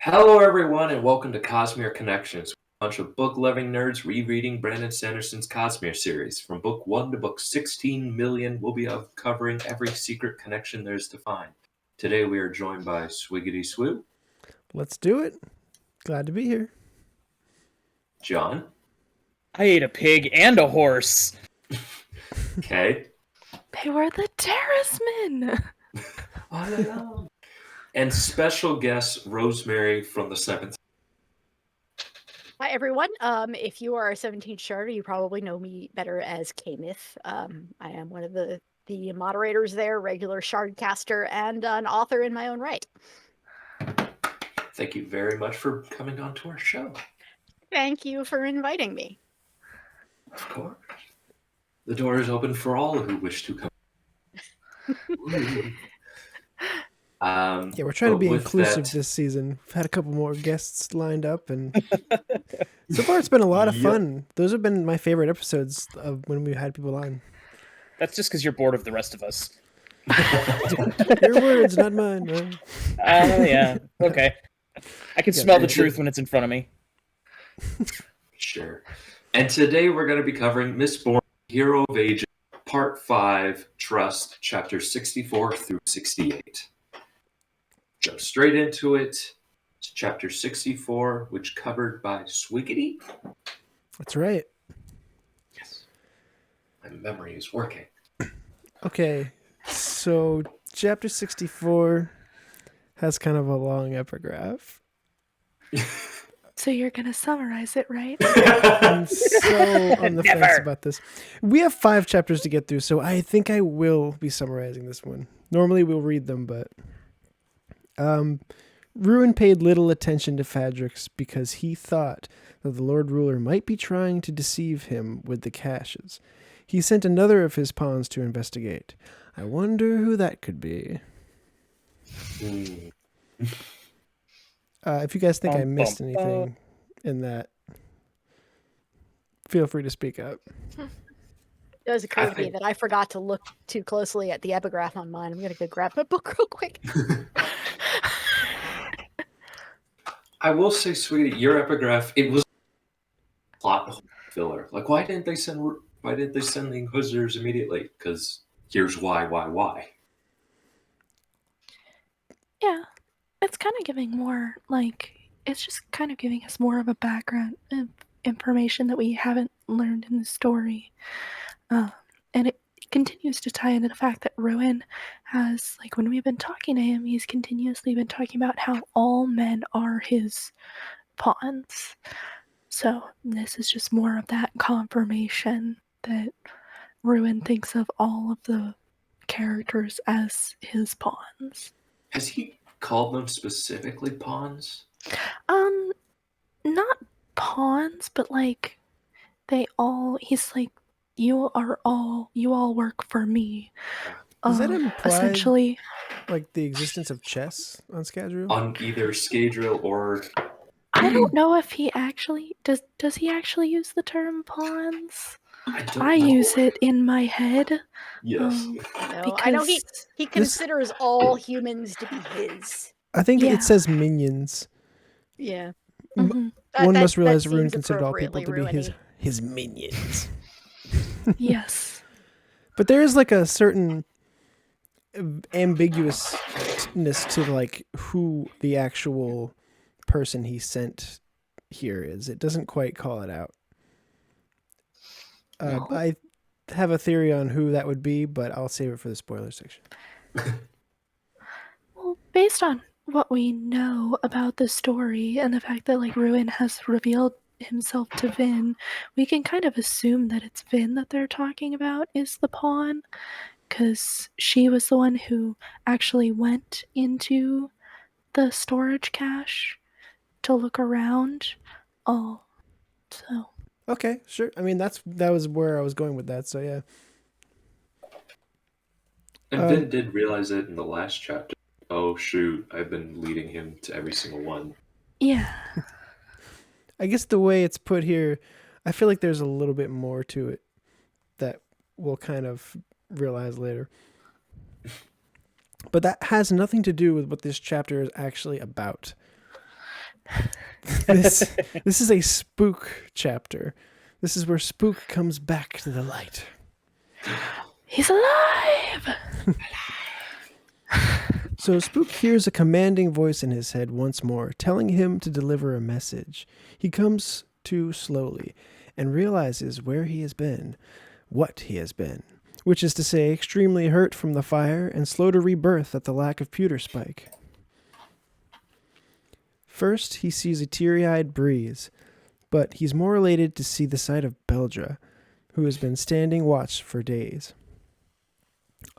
Hello, everyone, and welcome to Cosmere Connections, a bunch of book-loving nerds rereading Brandon Sanderson's Cosmere series. From book 1 to book 16 million, we'll be covering every secret connection there is to find. Today, we are joined by Swiggity Swoo. Let's do it. Glad to be here. John. I ate a pig and a horse. Kay. They were the Terracemen. And special guest Rosemary from the 7th. Hi, everyone. If you are a 17th Charter, you probably know me better as Kaymyth. I am one of the moderators there, regular Shardcaster, and an author in my own right. Thank you very much for coming on to our show. Thank you for inviting me. Of course. The door is open for all who wish to come. Yeah, we're trying to be inclusive this season. We've had a couple more guests lined up, and so far it's been a lot of fun. Those have been my favorite episodes of when we had people on. That's just because you're bored of the rest of us. Your words, not mine. No. Yeah. Okay. I can smell the truth when it's in front of me. Sure. And today we're going to be covering Mistborn, Hero of Ages, Part 5, Trust, Chapter 64 through 68. Jump straight into it. It's Chapter 64, which covered by Swiggity. That's right. Yes. My memory is working. Okay, so Chapter 64 has kind of a long epigraph. So you're going to summarize it, right? I'm so on the fence about this. We have 5 chapters to get through, so I think I will be summarizing this one. Normally we'll read them, but... Ruin paid little attention to Fadrix because he thought that the Lord Ruler might be trying to deceive him with the caches. He sent another of his pawns to investigate. I wonder who that could be. If you guys think I missed anything in that, feel free to speak up. It does occur to me that I forgot to look too closely at the epigraph on mine. I'm going to go grab my book real quick. I will say, Sweetie, your epigraph, it was plot filler. Like, why didn't they send the Inquisitors immediately? Because here's why. Yeah. It's kind of giving more, it's just kind of giving us more of a background of information that we haven't learned in the story. And it continues to tie into the fact that Ruin has, when we've been talking to him, he's continuously been talking about how all men are his pawns. So this is just more of that confirmation that Ruin thinks of all of the characters as his pawns. Has he called them specifically pawns? Not pawns, but he's like, you all work for me. Does that imply essentially the existence of chess on Scadrial? On either Scadrial or... I don't know if he actually does he actually use the term pawns? I use it in my head. Yes. No, I know he considers all humans to be his. I think it says minions. Yeah. One must realize Ruin considered all people to be his minions. Yes. But there is a certain ambiguousness to who the actual person he sent here is. It doesn't quite call it out. No. I have a theory on who that would be, but I'll save it for the spoiler section. Well, based on what we know about the story and the fact that Ruin has revealed himself to Vin, we can kind of assume that it's Vin that they're talking about is the pawn, because she was the one who actually went into the storage cache to look around. Okay, sure. I mean, that was where I was going with that, so yeah. And Vin did realize it in the last chapter. Oh, shoot, I've been leading him to every single one. Yeah. I guess the way it's put here, I feel like there's a little bit more to it that we'll kind of realize later. But that has nothing to do with what this chapter is actually about. This is a spook chapter. This is where spook comes back to the light. He's alive! So Spook hears a commanding voice in his head once more, telling him to deliver a message. He comes to slowly and realizes where he has been, what he has been, which is to say extremely hurt from the fire and slow to rebirth at the lack of pewter spike. First, he sees a teary-eyed Breeze, but he's more elated to see the sight of Beldra, who has been standing watch for days.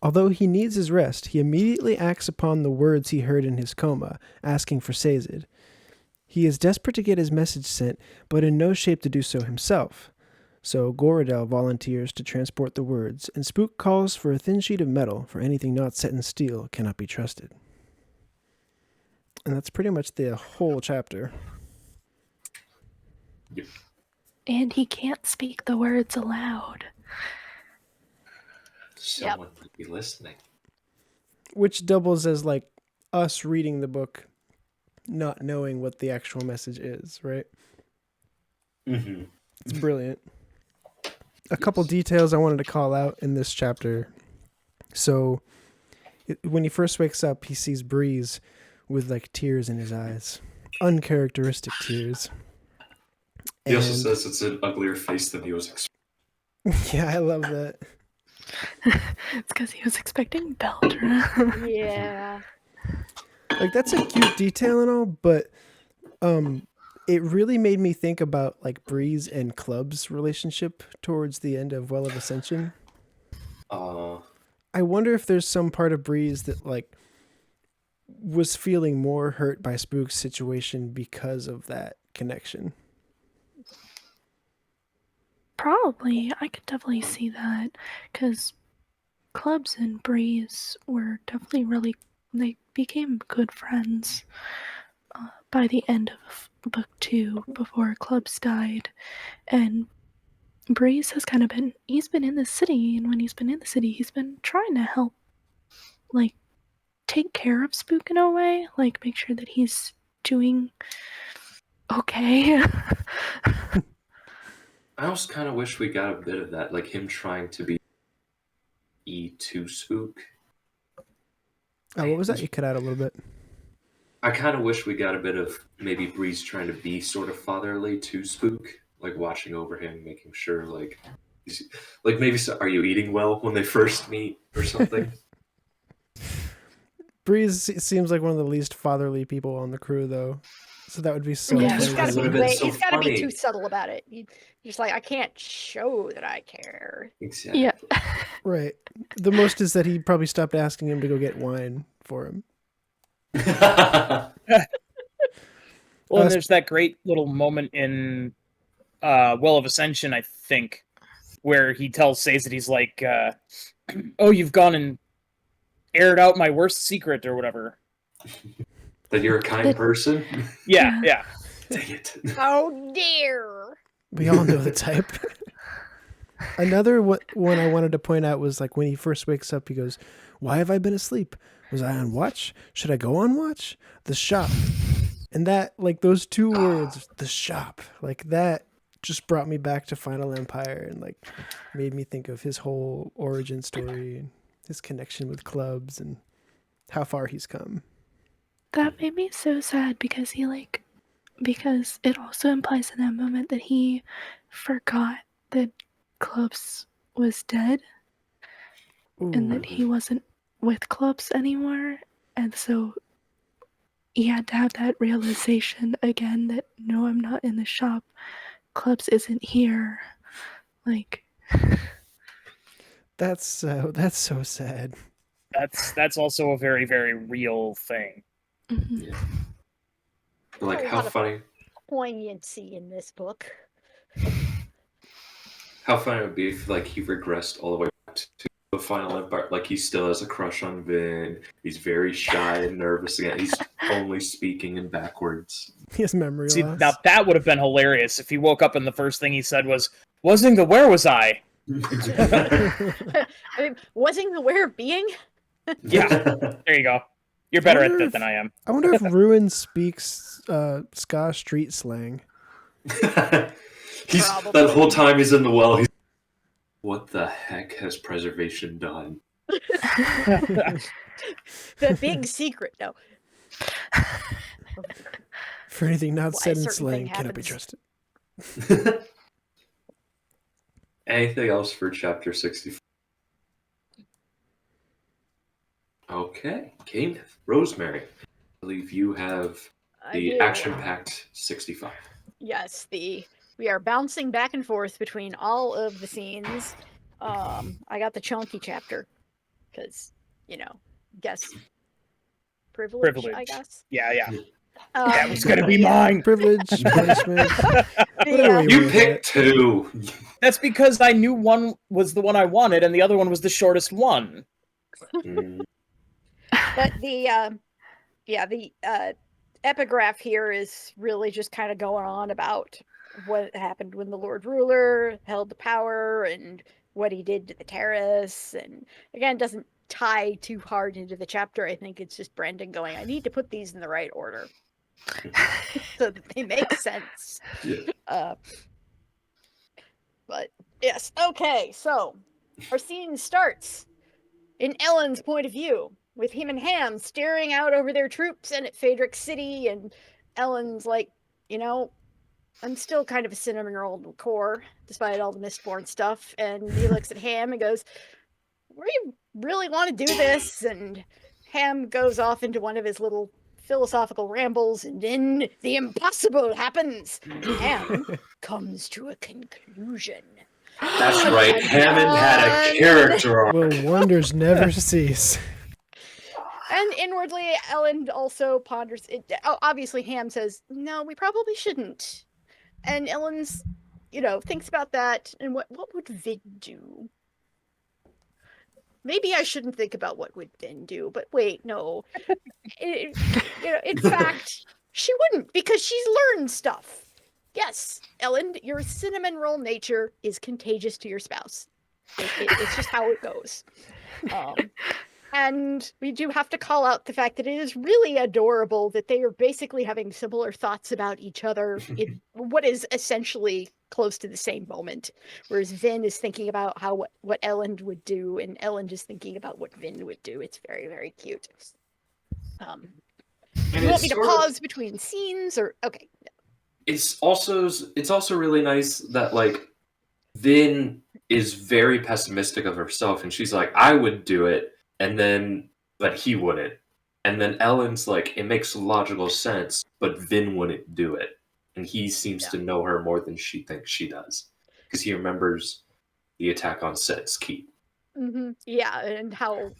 Although he needs his rest, he immediately acts upon the words he heard in his coma, asking for Sazed. He is desperate to get his message sent, but in no shape to do so himself. So Goradel volunteers to transport the words, and Spook calls for a thin sheet of metal, for anything not set in steel cannot be trusted. And that's pretty much the whole chapter. Yep. And he can't speak the words aloud. Someone would be listening. Which doubles as like us reading the book, not knowing what the actual message is, right? Mm-hmm. It's brilliant. A couple details I wanted to call out in this chapter. So when he first wakes up, he sees Breeze with like tears in his eyes. Uncharacteristic tears. He also says it's an uglier face than he was expecting. Yeah, I love that. It's because he was expecting Beldra. Yeah. Like, that's a cute detail and all, but it really made me think about like Breeze and Club's relationship towards the end of Well of Ascension. I wonder if there's some part of Breeze that like was feeling more hurt by Spook's situation because of that connection. Probably. I could definitely see that. Because Clubs and Breeze were definitely really... They became good friends by the end of book 2, before Clubs died. And Breeze has kind of been... He's been in the city, and when he's been in the city, he's been trying to help, like, take care of Spook in a way. Like, make sure that he's doing okay. I also kind of wish we got a bit of that, like him trying to be to Spook. Oh, what was that? You cut out a little bit. I kind of wish we got a bit of maybe Breeze trying to be sort of fatherly to Spook, like watching over him, making sure, like maybe, are you eating well when they first meet or something? Breeze seems like one of the least fatherly people on the crew, though. So that would be so Yeah, funny. he's got to be too subtle about it. He's just like, I can't show that I care. Exactly. Yeah. Right. The most is that he probably stopped asking him to go get wine for him. Well, and there's that great little moment in Well of Ascension, I think, where he tells Sazed that he's like, oh, you've gone and aired out my worst secret or whatever. That you're a kind person? Yeah. Dang it. Oh, dear. We all know the type. Another one I wanted to point out was like when he first wakes up, he goes, why have I been asleep? Was I on watch? Should I go on watch? The shop. And that, like those two words, the shop, like that just brought me back to Final Empire and like made me think of his whole origin story and his connection with Clubs and how far he's come. That made me so sad because because it also implies in that moment that he forgot that Clubs was dead. Ooh. And that he wasn't with Clubs anymore. And so he had to have that realization again that, no, I'm not in the shop. Clubs isn't here. Like... That's so sad. That's also a very, very real thing. Mm-hmm. Yeah. Like, how funny. Poignancy in this book. How funny it would be if, like, he regressed all the way back to the Final Empire. Like, he still has a crush on Vin. He's very shy and nervous again. He's only speaking in backwards. He has memory See, loss. now that would have been hilarious if he woke up and the first thing he said was, wasn't the where was I? I mean, wasn't the where being? Yeah, there you go. You're better at that than I am. I wonder if Ruin speaks Ska street slang. That whole time he's in the well, he's what the heck has preservation done? The big secret, no. For anything not Why said a in certain slang thing cannot be happens. trusted. Anything else for chapter 64? Okay, Kaymyth, Rosemary. I believe you have the action-packed 65. Yes, we are bouncing back and forth between all of the scenes. I got the chunky chapter because, guess privilege, I guess. Yeah. That was gonna be mine. Privilege, punishment. You picked 2. That's because I knew one was the one I wanted, and the other one was the shortest one. But the epigraph here is really just kind of going on about what happened when the Lord Ruler held the power and what he did to the terrace. And again, it doesn't tie too hard into the chapter. I think it's just Brandon going, I need to put these in the right order so that they make sense. Yeah. But yes, okay, so our scene starts in Elend's point of view, with him and Ham staring out over their troops and at Phaedric City, and Elend's like, I'm still kind of a cinnamon roll in the core, despite all the Mistborn stuff, and he looks at Ham and goes, we really want to do this, and Ham goes off into one of his little philosophical rambles, and then the impossible happens. Ham comes to a conclusion. That's right, Hammond had a character arc. Will wonders never cease. And inwardly, Elend also ponders it. Oh, obviously, Ham says, no, we probably shouldn't. And Elend's, thinks about that, and what would Vin do? Maybe I shouldn't think about what would Vin do, but wait, no. In fact, she wouldn't, because she's learned stuff. Yes, Elend, your cinnamon roll nature is contagious to your spouse. It's just how it goes. And we do have to call out the fact that it is really adorable that they are basically having similar thoughts about each other in what is essentially close to the same moment. Whereas Vin is thinking about what Elend would do, and Elend is thinking about what Vin would do. It's very, very cute. You want me to pause between scenes, or okay? It's also really nice that Vin is very pessimistic of herself, and she's like, I would do it. But he wouldn't. And then Ellen's like, it makes logical sense, but Vin wouldn't do it. And he seems to know her more than she thinks she does. Because he remembers the attack on Set's Keep. Mm-hmm. Yeah, and how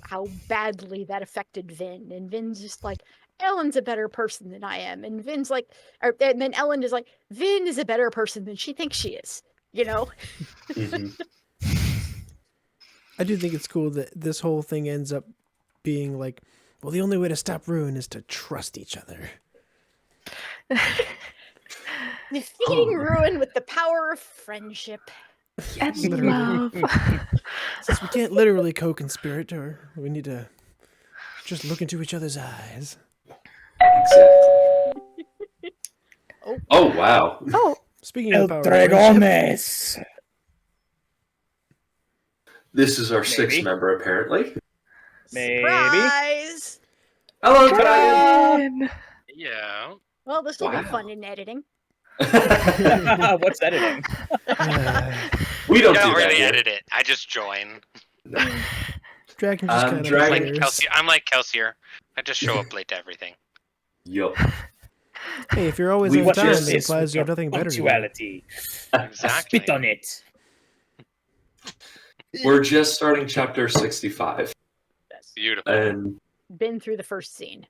badly that affected Vin. And Vin's just like, Ellen's a better person than I am. And Vin's like, and then Elend is like, Vin is a better person than she thinks she is. Mm-hmm. I do think it's cool that this whole thing ends up being like, well, the only way to stop Ruin is to trust each other. Defeating Ruin with the power of friendship. And love. Since we can't literally co-conspirate, or we need to just look into each other's eyes. Exactly. Oh, wow. Oh. Speaking of power of friendship, this is our sixth member, apparently. Maybe. Surprise! Hello, Brian! Yeah. Well, this will be fun in editing. What's editing? We don't don't do really that edit it. I just join. Dragon just kind Dragon- of I'm like Kelsier. I just show up late to everything. Yup. Hey, if you're always We on watch time, this it implies you have nothing better to do. Punctuality. Exactly. Spit on it. We're just starting chapter 65. Beautiful. And Been through the first scene.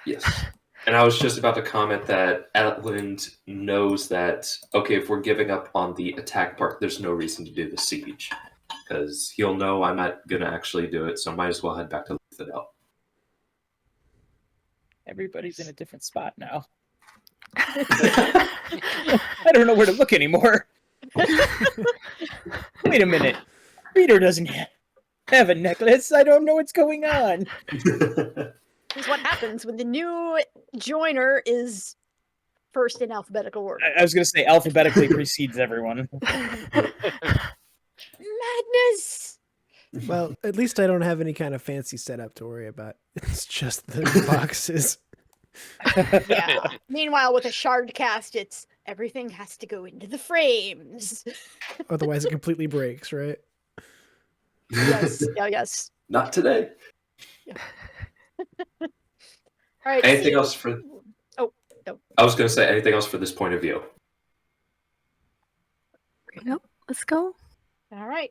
yes. And I was just about to comment that Elend knows that, okay, if we're giving up on the attack part, there's no reason to do the siege. Because he'll know I'm not going to actually do it, so I might as well head back to Luthadel. Everybody's in a different spot now. I don't know where to look anymore. Wait a minute. Reader doesn't have a necklace. I don't know what's going on. This is what happens when the new joiner is first in alphabetical order. I was going to say alphabetically precedes everyone. Madness! Well, at least I don't have any kind of fancy setup to worry about. It's just the boxes. Yeah. Meanwhile, with a Shardcast, it's everything has to go into the frames. Otherwise, it completely breaks, right? Yes. Yeah, yes. Not today. All right. Anything else for? Oh, no. I was going to say anything else for this point of view. Nope. Let's go. All right.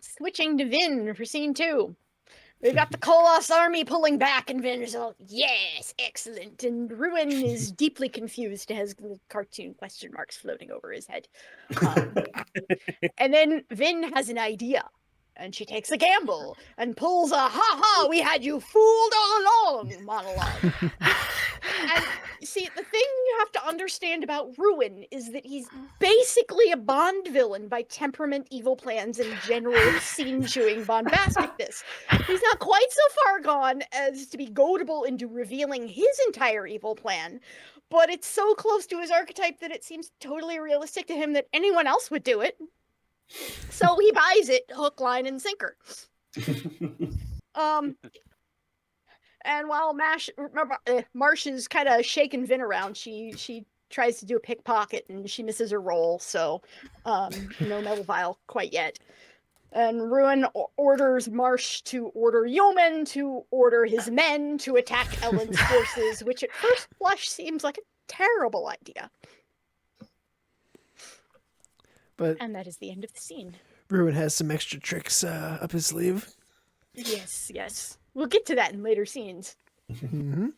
Switching to Vin for scene 2. We've got the Koloss army pulling back, and Vin is all, yes, excellent. And Ruin is deeply confused, has the cartoon question marks floating over his head. And then Vin has an idea, and she takes a gamble and pulls a ha-ha, we had you fooled all along monologue. And see, the thing you have to understand about Ruin is that he's basically a Bond villain by temperament, evil plans, and general scene-chewing bombasticness. He's not quite so far gone as to be goadable into revealing his entire evil plan, but it's so close to his archetype that it seems totally realistic to him that anyone else would do it. So he buys it, hook, line, and sinker. And while Marsh is kind of shaking Vin around, she tries to do a pickpocket and she misses her roll, so no metal vial quite yet. And Ruin orders Marsh to order yeomen to order his men to attack Elend's forces, which at first blush seems like a terrible idea. And that is the end of the scene. Ruin has some extra tricks up his sleeve. Yes, yes. We'll get to that in later scenes. Mm-hmm.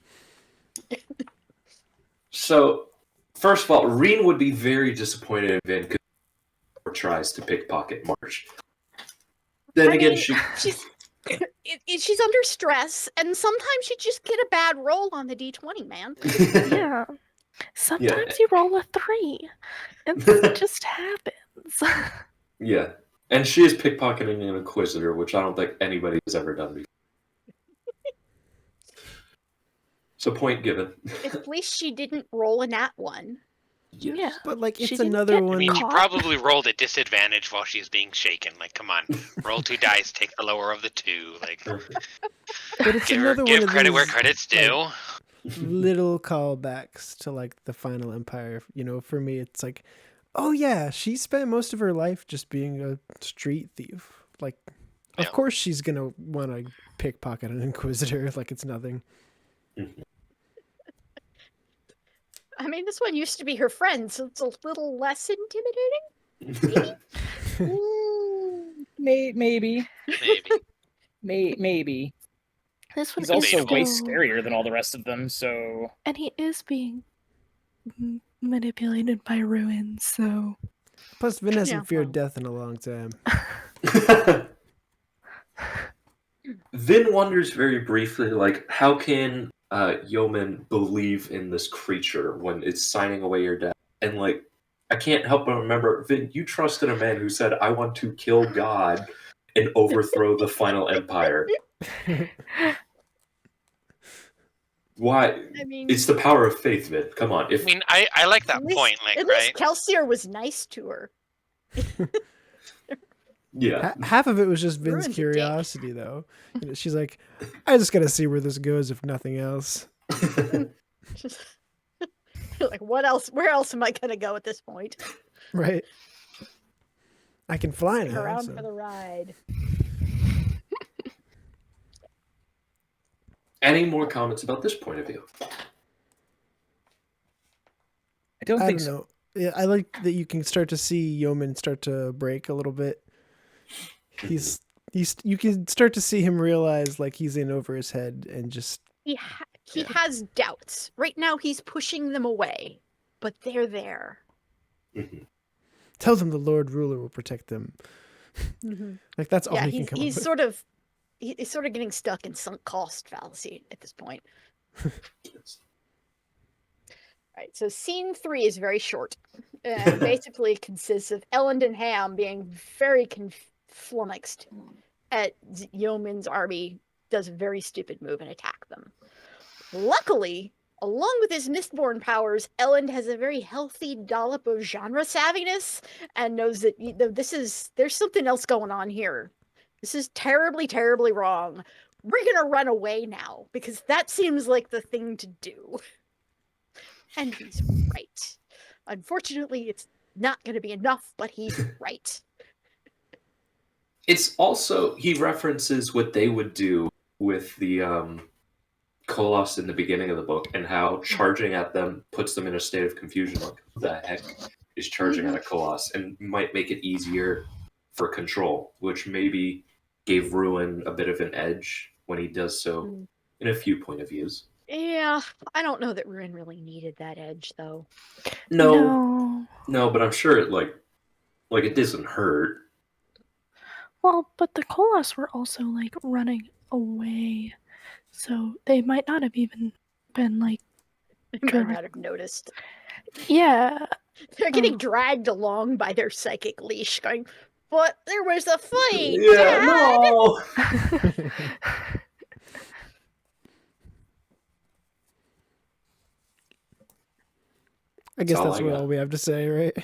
So, first of all, Reen would be very disappointed in Vin because he tries to pickpocket Marsh. Then again, she's under stress, and sometimes she just get a bad roll on the D20, man. Yeah. Sometimes you roll a 3, and it just happens. Yeah. And she is pickpocketing an Inquisitor, which I don't think anybody has ever done before. So point given. At least she didn't roll a nat 1. Yes. Yeah. But, like, She it's didn't another get one. I mean, she Caught. probably rolled at disadvantage while she's being shaken. Like, come on, roll 2 dice, take the lower of the 2. Like, But it's give another one give of credit where these, credit's due. little callbacks to, like, the Final Empire. You know, for me, it's like, oh yeah, she spent most of her life just being a street thief. Like, of course she's gonna want to pickpocket an Inquisitor like it's nothing. I mean, this one used to be her friend, so it's a little less intimidating. Maybe. Maybe. This one He's is also way still- scarier than all the rest of them, so... And he is being manipulated by Ruin, so... Plus, Vin hasn't Yeah, feared well. death in a long time. Vin wonders very briefly, like, how can yeomen believe in this creature when it's signing away your death? And, like, I can't help but remember, Vin, you trusted a man who said, I want to kill God and overthrow the final empire. Why? I mean, It's the power of faith, Vin. Come on. I mean, I like that at least, point, like, at right? least Kelsier was nice to her. Yeah. Half of it was just Vin's Ruin's a dick. curiosity, though. You know, she's like, I just gotta see where this goes, if nothing else. Like, what else? Where else am I gonna go at this point? Right? I can fly Stick now. around so- for the ride. Any more comments about this point of view? I don't I think don't so. know. Yeah, I like that you can start to see Yeoman start to break a little bit. You can start to see him realize, like, he's in over his head and just He has doubts right now. He's pushing them away, but they're there. tell them the Lord Ruler will protect them. Like, that's all Yeah, he can come up he's with. sort of getting stuck in sunk cost fallacy at this point. Right, so scene 3 is very short, and basically consists of Elend and Ham being very flummoxed at Yeoman's army does a very stupid move and attack them. Luckily, along with his Mistborn powers, Elend has a very healthy dollop of genre savviness and knows that there's something else going on here. This is terribly, terribly wrong. We're gonna run away now because that seems like the thing to do. And he's right. Unfortunately, it's not gonna be enough, but he's right. It's also, he references what they would do with the Koloss in the beginning of the book and how charging at them puts them in a state of confusion. Like, who the heck is charging at a Koloss? And might make it easier for control, which maybe gave Ruin a bit of an edge when he does so in a few point of views. Yeah, I don't know that Ruin really needed that edge, though. No, but I'm sure it like it doesn't hurt. Well, but the Koloss were also like running away, so they might not have even been like. They might not have noticed. Yeah, they're getting dragged along by their psychic leash, going, "But there was a fight." Yeah, no. I guess that's all we have to say, right?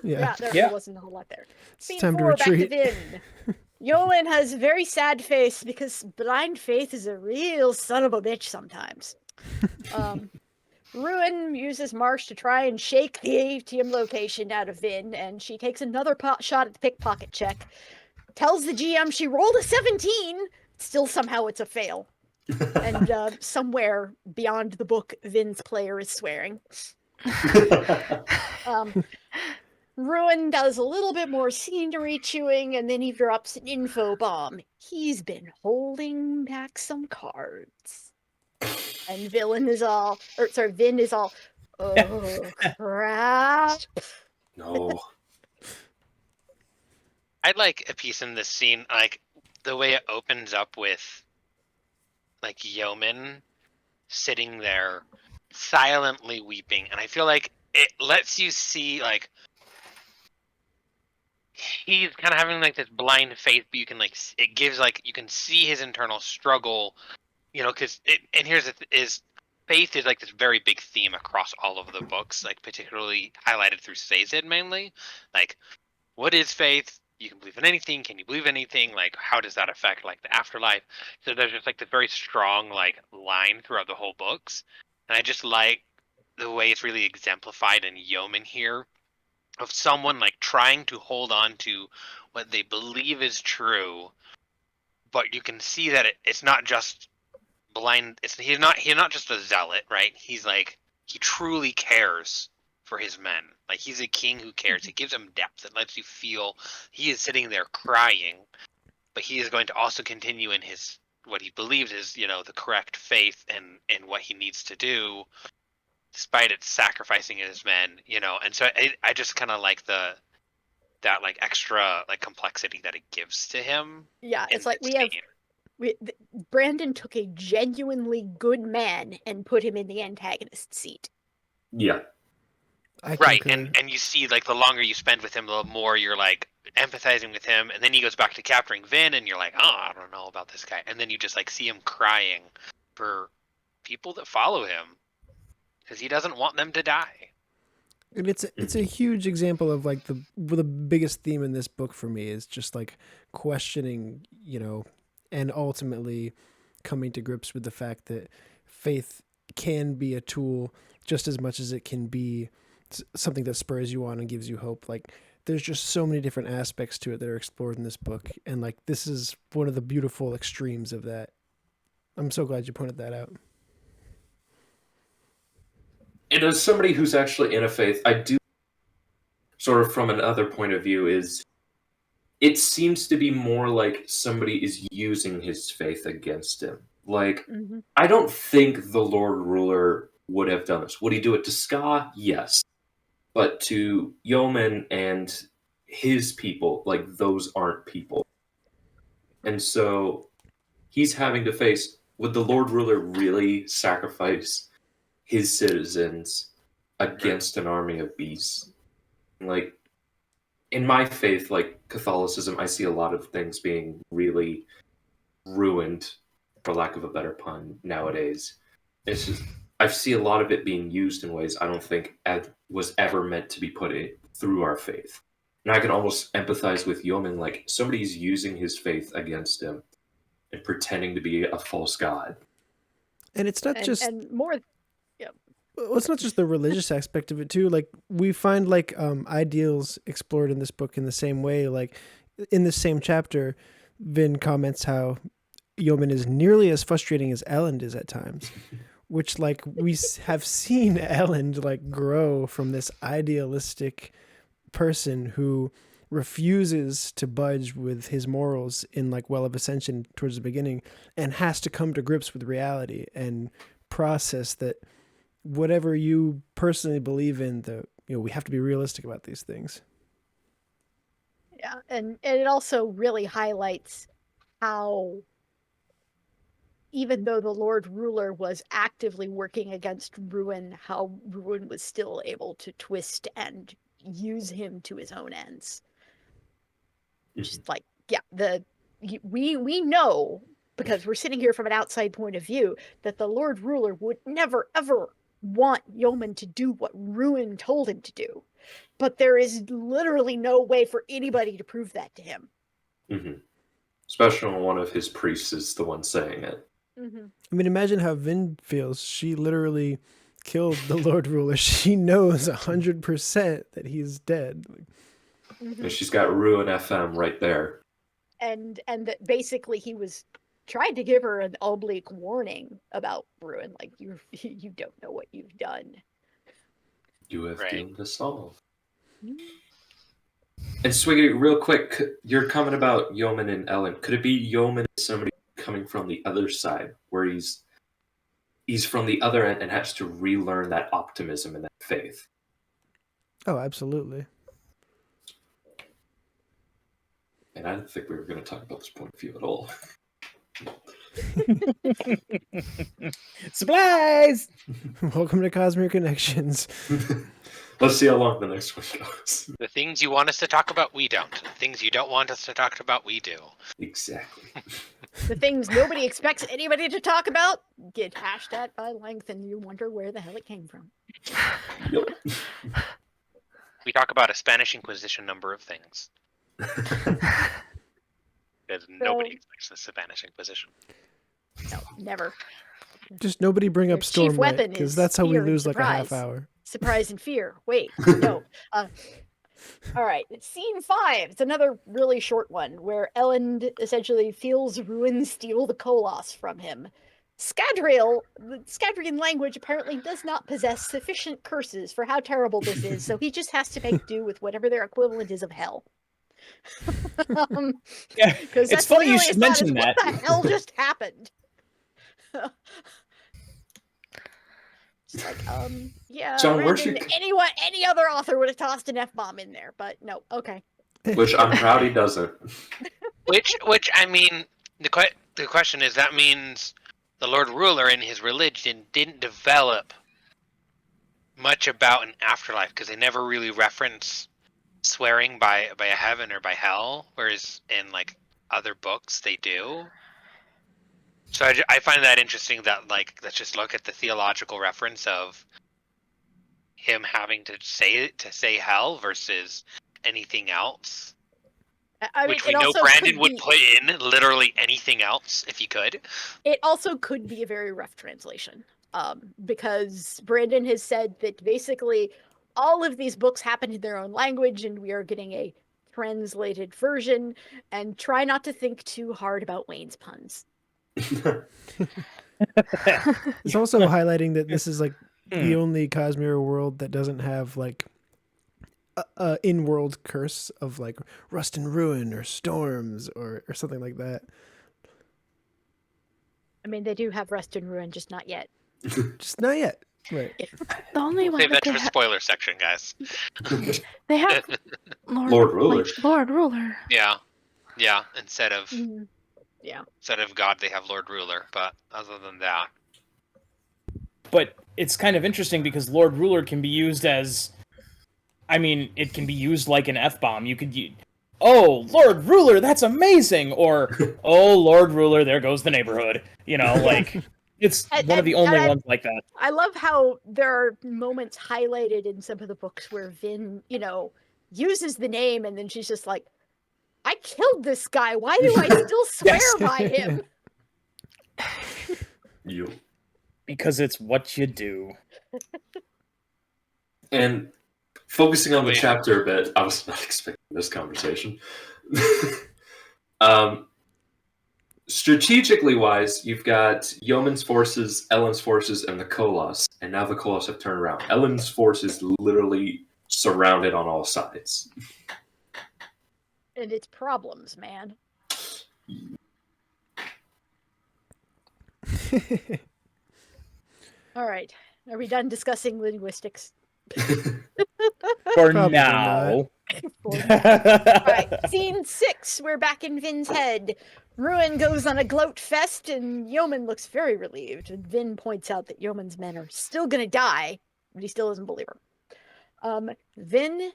Yeah, there wasn't a whole lot there. It's time to retreat. Back to Vin. Yolen has a very sad face because blind faith is a real son of a bitch sometimes. Ruin uses Marsh to try and shake the atium location out of Vin, and she takes another shot at the pickpocket check. Tells the GM she rolled a 17. Still, somehow it's a fail. And somewhere beyond the book, Vin's player is swearing. Ruin does a little bit more scenery chewing, and then he drops an info bomb. He's been holding back some cards. And Vin is all, oh crap. No. I'd like a piece in this scene, like the way it opens up with like Yeoman sitting there silently weeping, and I feel like it lets you see like he's kind of having like this blind faith, but you can like it gives like you can see his internal struggle, you know, because and here's is faith is like this very big theme across all of the books, like particularly highlighted through Sazed mainly. Like, what is faith? You can believe in anything. Can you believe anything? Like, how does that affect like the afterlife? So there's just like this very strong like line throughout the whole books. And I just like the way it's really exemplified in Yeoman here of someone like trying to hold on to what they believe is true, but you can see that it's not just blind. He's not just a zealot, right? He's like, he truly cares for his men. Like, he's a king who cares. It gives him depth. It lets you feel he is sitting there crying, but he is going to also continue in his what he believes is, you know, the correct faith and what he needs to do, despite it sacrificing his men, you know. And so I just kind of like that like extra like complexity that it gives to him. Yeah, it's like Brandon took a genuinely good man and put him in the antagonist seat. Yeah. Right, and you see, like, the longer you spend with him, the more you're, like, empathizing with him, and then he goes back to capturing Vin, and you're like, oh, I don't know about this guy. And then you just, like, see him crying for people that follow him, because he doesn't want them to die. And it's a huge example of, like, the biggest theme in this book for me is just, like, questioning, you know, and ultimately coming to grips with the fact that faith can be a tool just as much as it can be something that spurs you on and gives you hope. Like, there's just so many different aspects to it that are explored in this book, and like this is one of the beautiful extremes of that. I'm so glad you pointed that out. And as somebody who's actually in a faith, I do sort of from another point of view is it seems to be more like somebody is using his faith against him. Like, I don't think the Lord Ruler would have done this. Would he do it to Ska? Yes. But to Yeoman and his people, like, those aren't people. And so he's having to face, would the Lord Ruler really sacrifice his citizens against an army of beasts? Like, in my faith, like Catholicism, I see a lot of things being really ruined for lack of a better pun, nowadays. It's just I see a lot of it being used in ways I don't think was ever meant to be put through our faith. And I can almost empathize with Yeoman, like somebody's using his faith against him and pretending to be a false god. And it's not just and more. well, it's not just the religious aspect of it too. Like we find like ideals explored in this book in the same way. Like in the same chapter, Vin comments how Yeoman is nearly as frustrating as Elend is at times, which like we have seen Elend like grow from this idealistic person who refuses to budge with his morals in like Well of Ascension towards the beginning and has to come to grips with reality and process that whatever you personally believe in, we have to be realistic about these things. Yeah, and it also really highlights how even though the Lord Ruler was actively working against Ruin, how Ruin was still able to twist and use him to his own ends. Just like, yeah, we know, because we're sitting here from an outside point of view, that the Lord Ruler would never, ever want Yeoman to do what Ruin told him to do. But there is literally no way for anybody to prove that to him. Mm-hmm. Especially when one of his priests is the one saying it. Mm-hmm. I mean, imagine how Vin feels. She literally killed the Lord Ruler. She knows 100% that he's dead. Mm-hmm. And she's got Ruin FM right there. And that basically he was trying to give her an oblique warning about Ruin, like you don't know what you've done. You have doom to solve. Mm-hmm. And Swiggity, real quick, your comment about Yeoman and Elend, could it be Yeoman is somebody coming from the other side, where he's from the other end and has to relearn that optimism and that faith? Oh, absolutely. And I didn't think we were going to talk about this point of view at all. Supplies! Welcome to Cosmere Connections. Let's see how long the next one goes. The things you want us to talk about, we don't. The things you don't want us to talk about, we do. Exactly. The things nobody expects anybody to talk about get hashed at by length, and you wonder where the hell it came from. Yep. We talk about a Spanish Inquisition number of things. Because nobody expects the Spanish Inquisition. No, never. Just nobody bring up Chief Stormlight, weapon because is that's how we fear and lose like a half surprise. hour. Surprise and fear. Wait, no. All right, scene 5. It's another really short one where Elend essentially feels Ruin steal the Koloss from him. The Scadrian language apparently does not possess sufficient curses for how terrible this is, so he just has to make do with whatever their equivalent is of hell. Yeah, it's funny you should mention that. What the hell just happened? It's like, yeah, John, Brandon, any other author would have tossed an F-bomb in there, but no, okay. Which I'm proud he doesn't. Which I mean, the question is, that means the Lord Ruler in his religion didn't develop much about an afterlife, because they never really reference swearing by a heaven or by hell, whereas in like other books they do. So I find that interesting that, like, let's just look at the theological reference of him having to say hell versus anything else. I mean, which we know Brandon would put in literally anything else if he could. It also could be a very rough translation, because Brandon has said that basically all of these books happen in their own language, and we are getting a translated version, and try not to think too hard about Wayne's puns. It's also highlighting that this is like the only Cosmere world that doesn't have like a in-world curse of like rust and ruin or storms or something like that. I mean, they do have rust and ruin, just not yet. Just not yet. Right. The only one Save that that for the spoiler section, guys. they have Lord Ruler. Like, Lord Ruler. Yeah. Instead of Yeah. instead of God, they have Lord Ruler. But other than that, but it's kind of interesting because Lord Ruler can be used as, I mean, it can be used like an F-bomb. You could oh, Lord Ruler, that's amazing, or oh, Lord Ruler, there goes the neighborhood. You know, like it's one of the only ones like that. I love how there are moments highlighted in some of the books where Vin, uses the name and then she's just like, I killed this guy. Why do I still swear by him? You. Because it's what you do. And focusing on the chapter a bit, I was not expecting this conversation. Strategically wise, you've got Yeoman's forces, Elend's forces, and the Koloss, and now the Koloss have turned around. Elend's forces literally surrounded on all sides. And it's problems, man. All right. Are we done discussing linguistics? For Probably now. All right. Scene 6. We're back in Vin's head. Ruin goes on a gloat fest, and Yeoman looks very relieved. And Vin points out that Yeoman's men are still going to die, but he still doesn't believe her. Vin,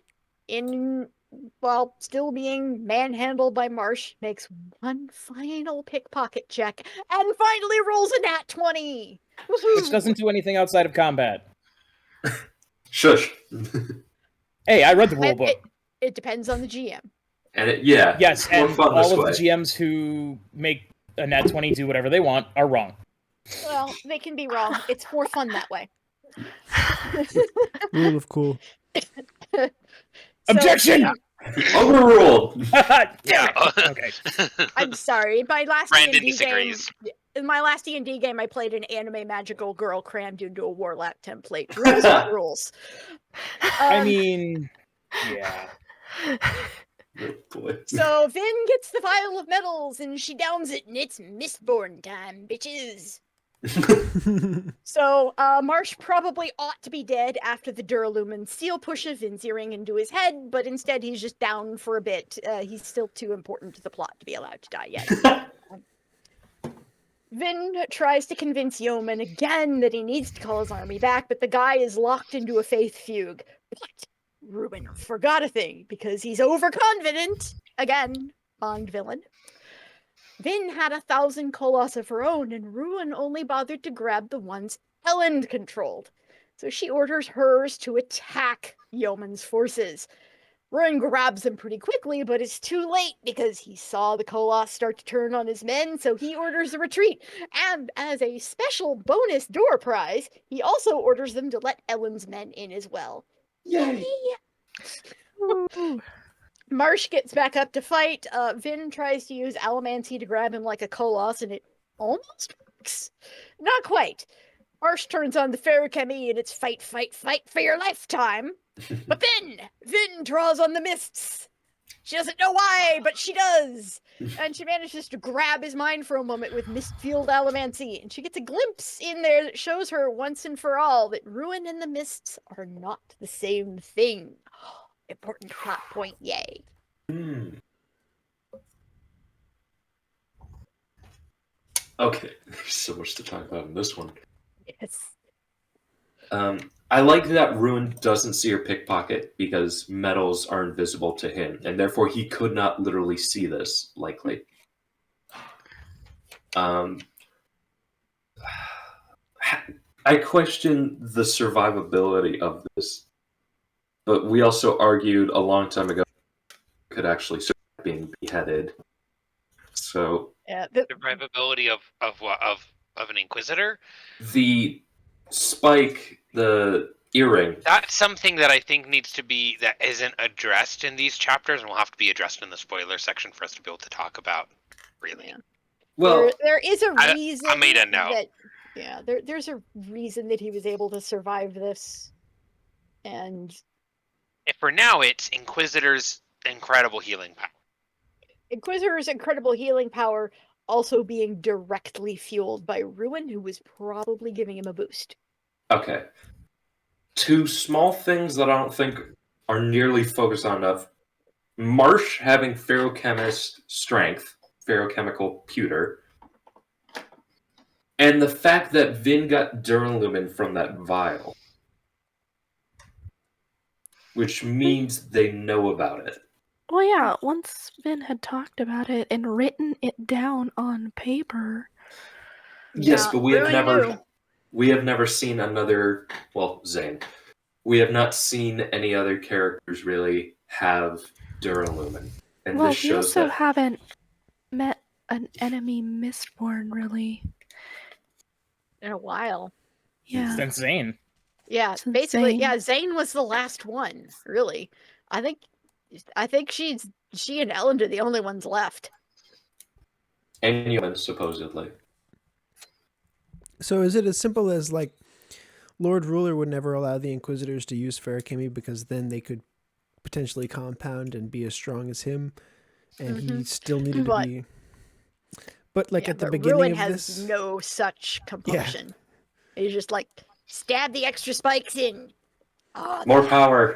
while still being manhandled by Marsh, makes one final pickpocket check and finally rolls a nat 20. Which doesn't do anything outside of combat. Shush. Hey, I read the rule book. It depends on the GM. And yes, and fun all this of way. the GMs who make a nat 20 do whatever they want are wrong. Well, they can be wrong. It's more fun that way. Rule of cool. Objection! Overruled. Yeah. Okay. I'm sorry. My last Brandon D&D disagrees. game, in my last D&D game, I played an anime magical girl crammed into a warlock template. Rules are rules. I mean, yeah. Oh, boy. So Vin gets the vial of metals and she downs it, and it's Mistborn time, bitches. So Marsh probably ought to be dead after the Duralumin seal pushes Vin's earring into his head, but instead he's just down for a bit. He's still too important to the plot to be allowed to die yet. Vin tries to convince Yeoman again that he needs to call his army back, but the guy is locked into a faith fugue. But Ruin forgot a thing, because he's overconfident. Again, Bond villain. Vin had 1,000 Koloss of her own, and Ruin only bothered to grab the ones Elend controlled. So she orders hers to attack Yeoman's forces. Ruin grabs them pretty quickly, but it's too late because he saw the Koloss start to turn on his men, so he orders a retreat. And as a special bonus door prize, he also orders them to let Elend's men in as well. Yay! Marsh gets back up to fight. Vin tries to use Allomancy to grab him like a Koloss, and it almost works. Not quite. Marsh turns on the Feruchemy, and it's fight, fight, fight for your lifetime. But then Vin draws on the mists. She doesn't know why, but she does. And she manages to grab his mind for a moment with Mistfield Allomancy. And she gets a glimpse in there that shows her once and for all that Ruin and the mists are not the same thing. Important plot point, yay. Okay, there's so much to talk about in this one. Yes. I like that Ruin doesn't see her pickpocket because metals are invisible to him, and therefore he could not literally see this, likely. I question the survivability of this, but we also argued a long time ago could actually survive being beheaded. So Yeah, Survivability of an Inquisitor? the spike, the earring. That's something that I think needs to be, that isn't addressed in these chapters and will have to be addressed in the spoiler section for us to be able to talk about, really. Yeah. Well, there is a reason I made a note. There's a reason that he was able to survive this. And And for now, it's Inquisitor's incredible healing power. Inquisitor's incredible healing power also being directly fueled by Ruin, who was probably giving him a boost. okay. Two small things that I don't think are nearly focused on enough. Marsh having feruchemist strength, feruchemical pewter, and the fact that Vin got Duralumin from that vial. Which means they know about it. Well, yeah, once Vin had talked about it and written it down on paper. Yes, Yeah, but we have never seen another. Well, Zane, we have not seen any other characters really have Duralumin, and Well, this we shows also that. haven't met an enemy Mistborn, really. in a while. Yeah. Since Zane. Yeah, Since basically, Zane. yeah, Zane was the last one, really. I think she and Elend are the only ones left. And humans, supposedly. So is it as simple as like Lord Ruler would never allow the Inquisitors to use Farakimi because then they could potentially compound and be as strong as him, and he still needed to be. But like Yeah, at the but beginning Ruin of has this, no such compulsion. He's just like, stab the extra spikes in. Oh, More power.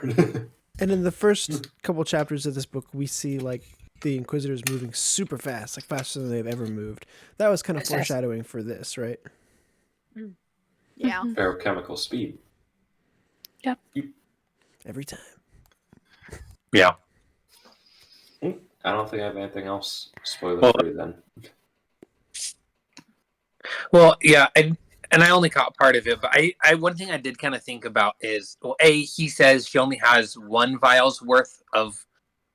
and in the first couple chapters of this book, we see like the Inquisitors moving super fast, like faster than they've ever moved. That was kind of foreshadowing for this, right? yeah. Ferrochemical speed. Yep. Every time. Yeah. I don't think I have anything else spoiler free then. Well, yeah, and I only caught part of it, but I one thing I did kind of think about is, well, he says she only has 1 vial's worth of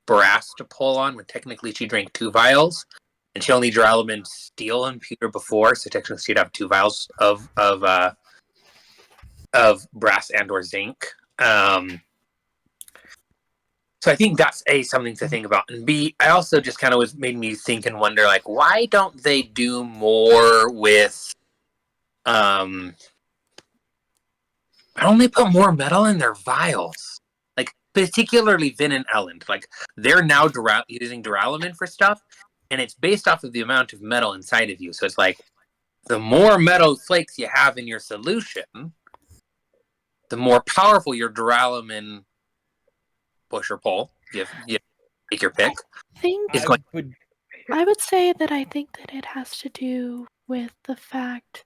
brass to pull on, when technically she drank 2 vials, and she only Duralumin steel and pewter before, so technically she'd have 2 vials of brass and or zinc. So I think that's something to think about, and B, I also just kind of made me think and wonder, like, why don't they do more with, why don't they put more metal in their vials? Like, particularly Vin and Elend, like, they're now using Duralumin for stuff, and it's based off of the amount of metal inside of you. So it's like, the more metal flakes you have in your solution, the more powerful your Duralumin push or pull, you take your pick. I would say that I think that it has to do with the fact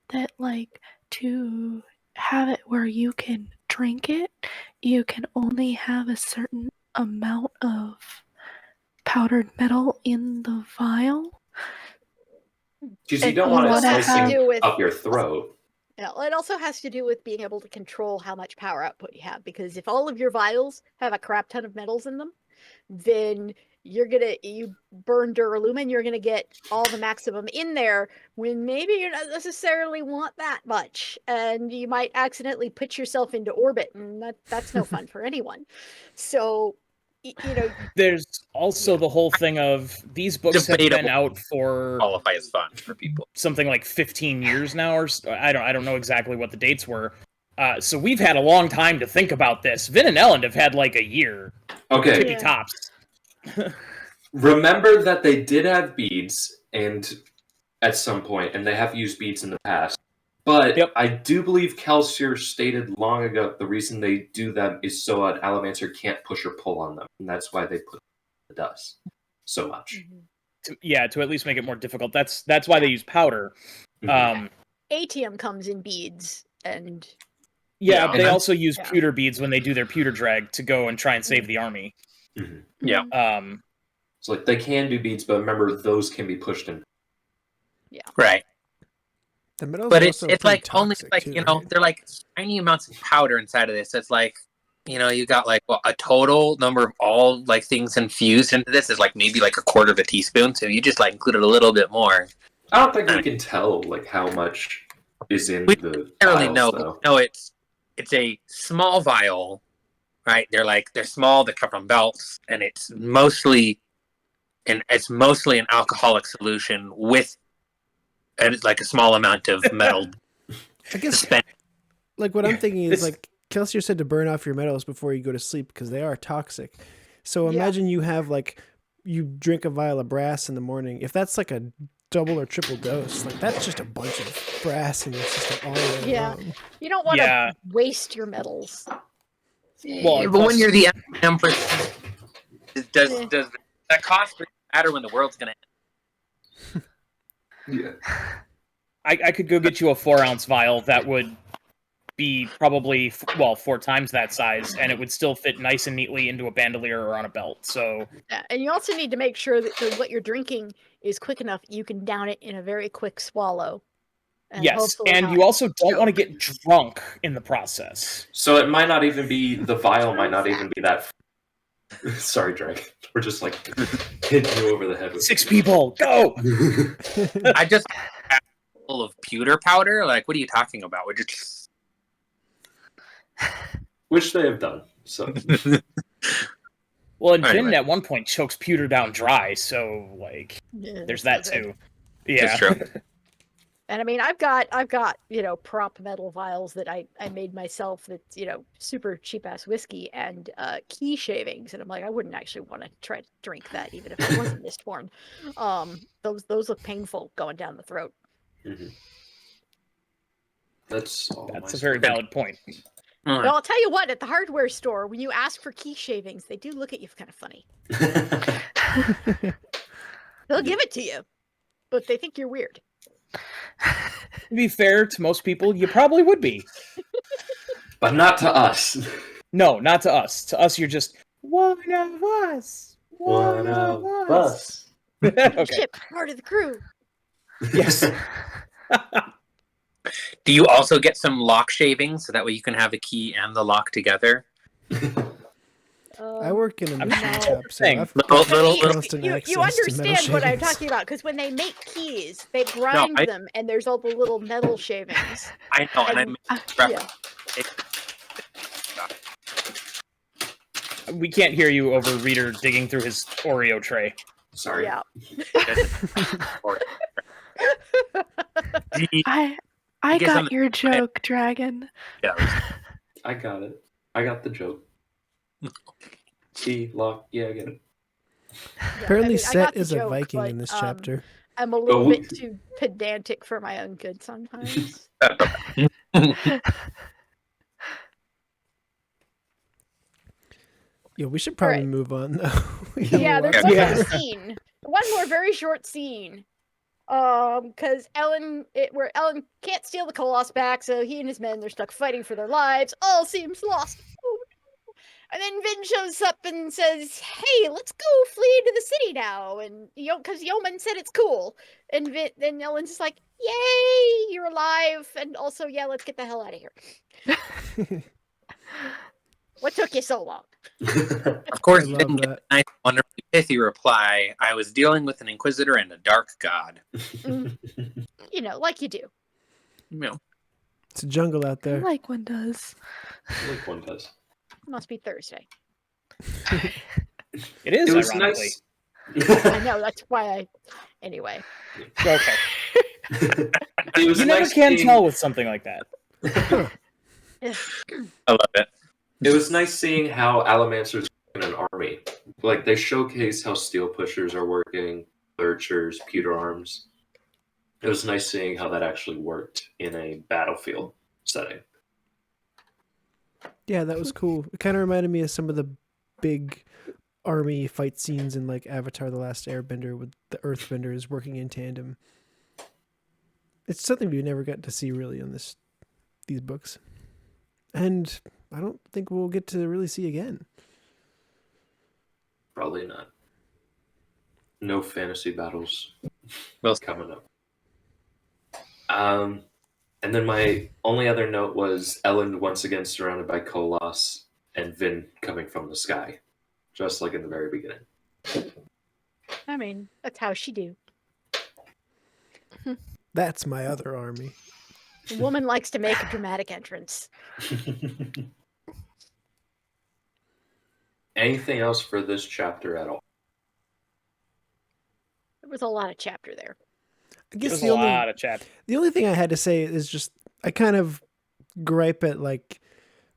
that, like, to have it where you can drink it, you can only have a certain amount of powdered metal in the vial. Because you don't want it slicing with, up your throat. Yeah, it also has to do with being able to control how much power output you have. Because if all of your vials have a crap ton of metals in them, then you burn Duralumin, you're gonna get all the maximum in there when maybe you don't necessarily want that much, and you might accidentally put yourself into orbit, and that's no fun for anyone. So, there's also the whole thing of these books have been out for qualify as fun for people, something like 15 years now, or I don't know exactly what the dates were. So we've had a long time to think about this. Vin and Elend have had like a year. Okay. Tippy tops. Remember that they did have beads, and at some point, and they have used beads in the past. But I do believe Kelsier stated long ago the reason they do them is so an Allomancer can't push or pull on them, and that's why they put the dust so much. To at least make it more difficult. That's why they use powder. Atium comes in beads, and they also use pewter beads when they do their pewter drag to go and try and save the army. So like they can do beads, but remember those can be pushed in. Yeah. Right. But it's like only like too, right? They're like tiny amounts of powder inside of this. So it's like, you got like a total number of all like things infused into this is like maybe like a quarter of a teaspoon. So you just like included a little bit more. I don't think we can tell like how much is in the vials, though. No, it's a small vial, right? They're small. They come from belts, and it's mostly an alcoholic solution with like a small amount of metal. I guess like what I'm thinking is like Kelsier said to burn off your metals before you go to sleep because they are toxic. So imagine you have like you drink a vial of brass in the morning. If that's like a double or triple dose, like that's just a bunch of brass in your system all the way long. You don't want to waste your metals. Well, but when you're the Empress, does that cost matter when the world's gonna end? Yeah. I could go get you a 4-ounce vial that would be probably 4 times that size, and it would still fit nice and neatly into a bandolier or on a belt. So Yeah, and you also need to make sure that what you're drinking is quick enough you can down it in a very quick swallow. And yes, and you also don't want to get drunk in the process. So it might not even be, the vial might not even be that. Sorry, Drake. We're just like hitting you over the head with 6 people, go! I just full of pewter powder. Like, what are you talking about? We're just which they have done. So Well, and Vin Anyway. at one point chokes Pewter down dry, so like there's that too. Yeah. That's true. And I mean, I've got prop metal vials that I made myself. That's super cheap ass whiskey and key shavings, and I'm like, I wouldn't actually want to try to drink that even if it wasn't Mistborn. Those look painful going down the throat. Mhm. That's That's a very valid point. Well, I'll tell you what, at the hardware store, when you ask for key shavings, they do look at you kind of funny. They'll give it to you, but they think you're weird. To be fair to most people, you probably would be. But not to us. No, not to us. To us, you're just one of us. One of us. Okay. Ship, part of the crew. Yes. Do you also get some lock shavings so that way you can have a key and the lock together? I work in a I'm machine not shop, so saying- I've Little- constant You access to metal understand what I'm shavings. talking about, because when they make keys, they grind I- them, and there's all the little metal shavings. I know, and I Yeah. We can't hear you over Reader digging through his Oreo tray. Sorry. Yeah. I guess I'm got your joke, Dragon. I got it. I got the joke. Key, lock, yeah, I get it. Apparently, I Set got the is a joke, Viking but, in this chapter. I'm a little bit too pedantic for my own good sometimes. Yeah, we should probably Alright. move on though. Yeah, there's Yeah. one Yeah. more scene. One more very short scene. Because where Elend can't steal the Colossus back, so he and his men, they're stuck fighting for their lives. All seems lost. Oh, no. And then Vin shows up and says, "Hey, let's go flee into the city now." And because Yeoman said it's cool. And then Elend's just like, "Yay, you're alive!" And also, yeah, let's get the hell out of here. What took you so long? Of course, I you love didn't get that. a nice, wonderfully pithy reply. I was dealing with an Inquisitor and a Dark God. Like you do. You know, It's a jungle out there. Like one does. Like one does. Must be Thursday. It is, It was ironically. nice. I know, that's why Anyway. Okay. It was You never nice can seeing- tell with something like that. I love it. It was nice seeing how Alamancers work in an army. Like, they showcase how steel pushers are working, lurchers, pewter arms. It was nice seeing how that actually worked in a battlefield setting. Yeah, that was cool. It kind of reminded me of some of the big army fight scenes in like Avatar: The Last Airbender with the Earthbenders working in tandem. It's something we never got to see really in these books. And I don't think we'll get to really see again. Probably not. No fantasy battles Well, coming up. And then my only other note was Elend once again surrounded by Colossus and Vin coming from the sky, just like in the very beginning. I mean, that's how she do. That's my other army. The woman likes to make a dramatic entrance. Anything else for this chapter at all? There was a lot of chapter there. I guess There's a lot of chat. the only thing I had to say is just I kind of gripe at like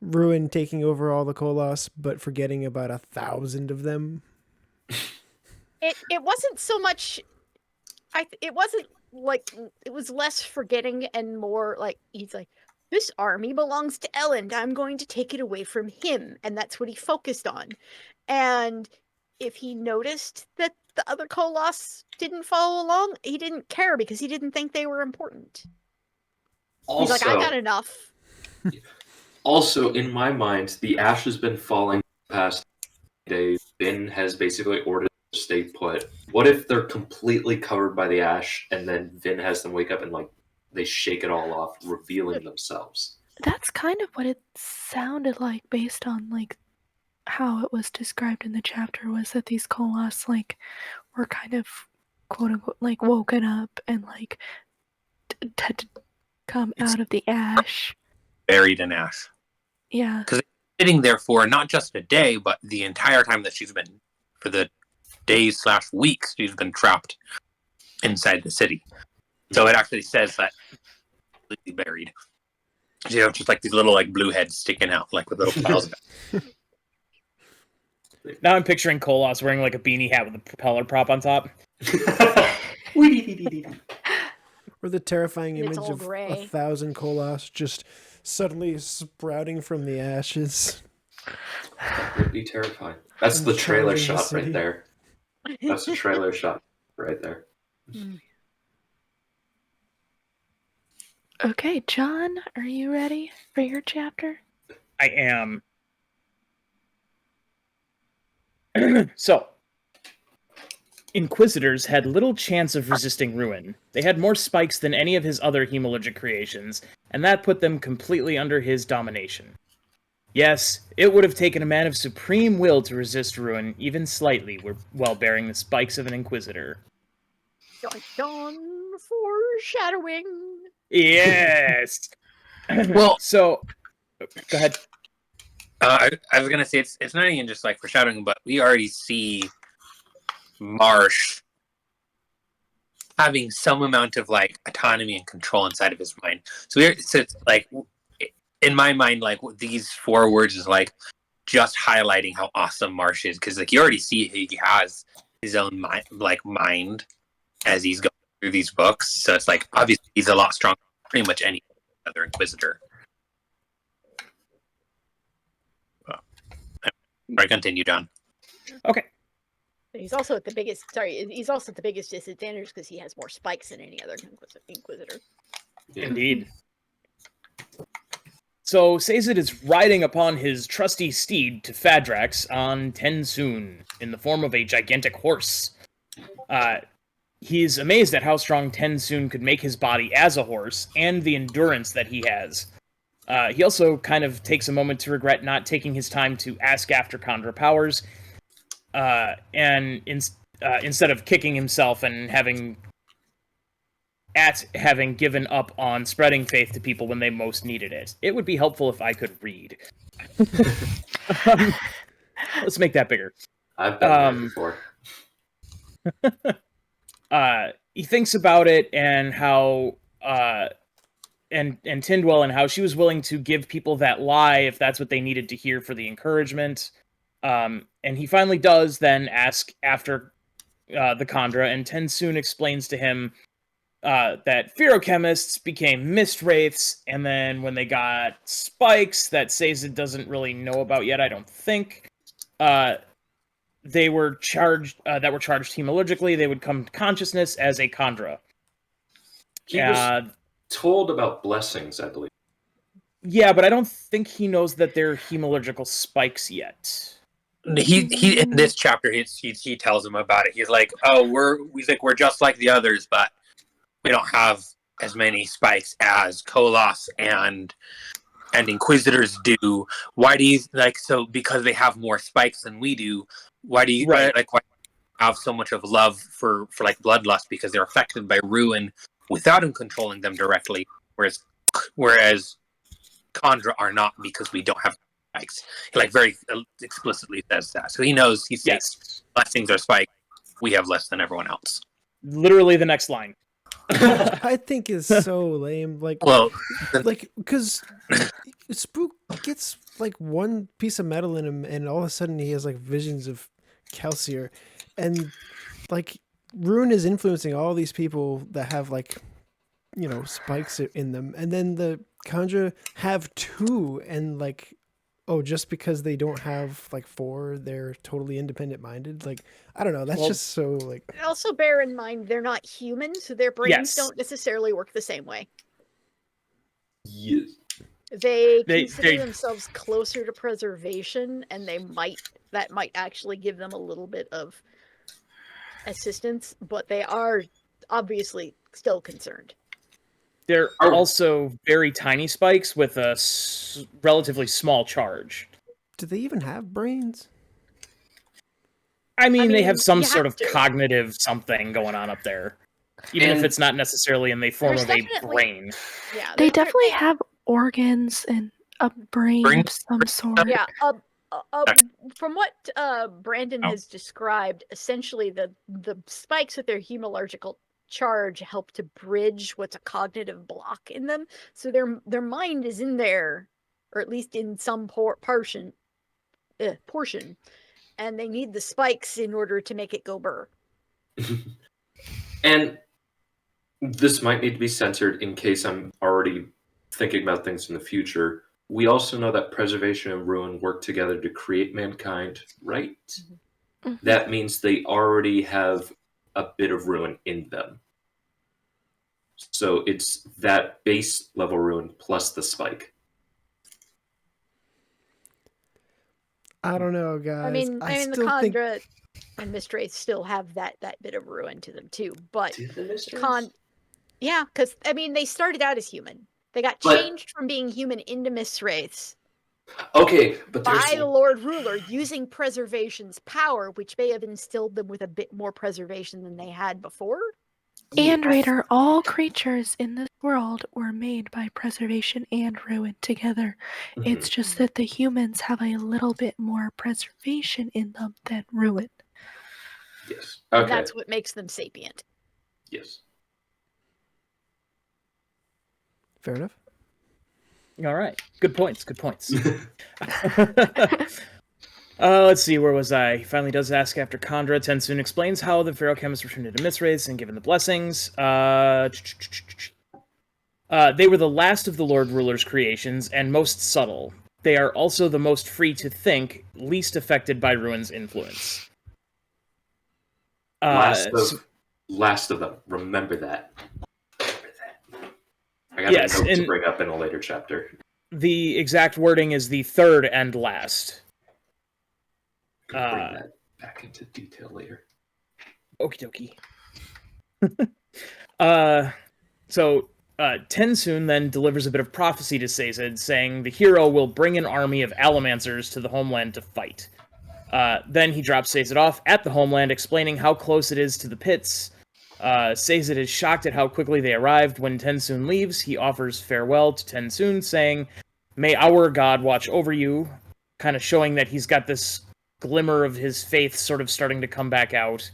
Ruin taking over all the Colossus, but forgetting about 1,000 of them. It wasn't so much. It wasn't like it was less forgetting and more like he's like, this army belongs to Elend. I'm going to take it away from him, and that's what he focused on. And if he noticed that the other Colossus didn't follow along, he didn't care because he didn't think they were important. He's like, I got enough. Also, in my mind, the ash has been falling the past days. Vin has basically ordered them to stay put. What if they're completely covered by the ash, and then Vin has them wake up and like they shake it all off, revealing themselves? That's kind of what it sounded like based on like how it was described in the chapter, was that these Koloss like were kind of quote unquote like woken up and like had to come out of the ash. Buried in ash. Yeah. Because sitting there for not just a day, but the entire time that she's been, for the days/weeks, she's been trapped inside the city. So it actually says that completely buried. You know, just like these little like blue heads sticking out, like with little piles. Now I'm picturing Koloss wearing like a beanie hat with a propeller prop on top. Or the terrifying It's image all of gray. 1,000 Koloss just suddenly sprouting from the ashes. That would be terrifying. That's And the trailer charging the shot right city. there. That's the trailer shot right there. Okay, John, are you ready for your chapter? I am. So, Inquisitors had little chance of resisting Ruin. They had more spikes than any of his other Hemalurgy creations, and that put them completely under his domination. Yes, it would have taken a man of supreme will to resist Ruin, even slightly, while bearing the spikes of an Inquisitor. Dun, dun, foreshadowing. Yes! Well, So, go ahead. I was gonna say it's not even just like foreshadowing, but we already see Marsh having some amount of like autonomy and control inside of his mind. So it's like in my mind, like these 4 words is like just highlighting how awesome Marsh is, because like you already see he has his own mind as he's going through these books. So it's like obviously he's a lot stronger than pretty much any other Inquisitor. I continue, John. Okay. He's also at the biggest. Sorry, he's also at the biggest disadvantage because he has more spikes than any other Inquisitor. Yeah. Indeed. So Sazed is riding upon his trusty steed to Fadrax on Tensoon in the form of a gigantic horse. He's amazed at how strong Tensoon could make his body as a horse and the endurance that he has. He also kind of takes a moment to regret not taking his time to ask after Kandra powers, and instead of kicking himself and having given up on spreading faith to people when they most needed it. It would be helpful if I could read. Let's make that bigger. I've been there before. He thinks about it and how and Tindwell and how she was willing to give people that lie if that's what they needed to hear for the encouragement. And he finally does then ask after the Kandra, and Tensoon explains to him that ferochemists became mist wraiths, and then when they got spikes that Sazed doesn't really know about yet, I don't think, they were charged hemalurgically, they would come to consciousness as a Kandra. He was told about blessings, I believe. Yeah, but I don't think he knows that they're hemalurgical spikes yet. He in this chapter he tells him about it. He's like, "Oh, we're just like the others, but we don't have as many spikes as Koloss and Inquisitors do. Why do you so because they have more spikes than we do? Why do you why have so much of love for like bloodlust, because they're affected by ruin without him controlling them directly, whereas Kandra are not, because we don't have spikes." He very explicitly says that, so he knows. He says blessings are spikes. We have less than everyone else. Literally the next line. I think is so lame. Because Spook gets one piece of metal in him, and all of a sudden he has visions of Kelsier, and Ruin is influencing all these people that have spikes in them, and then the Kandra have 2, and just because they don't have 4, they're totally independent minded. I don't know. That's just so Also, bear in mind they're not human, so their brains don't necessarily work the same way. Yes. They consider themselves closer to preservation, and that might actually give them a little bit of assistance, but they are obviously still concerned. They're also very tiny spikes with a relatively small charge. Do they even have brains? I mean, they have some you sort have of to. cognitive something going on up there. Even if it's not necessarily in the form of a brain. Yeah, They definitely have organs and a brain of some sort. Yeah, from what Brandon has described, essentially the spikes with their hemalurgical charge help to bridge what's a cognitive block in them. So their mind is in there, or at least in some portion, and they need the spikes in order to make it go burr. And this might need to be censored in case I'm already thinking about things in the future. We also know that preservation and ruin work together to create mankind, right? Mm-hmm. That means they already have a bit of ruin in them. So it's that base level ruin plus the spike. I don't know, guys. I mean, the still Kandra and Mistwraith still have that bit of ruin to them too, but yeah, because I mean, they started out as human. They got changed from being human into Mistwraiths. Okay, but by the Lord Ruler using preservation's power, which may have instilled them with a bit more preservation than they had before. And Raider, all creatures in this world were made by preservation and ruin together. Mm-hmm. It's just that the humans have a little bit more preservation in them than ruin. Yes. Okay. And that's what makes them sapient. Yes. Fair enough. All right. Good points. Let's see, where was I? He finally does ask after Kandra. Tensoon explains how the ferochemists returned to Mistwraiths and given the blessings. They were the last of the Lord Ruler's creations and most subtle. They are also the most free to think, least affected by Ruin's influence. Last of them. Remember that. I got a note to bring up in a later chapter. The exact wording is the third and last. Bring that back into detail later. Okie dokie. So Tensoon then delivers a bit of prophecy to Sazed, saying the hero will bring an army of Allomancers to the homeland to fight. Then he drops Sazed off at the homeland, explaining how close it is to the pits. Sazed is shocked at how quickly they arrived. When Tensoon leaves, he offers farewell to Tensoon, saying, "May our God watch over you," kind of showing that he's got this glimmer of his faith sort of starting to come back out.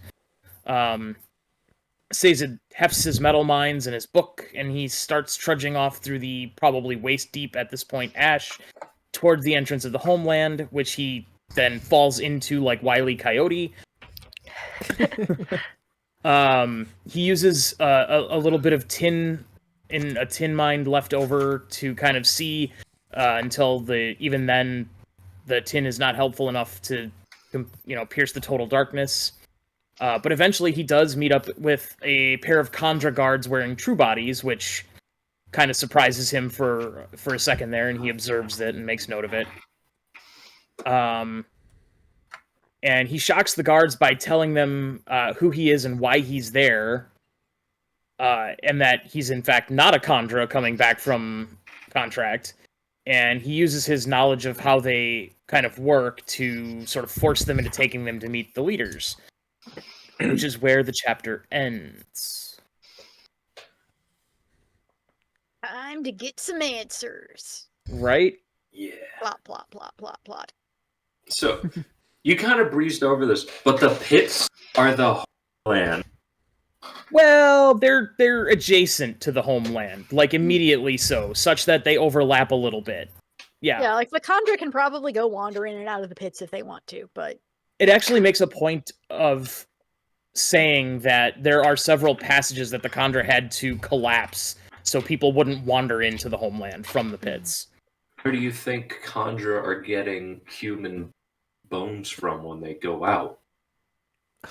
Sazed hefts his metal mines and his book, and he starts trudging off through the probably waist-deep at this point ash towards the entrance of the homeland, which he then falls into like Wile E. Coyote. He uses a little bit of tin in a tin mine left over to kind of see until even then the tin is not helpful enough to pierce the total darkness. But eventually he does meet up with a pair of Kandra guards wearing true bodies, which kind of surprises him for a second there, and he observes it and makes note of it. And he shocks the guards by telling them who he is and why he's there, and that he's in fact not a Kandra coming back from contract. And he uses his knowledge of how they kind of work to sort of force them into taking them to meet the leaders, which is where the chapter ends. Time to get some answers. Right? Yeah. Plot, plot, plot, plot, plot. So, you kind of breezed over this, but the pits are the homeland. Well, they're adjacent to the homeland, like immediately so, such that they overlap a little bit. Yeah, like the Kandra can probably go wander in and out of the pits if they want to, but it actually makes a point of saying that there are several passages that the Kandra had to collapse so people wouldn't wander into the homeland from the pits. Where do you think Kandra are getting human bones from when they go out?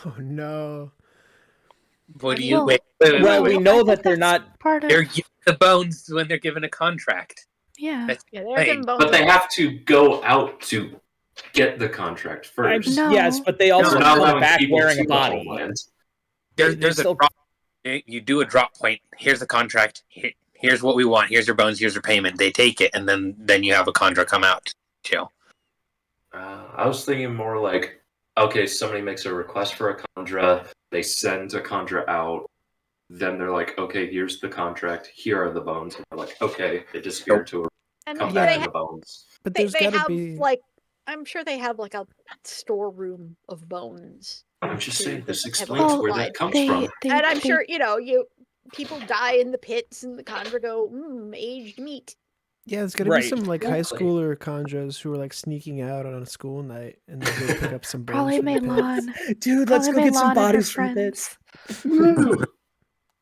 Oh no. What do you Well, we know that they're not part of. They're given the bones when they're given a contract. Yeah. Yeah, they're giving bones. But they have to go out to get the contract first. No. Yes, but they also They're not come allowing back people wearing to a the body. homeland. There's still- a drop. You do a drop point. Here's the contract. Here's what we want. Here's your bones. Here's your payment. They take it, and then you have a Kandra come out. Chill. I was thinking more like, okay, somebody makes a request for a Kandra, they send a Kandra out, then they're like, okay, here's the contract, here are the bones. And they're like, okay, they disappear to And come they back in the bones. But they there's got to have be like, I'm sure they have like a storeroom of bones. I'm just saying, this Have explains a where blood. that comes from. And I'm sure, people die in the pits and the Kandra go, aged meat. yeah, there's got to Right. be some like high Exactly. schooler Kandras who are like sneaking out on a school night and they go pick up some bones. Probably from the pits. Milan. Dude, let's go get some bodies from friends. it.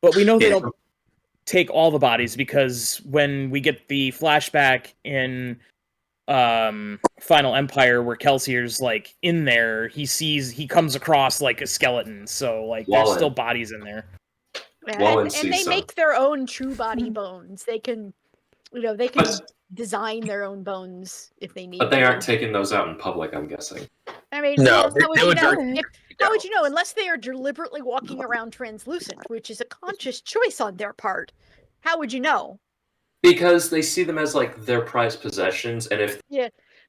But we know they Yeah. don't take all the bodies because when we get the flashback in Final Empire where Kelsier's like in there, he comes across like a skeleton. So like there's Wallen. still bodies in there. Wallen And sees they some. make their own true body bones. They can, they can But, design their own bones if they need. but they to. aren't taking those out in public, I'm guessing. I mean, No, how they would you would know? dirty- How would you know? Unless they are deliberately walking around translucent, which is a conscious choice on their part. How would you know? Because they see them as like their prized possessions, and if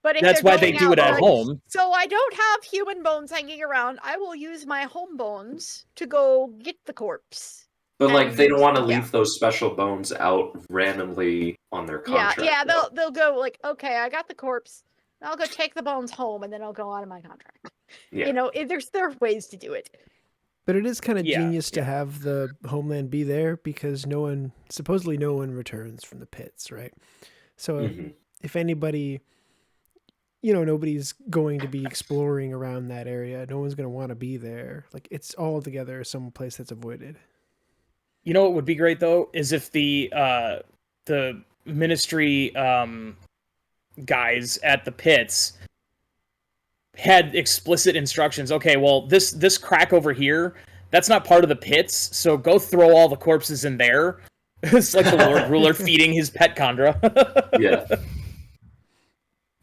But if That's they're why they going do out it at like, home. So I don't have human bones hanging around. I will use my home bones to go get the corpse. but like they don't want to Yeah. leave those special bones out randomly on their contract. Yeah. though. They'll go like, okay, I got the corpse. I'll go take the bones home, and then I'll go out of my contract. Yeah. There are ways to do it. But it is kind of Yeah, genius to have the homeland be there because supposedly no one returns from the pits, right? So Mhm. if anybody, nobody's going to be exploring around that area. No one's going to want to be there. Like it's all together some place that's avoided. You know what would be great though is if the ministry guys at the pits had explicit instructions. Okay, well this crack over here, that's not part of the pits, so go throw all the corpses in there. It's like the Lord Ruler feeding his pet Kandra. Yeah.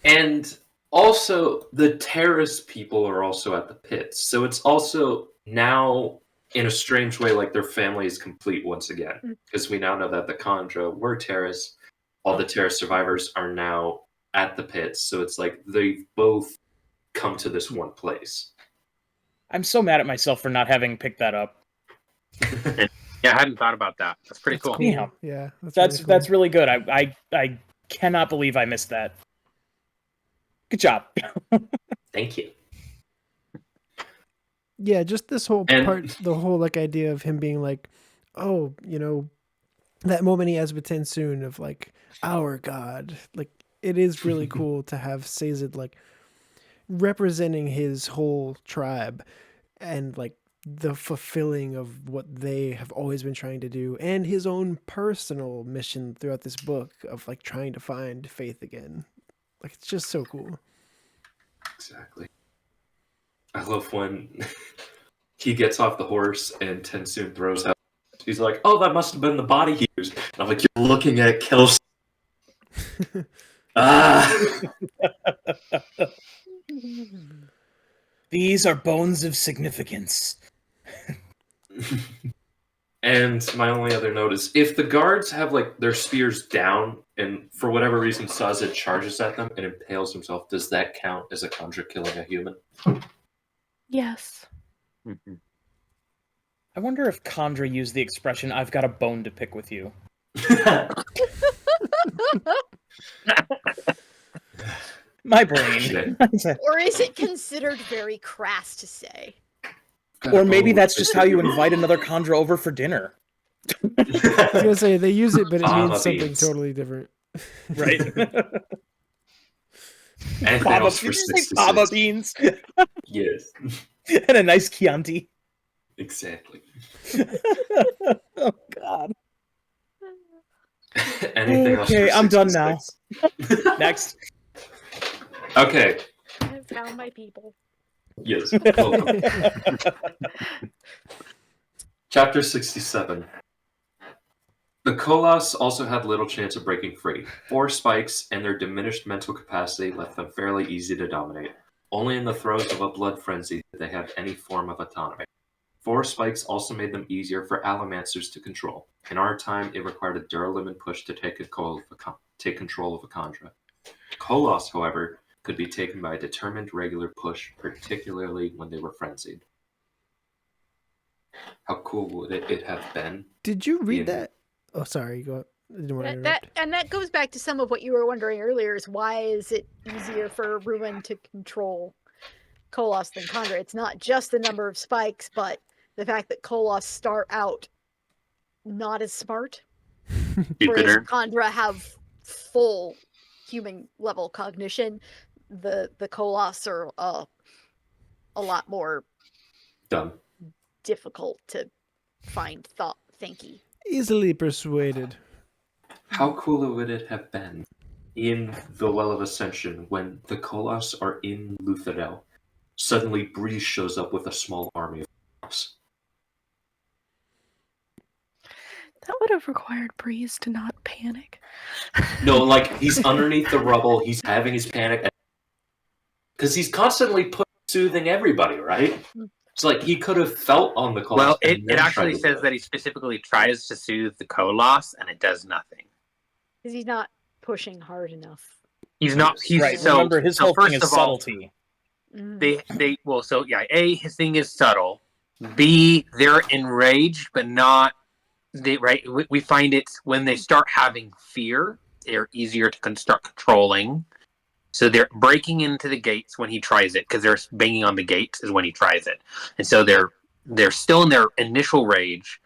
And also, the terrorist people are also at the pits. So it's also now, in a strange way, like their family is complete once again. Because we now know that the Kandra were terrorists. All the terrorist survivors are now at the pits. So it's like they've both come to this one place. I'm so mad at myself for not having picked that up. Yeah, I hadn't thought about that. That's pretty cool. Yeah. Yeah, That's really good. I cannot believe I missed that. Good job. Thank you. Yeah, just this whole And- part, the whole like idea of him being like, oh, that moment he has with Tensoon of like our god. Like it is really cool to have Sazed like representing his whole tribe and like the fulfilling of what they have always been trying to do and his own personal mission throughout this book of like trying to find faith again. Like it's just so cool. Exactly. I love when he gets off the horse and Tensoon throws out. He's like, "Oh, that must have been the body he used." And I'm like, "You're looking at Kelsier." These are bones of significance. And my only other note is, if the guards have like their spears down, and for whatever reason Sazed charges at them and impales himself, does that count as a Kandra killing a human? Yes. I wonder if Kandra used the expression, "I've got a bone to pick with you." My brain. Shit. Or is it considered very crass to say? Or maybe that's just how you invite another Kandra over for dinner. I was gonna say they use it, but it Fava means something beans. totally different. Right? Anything Fava, else for did you say 66? fava beans? Yes, And a nice Chianti. exactly. Oh, God. Anything else? Okay, for I'm done now. 66? Next. Okay. I found my people. Yes. Welcome. Chapter 67. The Koloss also had little chance of breaking free. 4 spikes and their diminished mental capacity left them fairly easy to dominate. Only in the throes of a blood frenzy did they have any form of autonomy. 4 spikes also made them easier for Allomancers to control. In our time, it required a Duralumin push to take control of a Kandra. Koloss, however, could be taken by a determined regular push, particularly when they were frenzied. How cool would it have been? Did you read that? Oh, sorry. Go. I didn't want to interrupt. That goes back to some of what you were wondering earlier: is why is it easier for Ruin to control Koloss than Kandra? It's not just the number of spikes, but the fact that Koloss start out not as smart, whereas Kandra have full human level cognition. The Koloss are a lot more dumb, difficult to find thinky. Easily persuaded. How cool would it have been in the Well of Ascension when the Koloss are in Luthadel? Suddenly, Breeze shows up with a small army of Koloss. That would have required Breeze to not panic. No, like, he's underneath the rubble, he's having his panic. Because he's constantly soothing everybody, right? It's like he could have felt on the Koloss. Well, it actually says that he specifically tries to soothe the Koloss, and it does nothing. Because he's not pushing hard enough. He's not. He's right. So, remember, his whole thing is subtlety. A, his thing is subtle. B, they're enraged, but not. We find it when they start having fear, they're easier to start controlling. So they're breaking into the gates when he tries it, because they're banging on the gates is when he tries it, and so they're still in their initial rage.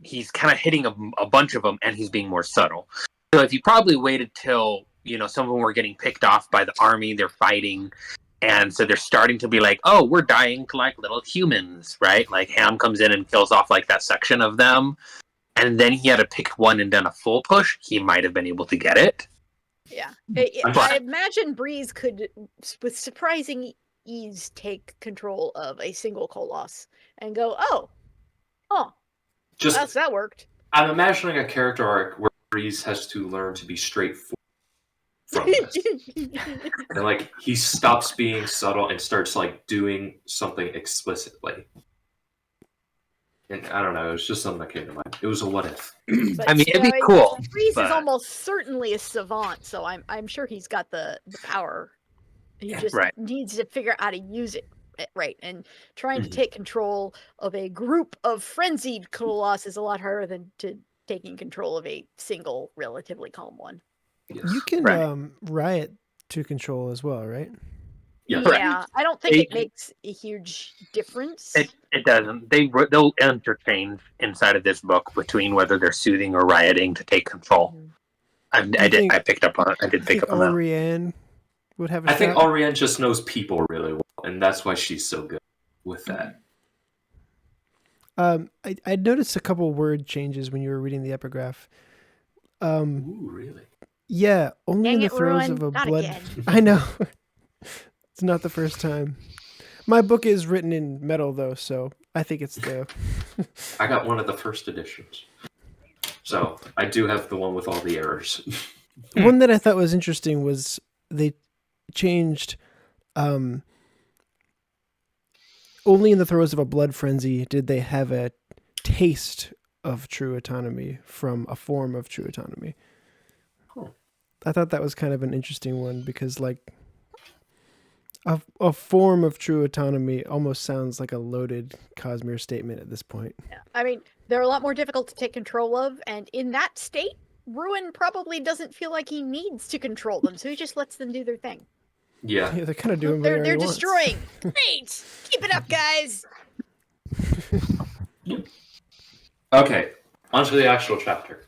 He's kind of hitting a bunch of them, and he's being more subtle. So if you probably waited till some of them were getting picked off by the army, they're fighting, and so they're starting to be like, oh, we're dying to like little humans, right? Like Ham comes in and kills off like that section of them, and then he had to pick one and done a full push. He might have been able to get it. Yeah, I imagine Breeze could, with surprising ease, take control of a single Koloss and go, that worked. I'm imagining a character arc where Breeze has to learn to be straightforward from this. And like he stops being subtle and starts like doing something explicitly. And I don't know, it was just something that came to mind. It was a what if. But I mean, it'd be cool. Breeze is almost certainly a savant, so I'm sure he's got the power. He just needs to figure out how to use it right. And trying to take control of a group of frenzied Koloss is a lot harder than taking control of a single, relatively calm one. Yes. You can riot to control as well, right? Yeah, I don't think it makes a huge difference. It doesn't. They'll interchange inside of this book between whether they're soothing or rioting to take control. I picked up on it. I did pick up on that. Orianne would have. I think Orianne just knows people really well, and that's why she's so good with that. I noticed a couple word changes when you were reading the epigraph. Ooh, really? Yeah, only in the throes of a blood. Again. I know. It's not the first time. My book is written in metal, though, so I think it's the... I got one of the first editions. So I do have the one with all the errors. One that I thought was interesting was they changed... only in the throes of a blood frenzy did they have a taste of true autonomy from a form of true autonomy. Oh. I thought that was kind of an interesting one because, like... A form of true autonomy almost sounds like a loaded Cosmere statement at this point. Yeah. I mean, they're a lot more difficult to take control of, and in that state, Ruin probably doesn't feel like he needs to control them, so he just lets them do their thing. Yeah, they're kind of doing. They're destroying. Great, keep it up, guys. Okay, onto the actual chapter.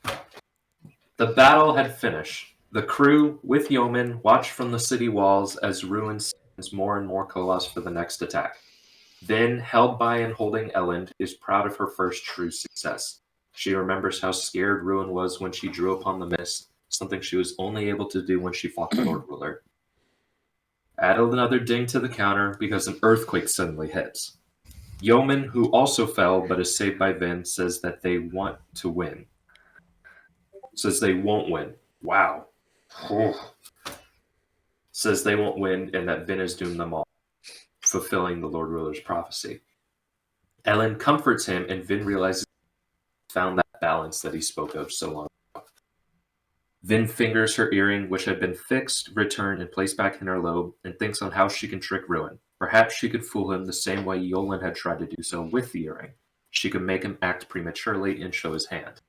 The battle had finished. The crew, with yeomen, watched from the city walls as Ruin sends more and more Koloss for the next attack. Vin, held by and holding Elend, is proud of her first true success. She remembers how scared Ruin was when she drew upon the mist, something she was only able to do when she fought the Lord Ruler. Add another ding to the counter because an earthquake suddenly hits. Yeoman, who also fell but is saved by Vin, says that they want to win. Says they won't win. Wow. Says they won't win and that Vin has doomed them all, fulfilling the Lord Ruler's prophecy. Elend comforts him, and Vin realizes he found that balance that he spoke of so long ago. Vin fingers her earring, which had been fixed, returned, and placed back in her lobe, and thinks on how she can trick Ruin. Perhaps she could fool him the same way Yolen had tried to do so with the earring. She could make him act prematurely and show his hand.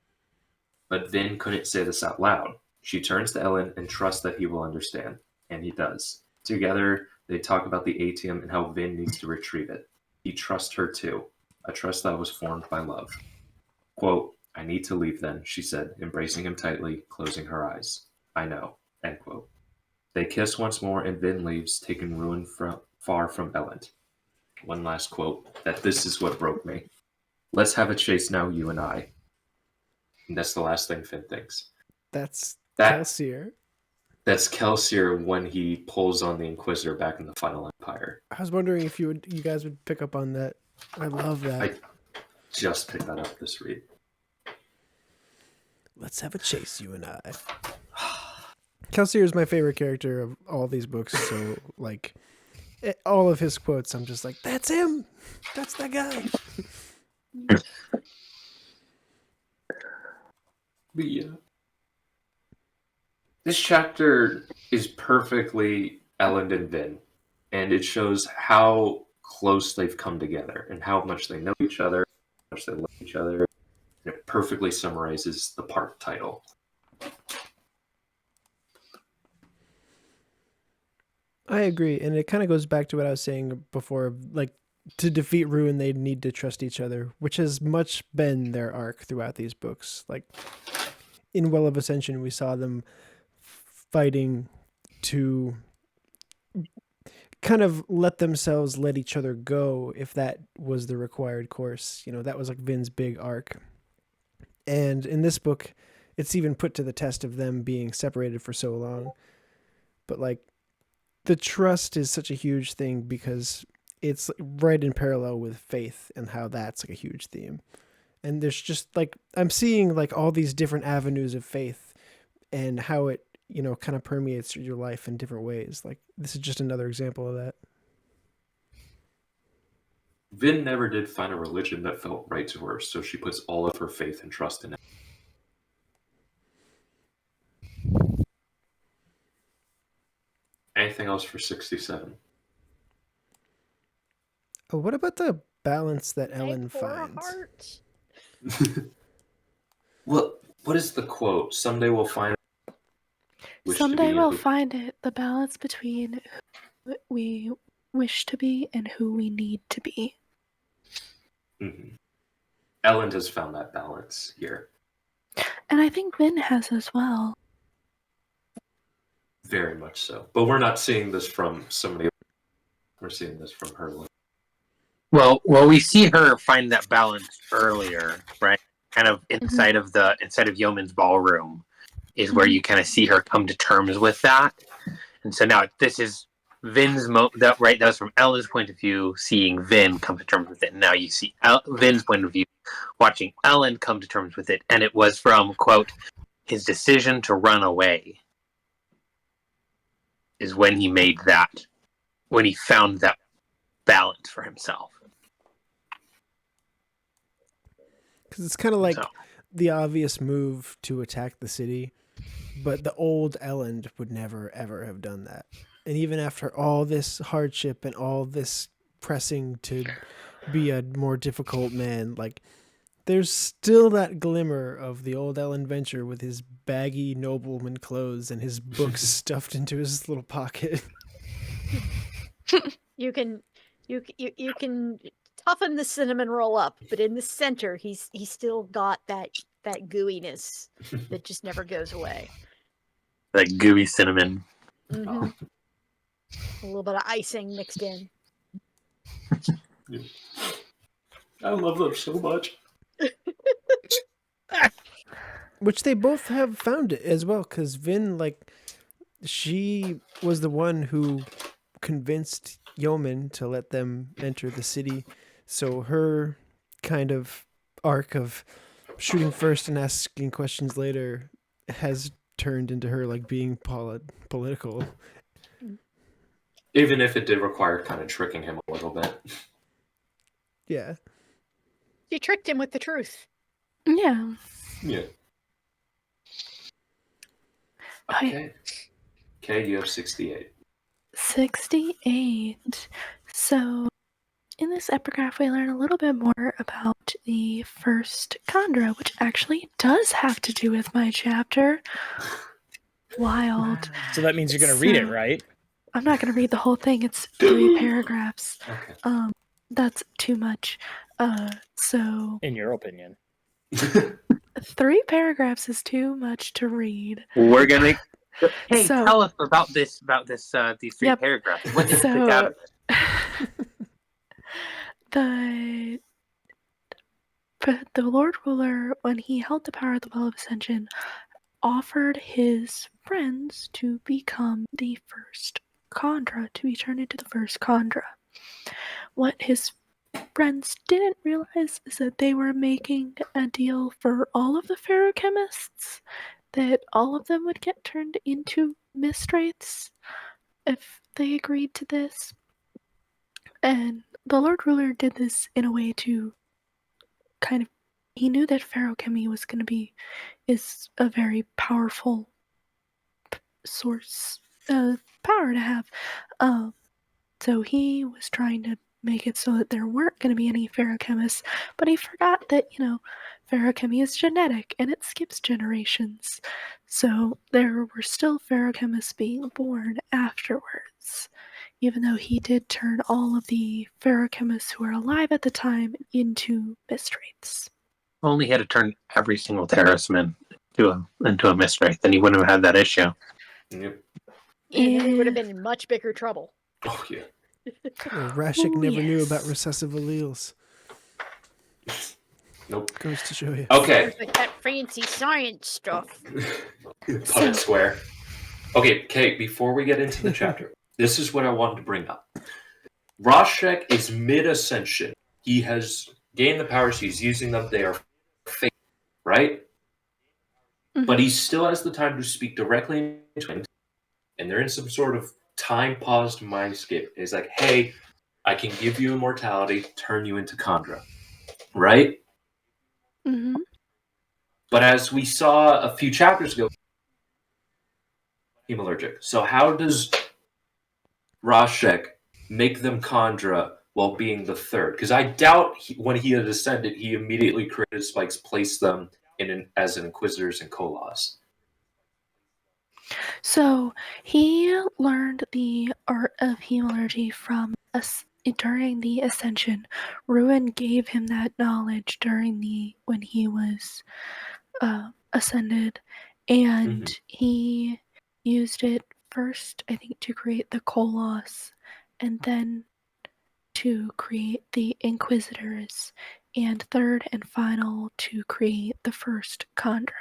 But Vin couldn't say this out loud. She turns to Elend and trusts that he will understand. And he does. Together, they talk about the atium and how Vin needs to retrieve it. He trusts her too. A trust that was formed by love. Quote, I need to leave then, she said, embracing him tightly, closing her eyes. I know. End quote. They kiss once more and Vin leaves, taking Ruin far from Elend. One last quote, that this is what broke me. Let's have a chase now, you and I. And that's the last thing Finn thinks. That's Kelsier. That's Kelsier when he pulls on the Inquisitor back in the Final Empire. I was wondering if you guys would pick up on that. I love that. I just picked that up this read. Let's have a chase, you and I. Kelsier is my favorite character of all these books, so like all of his quotes, I'm just like, that's him. That's that guy. But yeah. This chapter is perfectly Elend and Vin, and it shows how close they've come together and how much they know each other, how much they love each other, and it perfectly summarizes the part title. I agree, and it kind of goes back to what I was saying before, like, to defeat Ruin, they need to trust each other, which has much been their arc throughout these books. Like, in Well of Ascension, we saw them fighting to kind of let themselves let each other go if that was the required course. You know, that was like Vin's big arc. And in this book, it's even put to the test of them being separated for so long. But like, the trust is such a huge thing because it's right in parallel with faith and how that's like a huge theme. And there's just like, I'm seeing like all these different avenues of faith and how it, you know, kind of permeates your life in different ways. Like, this is just another example of that. Vin never did find a religion that felt right to her, so she puts all of her faith and trust in it. Anything else for 67? Oh, what about the balance that Egg Elend for a finds? heart. What is the quote? Someday we'll find Someday we'll find it, the balance between who we wish to be and who we need to be. Mm-hmm. Elend has found that balance here. And I think Vin has as well. Very much so. But we're not seeing this from somebody else. We're seeing this from her. Well, we see her find that balance earlier, right? Kind of inside of Yeoman's ballroom is where you kind of see her come to terms with that. And so now this is Vin's that was from Ellen's point of view, seeing Vin come to terms with it. And now you see Vin's point of view, watching Elend come to terms with it. And it was from, quote, his decision to run away is when he made that, when he found that balance for himself. Because it's kind of like the obvious move to attack the city, but the old Elend would never, ever have done that. And even after all this hardship and all this pressing to be a more difficult man, like, there's still that glimmer of the old Elend venture with his baggy nobleman clothes and his books stuffed into his little pocket. You can toughen the cinnamon roll up, but in the center, he's still got that gooiness that just never goes away. That gooey cinnamon. Mm-hmm. A little bit of icing mixed in. Yeah. I love them so much. Which they both have found it as well, because Vin, like, she was the one who convinced Yeoman to let them enter the city. So her kind of arc of shooting first and asking questions later has turned into her like being political. Even if it did require kind of tricking him a little bit. Yeah. She tricked him with the truth. Yeah. Yeah. Okay. Okay, you have 68. 68. So, in this epigraph, we learn a little bit more about the first Kandra, which actually does have to do with my chapter. Wild. So that means you're going to read it, right? I'm not going to read the whole thing. It's 3 paragraphs. Okay. That's too much. So In your opinion. 3 paragraphs is too much to read. We're gonna. Hey, So- tell us about these 3 Yep. paragraphs. What did you So- pick out? The Lord Ruler, when he held the power of the Well of Ascension, offered his friends to become the first Kandra, to be turned into the first Kandra. What his friends didn't realize is that they were making a deal for all of the feruchemists, that all of them would get turned into Mistwraiths if they agreed to this. And the Lord Ruler did this in a way to kind of, he knew that feruchemy was going to be, is a very powerful source of power to have. So he was trying to make it so that there weren't going to be any feruchemists, but he forgot that, feruchemy is genetic and it skips generations. So there were still feruchemists being born afterwards, even though he did turn all of the feruchemists who were alive at the time into Mistwraiths. Only had to turn every single terraceman into a Mistwraith, then he wouldn't have had that issue. Yep. And then we would have been in much bigger trouble. Oh, yeah. Rashik never knew yes. about recessive alleles. Nope. Goes to show you. Okay. There's like that fancy science stuff. Punnett square. Okay, Kate, before we get into the chapter, this is what I wanted to bring up. Rashek is mid-ascension. He has gained the powers. He's using them. They are fake, right? Mhm. But he still has the time to speak directly into it. And they're in some sort of time-paused mindscape. He's like, hey, I can give you immortality, turn you into Kandra. Right? Mm-hmm. But as we saw a few chapters ago, Hemalurgic. So how does Rashek make them Kandra while being the third? Because I doubt when he had ascended, he immediately created spikes, placed them as Inquisitors and Kolas. So he learned the art of Hemalurgy from us during the Ascension. Ruin gave him that knowledge when he was ascended, and he used it first, I think, to create the Kolos, and then to create the Inquisitors, and third and final to create the first Kandra.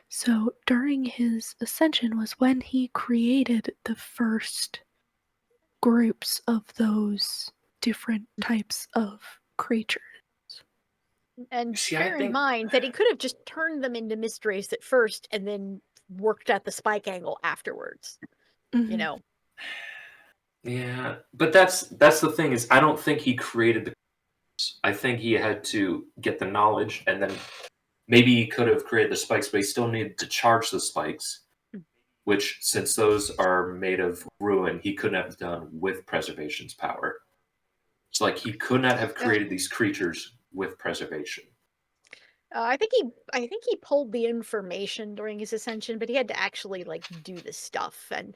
So during his ascension was when he created the first groups of those different types of creatures. And See, bear in mind that he could have just turned them into Mistwraiths at first and then worked at the spike angle afterwards. Mhm. You know. Yeah, but that's the thing is I don't think he created the. I think he had to get the knowledge, and then maybe he could have created the spikes, but he still needed to charge the spikes, which, since those are made of ruin, he couldn't have done with preservation's power. It's like he could not have created these creatures with preservation. I think he pulled the information during his ascension, but he had to actually do the stuff, and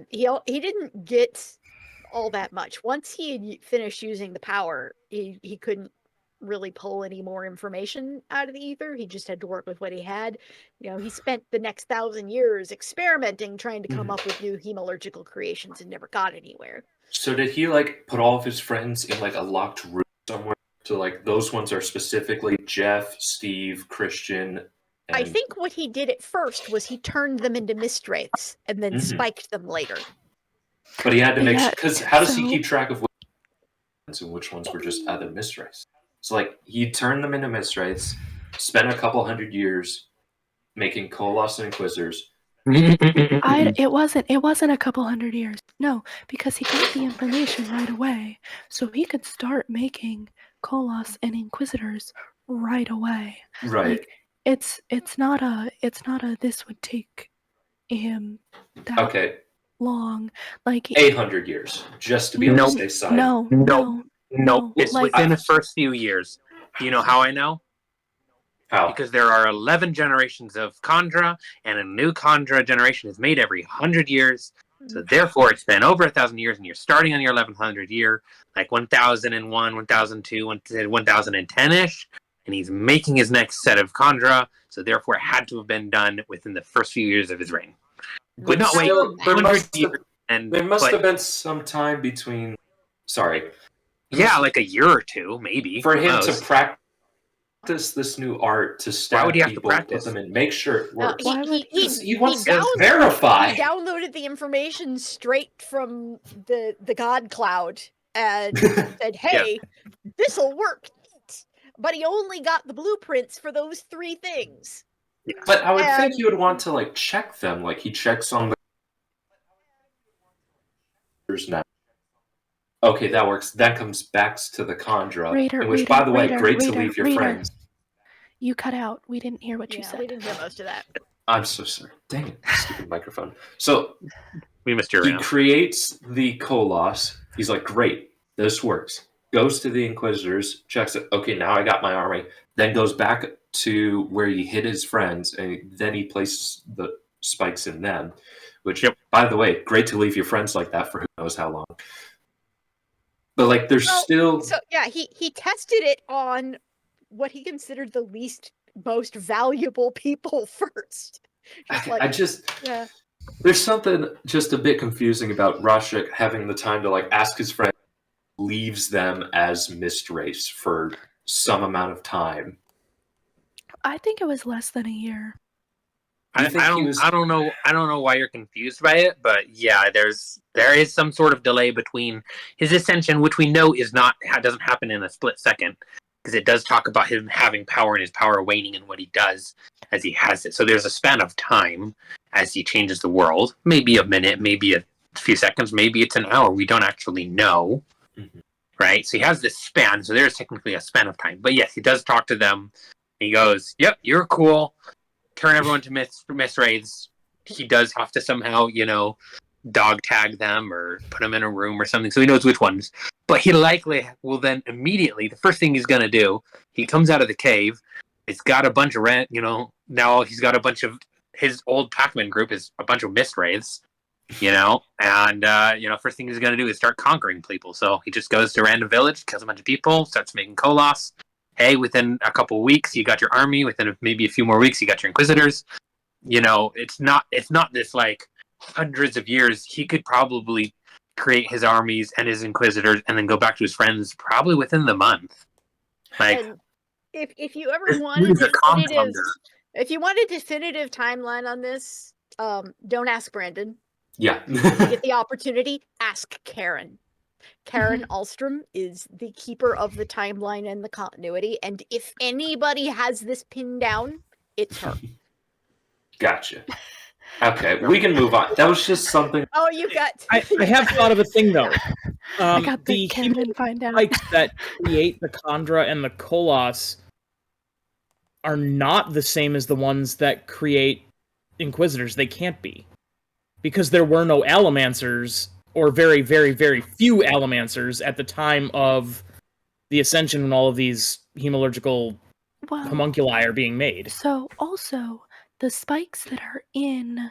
he didn't get all that much. Once he had finished using the power, he couldn't really pull any more information out of the ether. He just had to work with what he had. He spent the next 1,000 years experimenting, trying to come up with new hemalurgical creations, and never got anywhere. So did he put all of his friends in a locked room somewhere? So those ones are specifically Jeff, Steve, Christian. I think what he did at first was he turned them into Mistwraiths and then spiked them later. But he had to make because how does he keep track of which ones and which ones were just other Mistwraiths? So he turned them into Mistwraiths, spent a couple hundred years making Koloss and Inquisitors. It wasn't a couple hundred years. No, because he got the information right away, so he could start making Koloss and Inquisitors right away. Right. Like it's not a this would take him that Okay. long. Like 800 years, just to be on the safe side. No. It's like, within the first few years. Do you know how I know? How? Because there are 11 generations of Kandra, and a new Kandra generation is made every 100 years. So therefore, it's been over 1,000 years, and you're starting on your 1100 year, like 1001, 1002, 1010-ish, and he's making his next set of Kandra. So therefore, it had to have been done within the first few years of his reign. But not wait still, there 100 must years. there must have been some time between. Sorry. Yeah, like a year or two, maybe. For Who him knows? to practice this new art, to stab would he have to people, practice? put them in, make sure it works. He wants to verify. He downloaded the information straight from the God Cloud and said, "Hey, this'll work." But he only got the blueprints for those 3 things. But I would think you would want to like check them, like he checks on the. There's now. Okay, that works. That comes back to the Kandra, by the way, great to leave your friends. You cut out. We didn't hear what you said. We didn't hear most of that. I'm so sorry. Dang it, stupid microphone. So we missed your He creates the Koloss. He's like, great, this works. Goes to the Inquisitors, checks it. Okay, now I got my army. Then goes back to where he hid his friends, and then he places the spikes in them. Which, by the way, great to leave your friends like that for who knows how long. But like, there's still. So yeah, he tested it on what he considered the most valuable people first. There's something just a bit confusing about Rashik having the time to like ask his friend, leaves them as mist race for some amount of time. I think it was less than a year. I don't know why you're confused by it, but yeah, there is some sort of delay between his ascension, which we know doesn't happen in a split second, because it does talk about him having power and his power waning and what he does as he has it. So there's a span of time as he changes the world, maybe a minute, maybe a few seconds, maybe it's an hour. We don't actually know, right? So he has this span, so there's technically a span of time. But yes, he does talk to them. He goes, "Yep, you're cool. Turn everyone to mist wraiths." He does have to somehow, dog tag them or put them in a room or something, so he knows which ones. But he likely will then immediately, the first thing he's going to do, he comes out of the cave. It's got a bunch of now he's got a bunch of his old Pac-Man group is a bunch of mist wraiths, and first thing he's going to do is start conquering people. So he just goes to a random village, kills a bunch of people, starts making Koloss. Hey, within a couple weeks, you got your army. Within maybe a few more weeks, you got your Inquisitors. It's not this like hundreds of years. He could probably create his armies and his Inquisitors and then go back to his friends probably within the month. Like, and if you ever wanted definitive timeline on this, don't ask Brandon. Yeah. If you get the opportunity, ask Karen. Karen Alstrom is the keeper of the timeline and the continuity, and if anybody has this pinned down, it's her. Gotcha. Okay, we can move on. That was just something. Oh, you got. I have thought of a thing though. I got the Karen find out. Spikes that create the Kandra and the Koloss are not the same as the ones that create Inquisitors. They can't be, because there were no Allomancers, or very, very, very few Allomancers at the time of the Ascension when all of these hemalurgical homunculi are being made. So also, the spikes that are in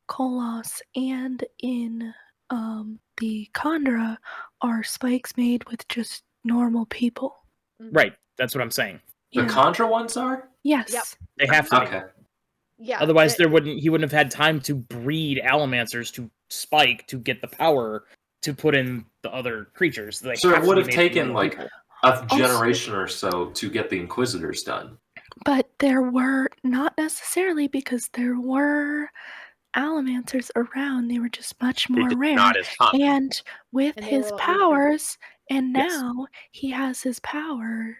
Koloss and in the Kandra are spikes made with just normal people. Right, that's what I'm saying. The Kandra ones are? Yes. Yep. They have to Okay. Yeah. Otherwise, he wouldn't have had time to breed Allomancers to spike to get the power to put in the other creatures. So it would have taken like a generation or so to get the Inquisitors done. But there were not necessarily, because there were Allomancers around. They were just much more rare. Not as common. And with his powers, and now he has his power.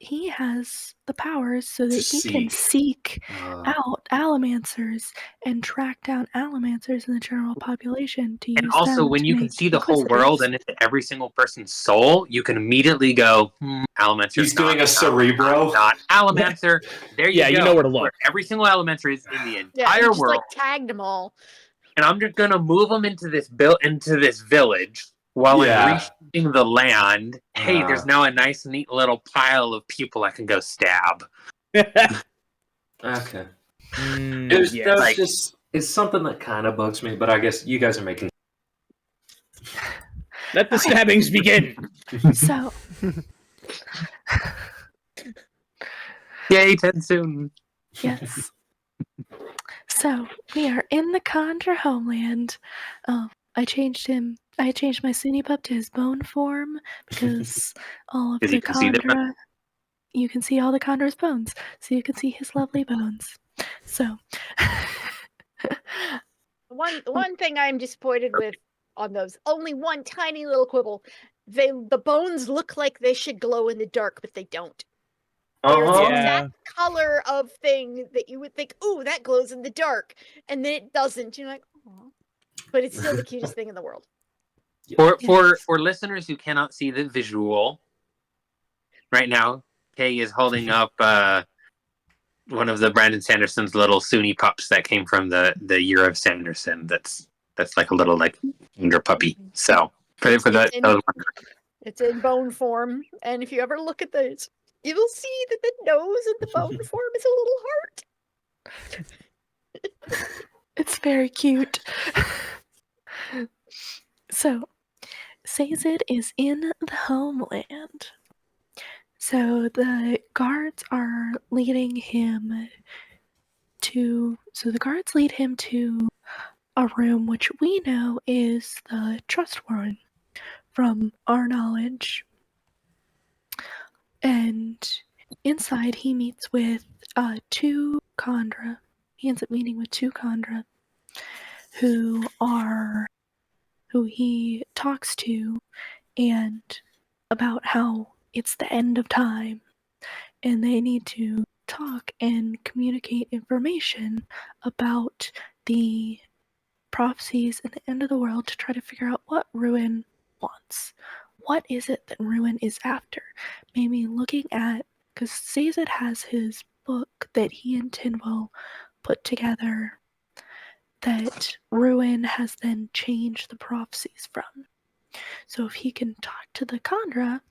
he has the powers so that To he can seek out allomancers and track down allomancers in the general population to use And also, them when to you can make see the whole world inquisitors. and into every single person's soul, you can immediately go, Allomancer. He's doing a cerebro. Not Allomancer. There you go. you know where to look. Every single Allomancer is in the Yeah, entire you just world. like tagged them all. And I'm just gonna move them into this village while I'm reshooting the land. Hey, there's now a nice, neat little pile of people I can go stab. Okay. It's something that kind of bugs me, but I guess you guys are making. Let the stabbings begin. So, Yay, Tensoon. yes. So, we are in the Kandra homeland. I changed my Sunny pup to his bone form because all of the Kandra, you can see all the Kandra's bones, so you can see his lovely bones. So, one thing I'm disappointed with on those, only one tiny little quibble. The bones look like they should glow in the dark, but they don't. They're the exact color of thing that you would think, ooh, that glows in the dark, and then it doesn't. You're like, oh, but it's still the cutest thing in the world. For listeners who cannot see the visual, right now, Kay is holding up one of the Brandon Sanderson's little Sunni pups that came from the year of Sanderson. That's like a little younger puppy. So for that, it's in bone form, and if you ever look at this, you will see that the nose of the bone form is a little heart. It's very cute. So, Sazed is in the homeland. So the guards are leading him to. So the guards lead him to a room which we know is the trust room from our knowledge. And inside he meets with two Kandra. He ends up meeting with two Kandra who he talks to and about how it's the end of time and they need to talk and communicate information about the prophecies and the end of the world to try to figure out what Ruin wants. What is it that Ruin is after? Maybe looking at, because Sazed has his book that he and Tinwell put together that Ruin has then changed the prophecies from. So if he can talk to the Kandra,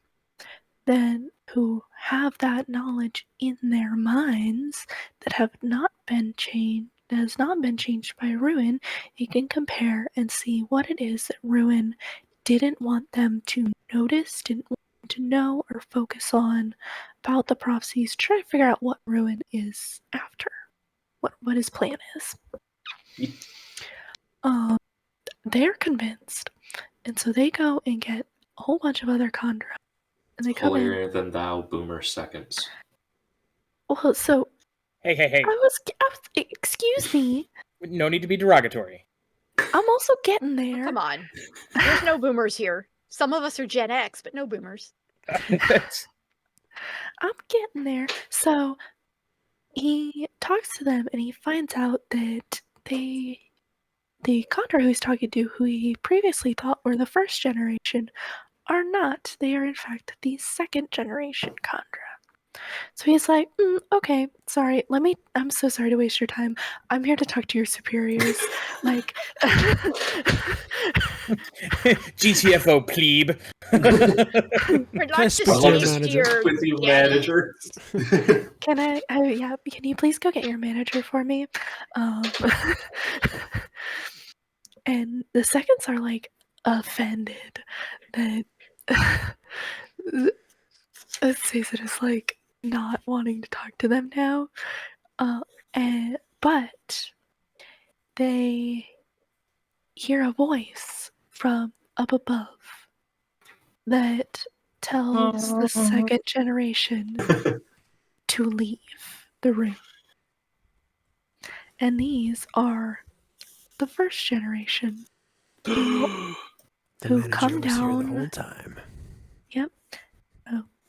then who have that knowledge in their minds that have not been changed, that has not been changed by Ruin, he can compare and see what it is that Ruin didn't want them to notice, didn't want them to know or focus on about the prophecies, try to figure out what Ruin is after, what his plan is. They're convinced, and so they go and get a whole bunch of other Kandra, and they come Holier in. than thou, boomer seconds. Well, so Hey. I was excuse me. No need to be derogatory. I'm also getting there. Oh, come on, there's no boomers here. Some of us are Gen X, but no boomers. I'm getting there. So he talks to them, and he finds out that the Kandra who he's talking to, who he previously thought were the first generation, are not. They are in fact the second generation Kandra. So he's like, okay, sorry, I'm so sorry to waste your time. I'm here to talk to your superiors. Like, GTFO plebe. With your manager. Can you please go get your manager for me? And the seconds are like offended that Sazed is like not wanting to talk to them now. But they hear a voice from up above that tells the second generation to leave the room. And these are the first generation who come down. The whole time. Yep.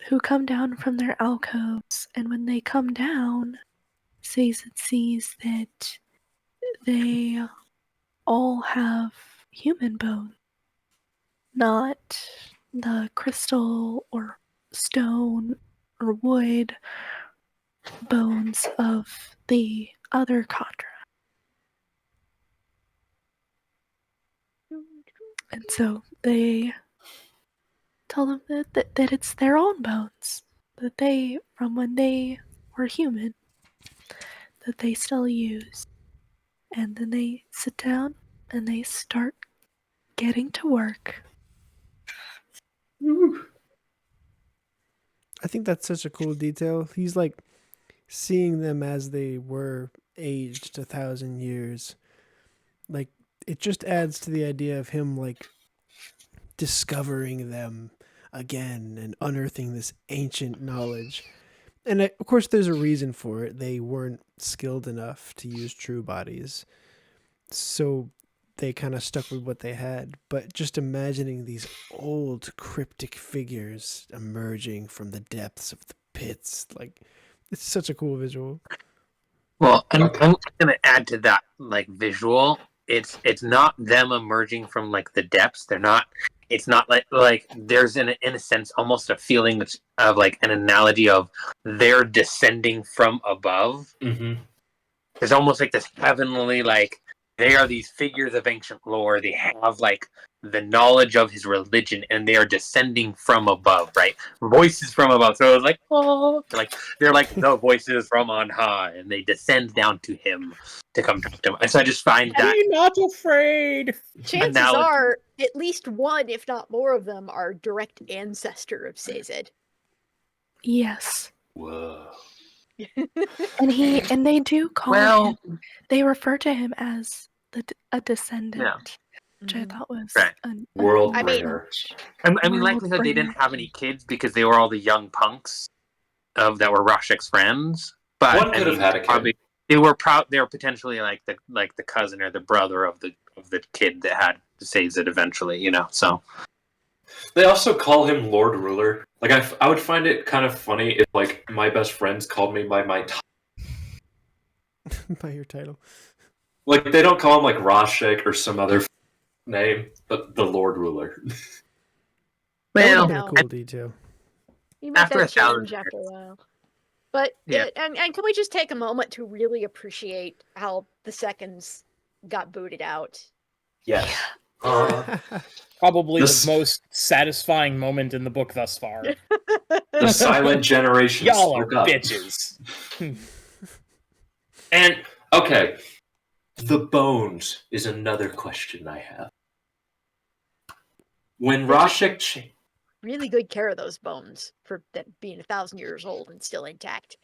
who come down from their alcoves, and when they come down, Sazed sees that they all have human bone, not the crystal or stone or wood bones of the other Kandra. And so they tell them that it's their own bones, that they, from when they were human, that they still use. And then they sit down and they start getting to work. I think that's such a cool detail. He's like seeing them as they were aged 1,000 years. Like, it just adds to the idea of him like discovering them again and unearthing this ancient knowledge. And of course, there's a reason for it. They weren't skilled enough to use true bodies, so they kind of stuck with what they had. But just imagining these old cryptic figures emerging from the depths of the pits, like, it's such a cool visual. Well, I'm going to add to that, like, visual. It's not them emerging from, like, the depths. They're not. It's not like there's in a sense almost a feeling of like an analogy of they're descending from above. Mm-hmm. There's almost like this heavenly, like, they are these figures of ancient lore. They have like the knowledge of his religion, and they are descending from above, right? Voices from above. So it's like, oh, like they're like the voices from on high, and they descend down to him to come talk to him. And so I just find that Be not afraid. Chances analogy. are, at least one, if not more of them, are direct ancestor of Sazed. Yes. Whoa. And they do call him, they refer to him as a descendant. Yeah. Which I thought was Right. World I mean- bringer. I mean, World likelihood they didn't bringer. have any kids because they were all the young punks that were Roshik's friends. But One could have had a kid. probably they were potentially like the cousin or the brother of the kid that had Sazed eventually, you know. So They also call him Lord Ruler. Like, I would find it kind of funny if, like, my best friends called me by my By your title. like, they don't call him, like, Roshik or some other name, but the Lord Ruler. That well, would have been a no. cool detail. You make After that 1,000 change after a while. But, Yeah. and can we just take a moment to really appreciate how the seconds got booted out? Yes. Probably This- the most satisfying moment in the book thus far. The silent generation Y'all are spoke up. bitches. And, okay, the bones is another question I have. When Roshik... Really good care of those bones for them being 1,000 years old and still intact.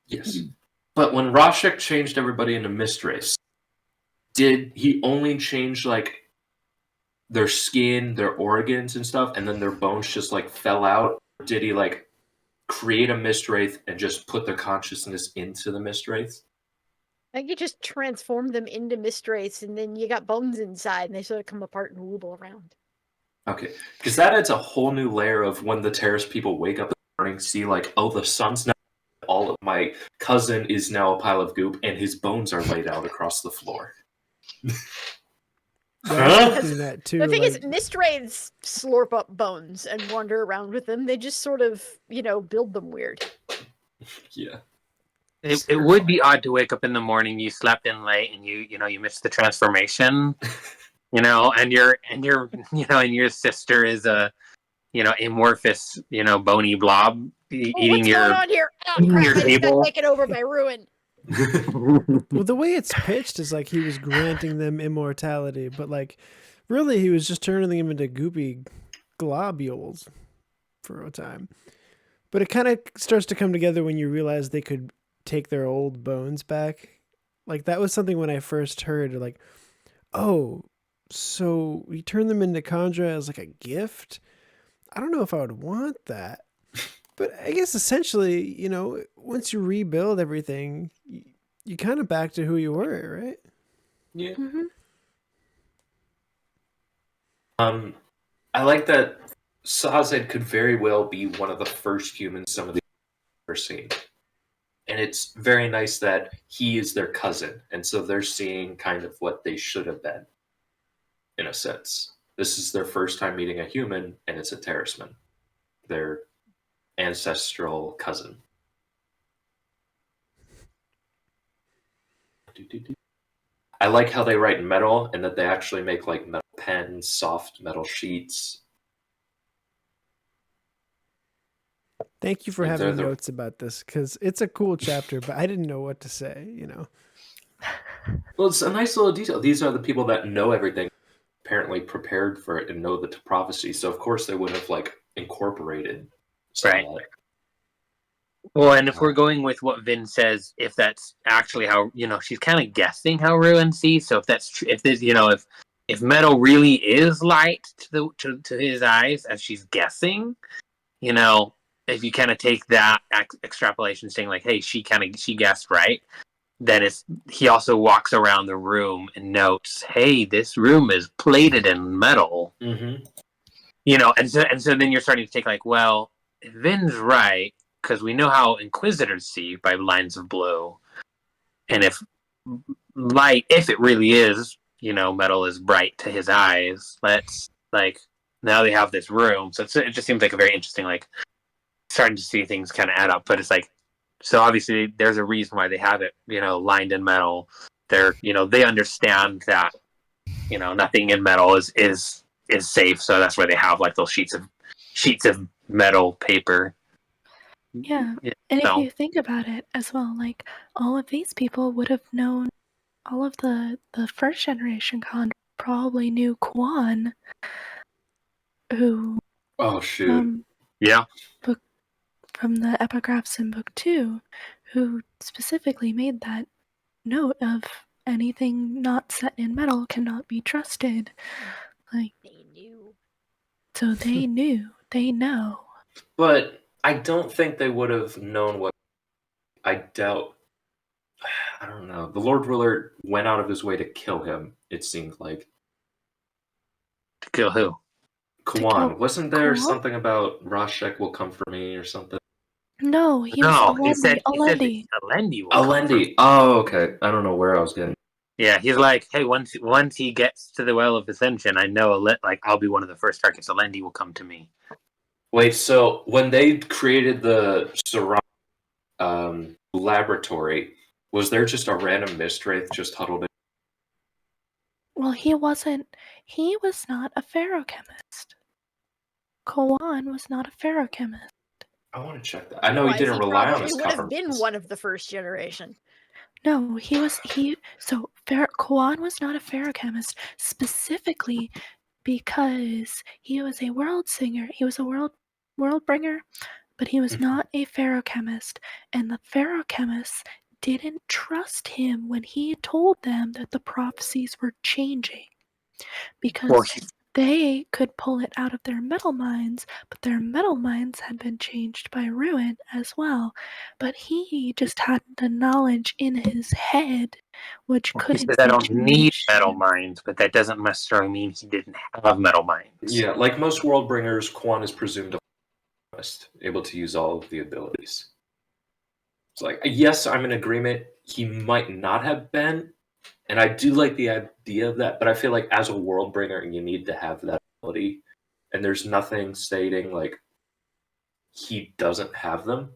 Yes. But when Roshik changed everybody into Mistrace, did he only change, like, their skin, their organs and stuff, and then their bones just, like, fell out? Or did he, like, create a Mistwraith and just put their consciousness into the Mistwraith? I think you just transform them into Mistwraiths, and then you got bones inside, and they sort of come apart and wobble around. Okay, because that adds a whole new layer of when the terrace people wake up in the morning, see, like, oh, the sun's now... All of my cousin is now a pile of goop, and his bones are laid out across the floor. Yeah, I was thinking that too. The thing is, like- Mistwraiths slurp up bones and wander around with them. They just sort of, build them weird. Yeah. it would be odd to wake up in the morning, you slept in late, and you missed the transformation, and your sister is a amorphous bony blob eating What's your going on here? Oh, eating crap, your I just got table. taken over by Ruin. Well, the way it's pitched is like he was granting them immortality, but like really he was just turning them into goopy globules for a time. But it kind of starts to come together when you realize they could take their old bones back. Like that was something when I first heard, like, oh, so we turn them into Kandra as like a gift? I don't know if I would want that. But I guess essentially, once you rebuild everything, you kind of back to who you were, right? Yeah. Mm-hmm. I like that Sazed could very well be one of the first humans some of these have ever seen. And it's very nice that he is their cousin, and so they're seeing kind of what they should have been, in a sense. This is their first time meeting a human, and it's a Terraceman, their ancestral cousin. I like how they write metal, and that they actually make like metal pens, soft metal sheets. Thank you for They're having the- notes about this, because it's a cool chapter, but I didn't know what to say, Well, it's a nice little detail. These are the people that know everything, apparently prepared for it and know the prophecy. So of course they would have like incorporated some Right. of that. Well, and if we're going with what Vin says, if that's actually how, she's kind of guessing how Ruin sees. So if that's true, if this, if metal really is light to his eyes as she's guessing, if you kind of take that extrapolation, saying like, hey, she guessed right, then he also walks around the room and notes, hey, this room is plated in metal. Mm-hmm. And so then you're starting to take like, well, if Vin's right, because we know how Inquisitors see by lines of blue, and if it really is, metal is bright to his eyes, let's like now they have this room, so it just seems like a very interesting like starting to see things kind of add up. But it's like, so obviously there's a reason why they have it, lined in metal. They're they understand that nothing in metal is safe, so that's why they have like those sheets of metal paper. Yeah. And if you think about it as well, like all of these people would have known, all of the first generation Kandra probably knew Quan, who Oh shoot. from the epigraphs in book 2, who specifically made that note of anything not set in metal cannot be trusted. Like They knew. So they knew. They know. But I don't think they would have known what. I doubt. I don't know. The Lord Ruler went out of his way to kill him, it seemed like. To kill who? Kawan. Wasn't there Kawan? something about Rashek will come for me or something? No, he said Alendi. Alendi will come. Alendi. Oh, okay. I don't know where I was getting. Yeah, he's like, hey, once he gets to the Well of Ascension, I know I'll be one of the first targets. Alendi will come to me. Wait, so when they created the Saran laboratory, was there just a random Mistwraith just huddled in? Well, he was not a ferrochemist. Kawan was not a ferrochemist. I want to check that. I know he didn't rely on his He would have been confirmations. one of the first generation. No, Kawan was not a ferrochemist specifically because he was a world singer. He was a world bringer, but he was not a ferrochemist, and the ferrochemists didn't trust him when he told them that the prophecies were changing, because they could pull it out of their metal minds, but their metal minds had been changed by Ruin as well. But he just had the knowledge in his head, which couldn't. He says, I don't need metal minds, but that doesn't necessarily mean he didn't have metal minds. Yeah, like most world bringers, Quan is presumed to be able to use all of the abilities. It's like, yes, I'm in agreement. He might not have been, and I do like the idea of that, but I feel like as a world bringer, you need to have that ability, and there's nothing stating like he doesn't have them.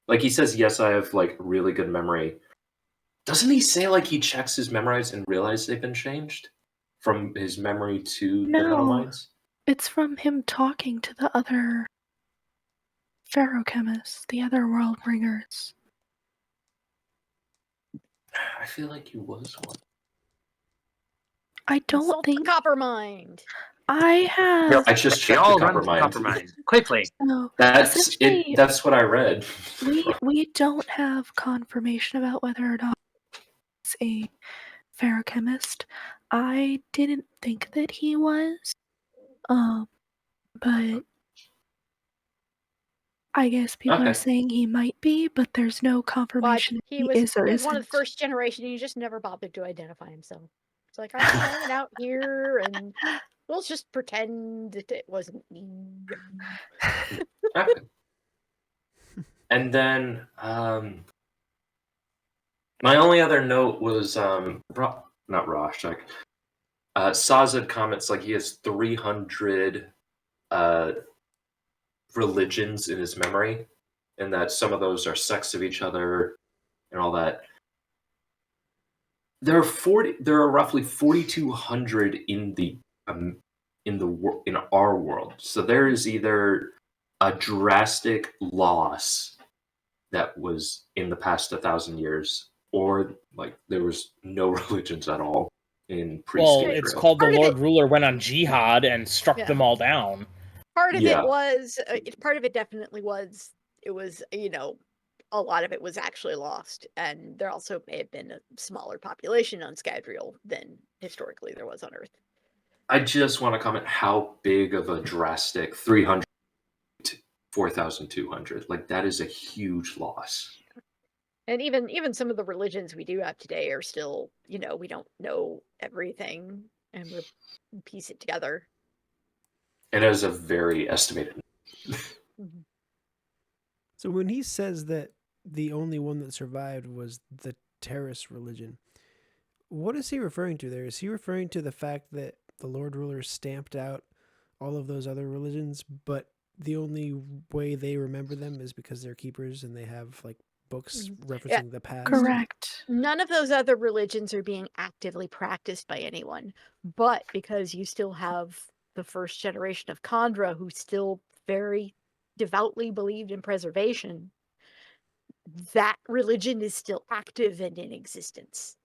Like he says, yes, I have like really good memory. Doesn't he say like he checks his memories and realizes they've been changed from his memory to the metal minds? It's from him talking to the other ferrochemists, the other world bringers. I feel like he was one. I don't Consult think the Copper Mind. I have. I just checked the Copper Mind. Quickly. So, That's it. That's what I read. We don't have confirmation about whether or not he's a ferrochemist. I didn't think that he was, but I guess people are saying he might be, but there's no confirmation But he is or he was isn't. one of the first generation. He just never bothered to identify himself. It's like, I'm hanging out here, and We'll just pretend that it wasn't me. Okay. And then my only other note was not Rashek. Sazed comments like he has 300 religions in his memory, and that some of those are sects of each other and all that. There are roughly 4,200 in our world. So there is either a drastic loss that was in the past 1,000 years, or like there was no religions at all in Well, pre-Israel. it's called the Part of Lord it- Ruler went on jihad and struck Yeah. them all down. Part of Yeah. it was, part of it definitely was, it was, a lot of it was actually lost. And there also may have been a smaller population on Scadrial than historically there was on Earth. I just want to comment how big of a drastic 300 to 4,200. Like that is a huge loss. And even some of the religions we do have today are still, we don't know everything and we piece it together. And it is a very estimated. Mhm. So when he says that the only one that survived was the Terrace religion, what is he referring to there? Is he referring to the fact that the Lord Ruler stamped out all of those other religions, but the only way they remember them is because they're keepers and they have like books referencing the past? Correct. None of those other religions are being actively practiced by anyone, but because you still have the first generation of Kandra who still very devoutly believed in preservation, that religion is still active and in existence.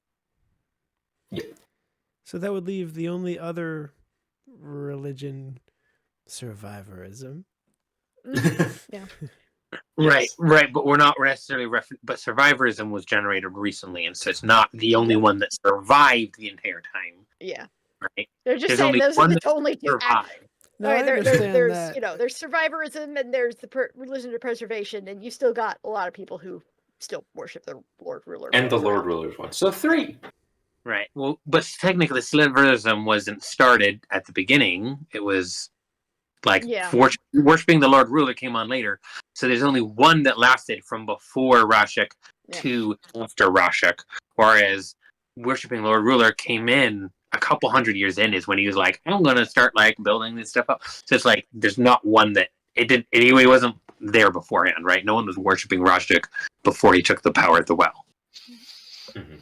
So that would leave the only other religion survivorism. Yeah. Right, but we're not necessarily but survivorism was generated recently, and so it's not the only one that survived the entire time. Yeah. Right. They're just There's saying only those are one the that only two survived. No, All I right, understand there's that. there's survivorism and there's the religion of preservation, and you still got a lot of people who still worship the Lord Ruler. And the Lord Ruler's one. So 3. Right. Well, but technically, survivorism wasn't started at the beginning. It was like worshiping the Lord Ruler came on later. So there's only one that lasted from before Rashek to after Rashek, whereas worshiping Lord Ruler came in a couple hundred years in is when he was like, I'm going to start like building this stuff up. So it's like there's not one that it wasn't there beforehand, right? No one was worshiping Rashek before he took the power at the well. Mm-hmm.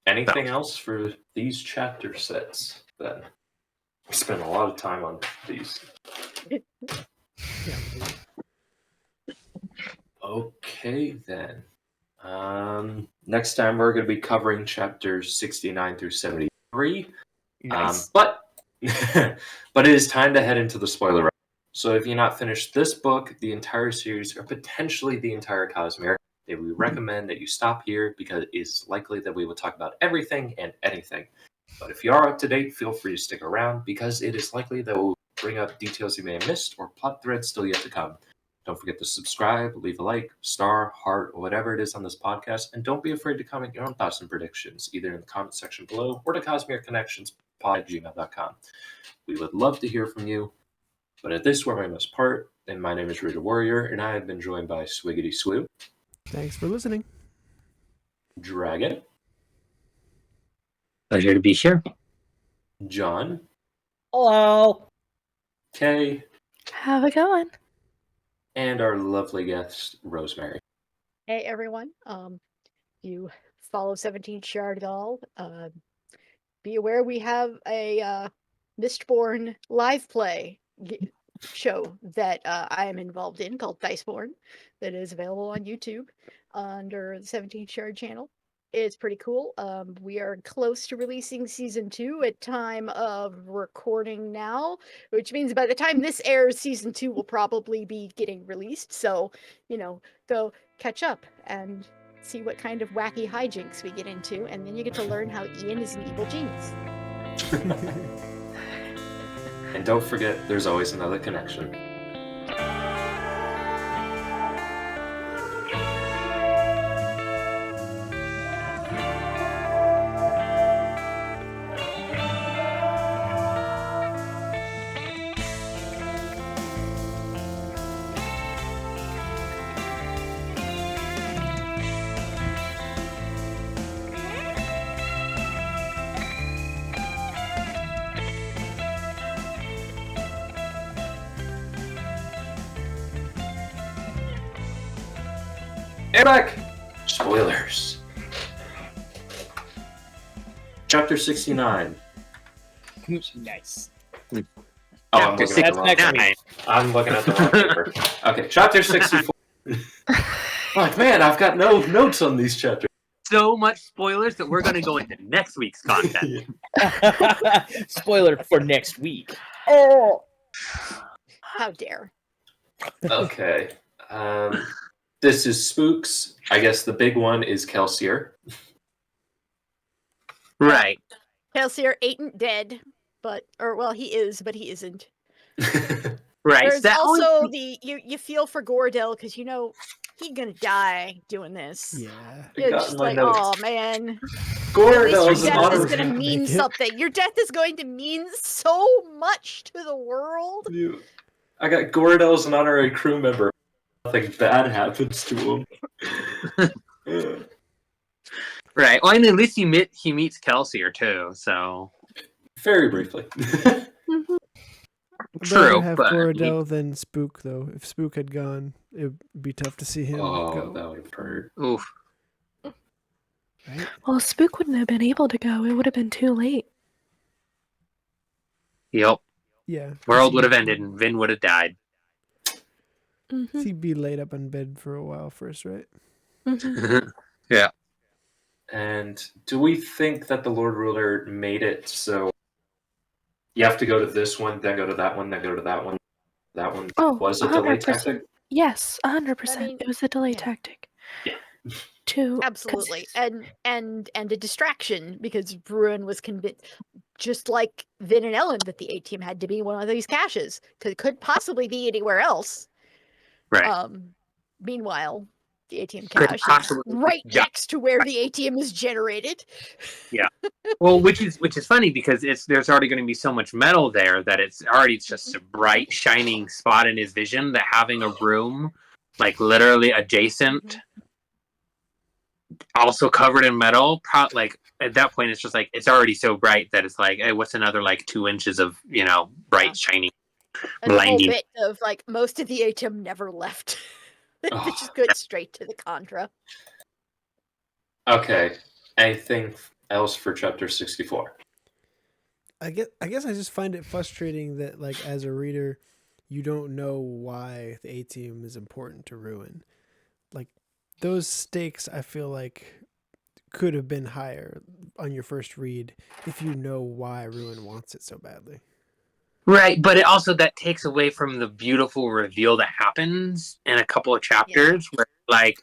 Anything else for these chapter sets then? We spent a lot of time on these. Okay then. Next time we're going to be covering chapters 69 through 73. Nice. But it is time to head into the spoiler round. So if you've not finished this book, the entire series, or potentially the entire Cosmere, then we recommend that you stop here because it is likely that we will talk about everything and anything. But if you are up to date, feel free to stick around because it is likely that we'll bring up details you may have missed or plot threads still yet to come. Don't forget to subscribe, leave a like, star, heart, or whatever it is on this podcast, and don't be afraid to comment your own thoughts and predictions, either in the comment section below or to Cosmere Connections pod@gmail.com. We would love to hear from you. But at this where I must part, and my name is ReaderWarrior, and I have been joined by Swiggity Swoo. Thanks for listening. Dragon. Pleasure to be here. John. Hello. Kay. Have a good one. And our lovely guest, Rosemary. Hey everyone. You follow 17 Shardcast. Be aware we have a Mistborn live play show that I am involved in called Diceborn that is available on YouTube under the 17 Shard channel. It's pretty cool. We are close to releasing season 2 at time of recording now, which means by the time this airs, season 2 will probably be getting released. So, go catch up and see what kind of wacky hijinks we get into, and then you get to learn how Ian is an evil genius. And don't forget, there's always another connection. And back! Spoilers. Chapter 69. Nice. Oh, I'm Chapter looking at the wrong 69. paper. I'm looking at the wrong paper. Okay, chapter 64. Like, man, I've got no notes on these chapters. So much spoilers that we're going to go into next week's content. Spoiler for next week. Oh, how dare! Okay. This is Spooks. I guess the big one is Kelsier. Right. Kelsier ain't dead, he is, but he isn't. Right. There's That also always- you feel for Goradel because he's gonna die doing this. Yeah. You're got just my like, notes. oh man. At Goradel least is your an death is honorary. gonna mean Make it. something. Your death is going to mean so much to the world. I got Goradel as an honorary crew member. Nothing bad happens to him. Right. Well, and at least he meets Kelsier too. So Very briefly. Mhm. I'd True, rather have but Goradel than Spook, though. If Spook had gone, it'd be tough to see him Oh, go. that would have hurt. oof. Right? Well, Spook wouldn't have been able to go. It would have been too late. Yep. Yeah. World would have ended and Vin would have died. Mm-hmm. He'd be laid up in bed for a while first, right? Mm-hmm. Yeah. And do we think that the Lord Ruler made it so you have to go to this one, then go to that one, then go to that one? That one Oh, was a delay 100%. tactic? Yes, 100%. I mean, It was a delay yeah. tactic. Yeah. Absolutely, and a distraction because Bruin was convinced, just like Vin and Elend, that the atium had to be one of these caches because it could possibly be anywhere else. Right. Meanwhile, the atium Could cache is possibly- right yeah. next to where the atium is generated. Well, which is funny because there's already going to be so much metal there that it's already just a bright shining spot in his vision that having a room like literally adjacent, also covered in metal, like at that point it's just like it's already so bright that it's like, hey, what's another like 2 inches of bright shining And the whole blinding? bit of like most of the atium never left. It just goes straight to the Kandra. Okay. Anything else for chapter 64? I guess I just find it frustrating that, like, as a reader, you don't know why the atium is important to Ruin. Like, those stakes, I feel like, could have been higher on your first read if you know why Ruin wants it so badly. Right, but it also that takes away from the beautiful reveal that happens in a couple of chapters where like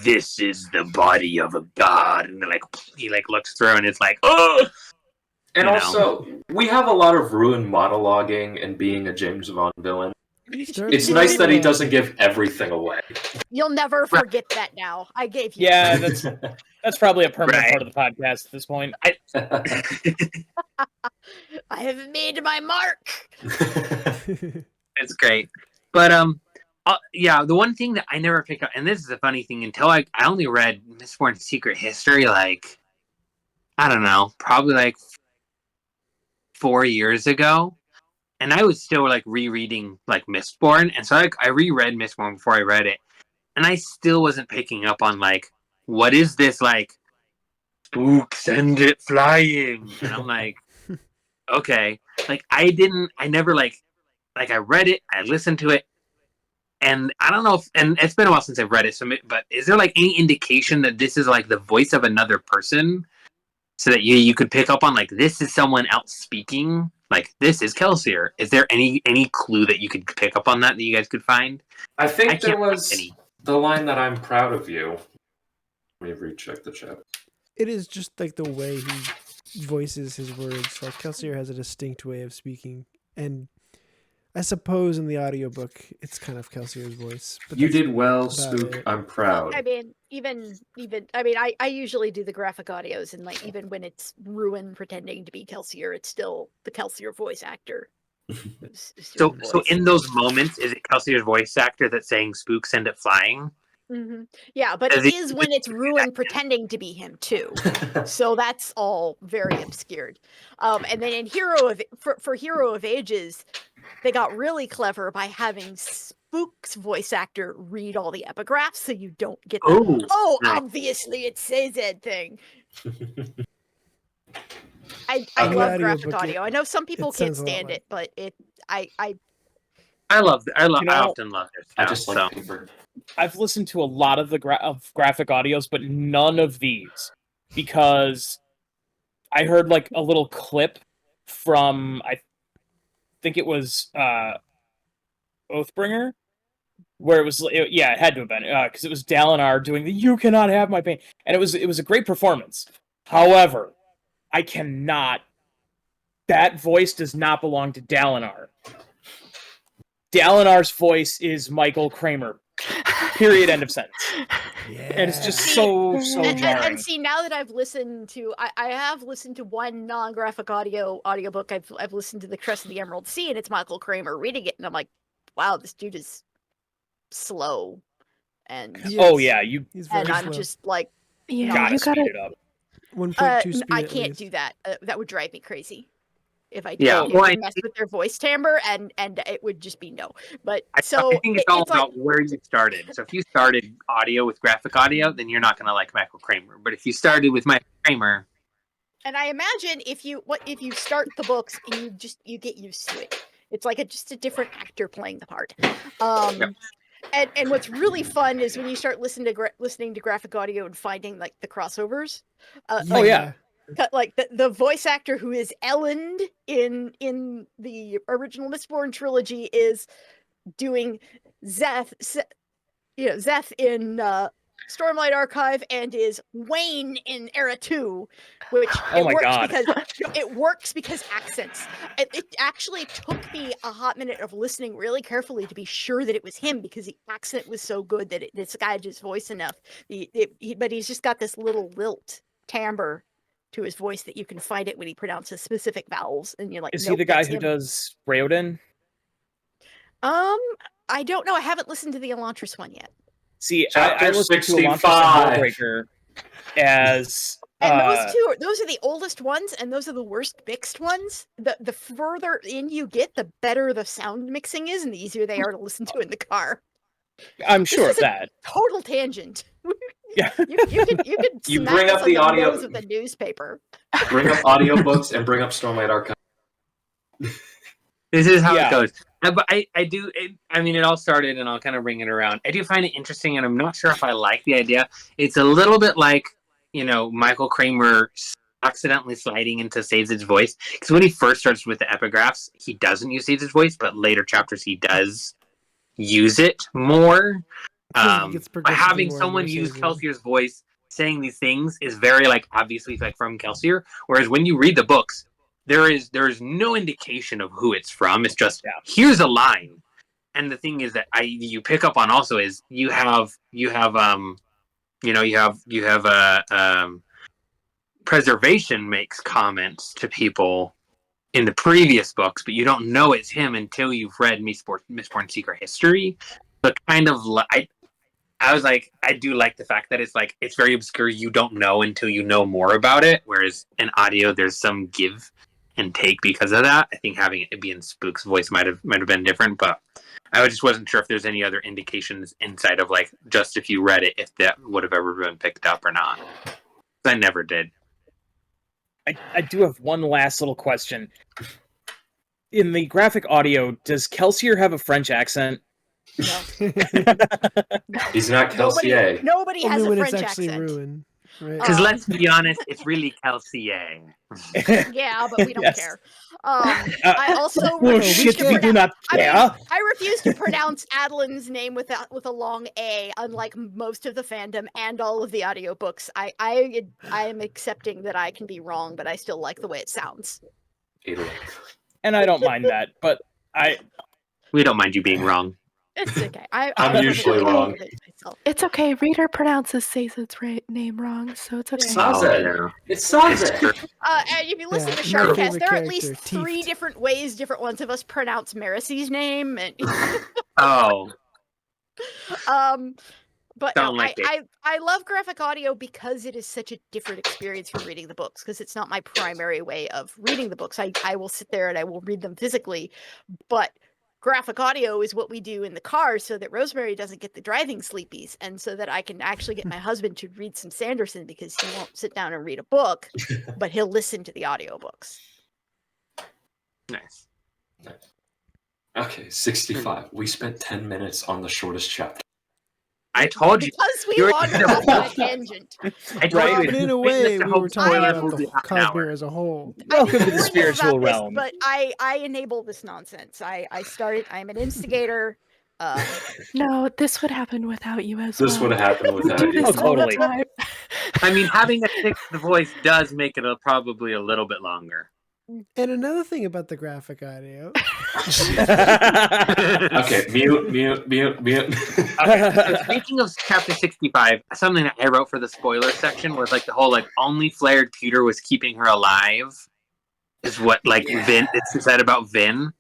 this is the body of a god, and then like he like looks through and it's like, oh. And You know. also, we have a lot of Ruin monologuing and being a James Bond villain. It's nice that he doesn't give everything away. You'll never forget that now. I gave you. Yeah, that's probably a permanent Right. part of the podcast at this point. I have made my mark. It's great. But yeah, the one thing that I never picked up, and this is a funny thing, until I only read Mistborn's Secret History, like, I don't know, probably like 4 years ago. And I was still like rereading like Mistborn. And so I reread Mistborn before I read it. And I still wasn't picking up on like, what is this like, spook, send it flying? And I'm like, okay. Like I never like I read it, I listened to it, and I don't know if, and it's been a while since I've read it, so, but is there like any indication that this is like the voice of another person so that you could pick up on like this is someone else speaking? Like this is Kelsier. Is there any clue that you could pick up on that you guys could find? I think there can't find was any. the line that I'm proud of you. Let me recheck the chat. It is just like the way he voices his words. Like Kelsier has a distinct way of speaking, and I suppose in the audiobook it's kind of Kelsier's voice. But You that's did well, about Spook. it. I'm proud. I mean, even I usually do the graphic audios, and like even when it's Ruin pretending to be Kelsier, it's still the Kelsier voice actor. who's So doing the so voice. in those moments, is it Kelsier's voice actor that's saying spook, send it flying? Yeah, but Does it he- is when it's Ruin pretending to be him too. So that's all very obscured. And then in for Hero of Ages, they got really clever by having Spook's voice actor read all the epigraphs, so you don't get Ooh, the nice. obviously it's Sazed thing. I Okay. love The graphic audiobook, audio. I know some people it can't sounds a lot stand like- it, but I You know, often love their stuff. I just like so. paper. I've listened to a lot of the graphic audios, but none of these, because I heard like a little clip from, I think it was Oathbringer, where it was it had to have been because it was Dalinar doing the "You cannot have my pain," and it was a great performance. However, I cannot. That voice does not belong to Dalinar. Dalinar's voice is Michael Kramer. Period. End of sentence. Yeah. And it's just so and jarring. see, now that I've listened to, I have listened to one non-graphic audiobook. I've listened to The Crest of the Emerald Sea, and it's Michael Kramer reading it, and I'm like, wow, this dude is slow, and Oh yeah, He's very and I'm slow. just like, Yeah, gotta you speed gotta. it up. 1.2 speed. I at can't least. do that. That would drive me crazy. If I Yeah, did, well, it I would mess with their voice timbre, and it would just be no. But I so think it's all it's like, about where you started. So if you started audio with graphic audio, then you're not going to like Michael Kramer. But if you started with Michael Kramer, and I imagine if you start the books and you get used to it, it's like just a different actor playing the part. And what's really fun is when you start listening to graphic audio and finding like the crossovers. Oh, yeah. Like the voice actor who is Elend in the original Mistborn trilogy is doing Zeth in Stormlight Archive, and is Wayne in Era 2, which Oh my God. it works because accents. It actually took me a hot minute of listening really carefully to be sure that it was him, because the accent was so good that it disguised his voice enough. But he's just got this little lilt timbre to his voice that you can find it when he pronounces specific vowels, and you're like, Is nope, he the guy that's who him. does Raoden? I don't know. I haven't listened to the Elantris one yet. See, Chapter I listened to Elantris 65. and Warbreaker as And those are the oldest ones, and those are the worst mixed ones. The further in you get, the better the sound mixing is, and the easier they are to listen to in the car. I'm sure This of is a that. Total tangent. Yeah. You could You smack bring us up on the the audio- nose of the newspaper. Bring up audiobooks and bring up Stormlight Archive. this is how Yeah. it goes. But I do. It all started, and I'll kind of bring it around. I do find it interesting, and I'm not sure if I like the idea. It's a little bit like, Michael Kramer accidentally sliding into Sazed's voice, because when he first starts with the epigraphs, he doesn't use Sazed's voice, but later chapters he does use it more. I feel like it gets But progressively having more and someone more use Sazed. Kelsier's voice saying these things is very obviously from Kelsier. Whereas when you read the books, there is no indication of who it's from. It's just here's a line. And the thing is that you pick up on also is you have Preservation makes comments to people in the previous books, but you don't know it's him until you've read Mistborn Secret History. So kind of I was like, I do like the fact that it's very obscure. You don't know until you know more about it. Whereas in audio, there's some give and take because of that. I think having it be in Spook's voice might have been different, but I just wasn't sure if there's any other indications inside of just if you read it, if that would have ever been picked up or not. I never did. I do have one last little question. In the graphic audio, does Kelsier have a French accent? No. He's not Kelsier. Nobody has Only a when French it's actually accent. ruined. Right? Because let's be honest, it's really Kelsier. Yeah, but we don't Yes. care. I also Oh refuse shit, to we do not care. I refuse to pronounce Adeline's name with a long A, unlike most of the fandom and all of the audiobooks. I am accepting that I can be wrong, but I still like the way it sounds. And I don't mind that, but We don't mind you being wrong. It's okay. I'm I'm usually perfectly wrong. okay with it myself. It's okay. Reader pronounces Sazed's name wrong, so it's okay. Sazed. It's Sazed. And if you listen to my Shardcast, favorite there are at character, least three Teeth. different ways different ones of us pronounce Maricy's name. And Oh, but Don't no, like it. I love graphic audio because it is such a different experience from reading the books, because it's not my primary way of reading the books. I will sit there and I will read them physically, but graphic audio is what we do in the car so that Rosemary doesn't get the driving sleepies, and so that I can actually get my husband to read some Sanderson, because he won't sit down and read a book, but he'll listen to the audiobooks. Nice. Okay, 65. We spent 10 minutes on the shortest chapter. I told you. Because we You're- wandered off on a tangent. I told Right. you. But in a way, we were talking spoiler about movie the half an hour. Cosmere as a whole. Welcome to the warn you spiritual about this, realm. but I enable this nonsense. I'm an instigator. No, this would happen without you as well. This would have happened We without do you. this Oh, all the totally. time. I mean, having a sixth voice does make it probably a little bit longer. And another thing about the graphic audio. Okay, mute. So speaking of chapter 65, something that I wrote for the spoiler section was like the whole like only flared Pewter was keeping her alive is what like Vin it's said about Vin.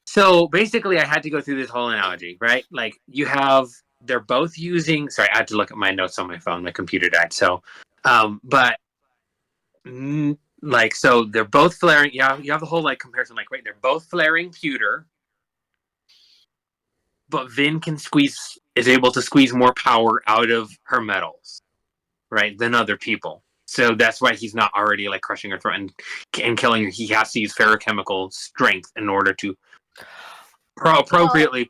So basically I had to go through this whole analogy, right? Like they're both using I had to look at my notes on my phone, my computer died. So so they're both flaring. You have the whole like comparison, like right, they're both flaring Pewter, but Vin is able to squeeze more power out of her metals, right, than other people. So that's why he's not already like crushing her throat and killing her. He has to use ferrochemical strength in order to appropriately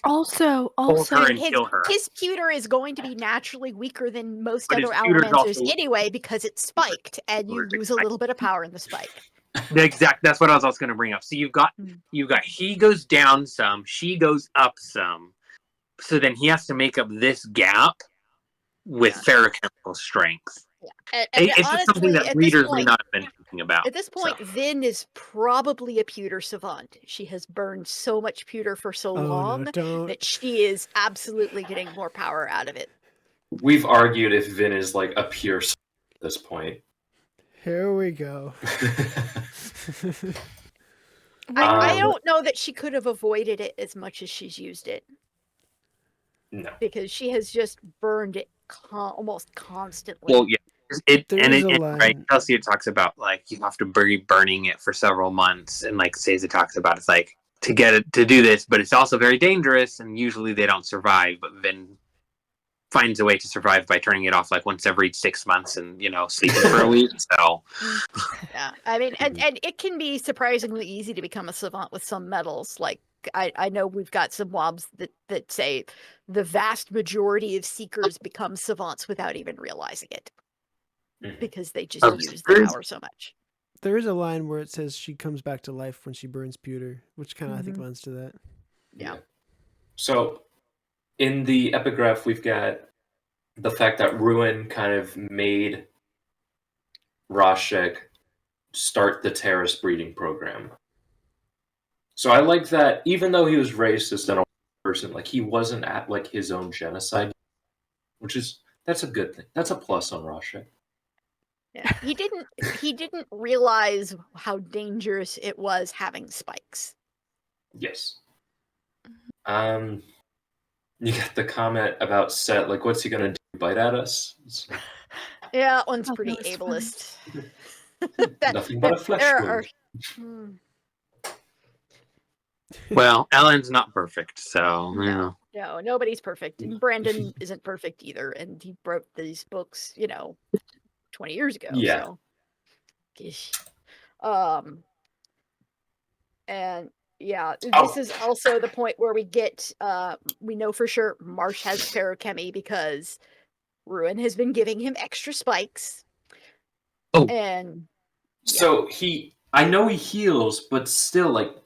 Also, hold her and his, kill her. his pewter is going to be naturally weaker than most But other his pewter's elementers also- anyway, because it's spiked, and you lose a little bit of power in the spike. That's what I was also going to bring up. So you've got he goes down some, she goes up some. So then he has to make up this gap with ferrochemical strength. Yeah. It's just honestly, something that at readers this may point, not have been thinking about. At this point, Vin is probably a pewter savant. She has burned so much pewter for so long that she is absolutely getting more power out of it. We've argued if Vin is like a pure at this point. Here we go. I don't know that she could have avoided it as much as she's used it. No. Because she has just burned it almost constantly. Well, yeah. Right, Kelsier talks about like you have to be burning it for several months, and like Sazed talks about it's like to get it to do this, but it's also very dangerous, and usually they don't survive. But Vin finds a way to survive by turning it off like once every 6 months, and sleeping for a week. So yeah, I mean, and it can be surprisingly easy to become a savant with some metals. Like I know we've got some mobs that say the vast majority of seekers become savants without even realizing it. Because they just use the power so much. There is a line where it says she comes back to life when she burns pewter, which kind of I think lends to that. Yeah. So in the epigraph, we've got the fact that Ruin kind of made Rashek start the terrorist breeding program. So I like that even though he was racist and a person, like he wasn't at like his own genocide, that's a good thing. That's a plus on Rashek. Yeah. He didn't realize how dangerous it was having spikes. Yes. You got the comment about Set, like what's he gonna do? Bite at us? Yeah, that one's pretty ableist. Nothing but a flesh wound. Well, Ellen's not perfect, so No, nobody's perfect. And Brandon isn't perfect either, and he wrote these books, 20 years ago. Yeah. So. And yeah, this is also the point where we get we know for sure Marsh has ferrochemy because Ruin has been giving him extra spikes. And so I know he heals, but still like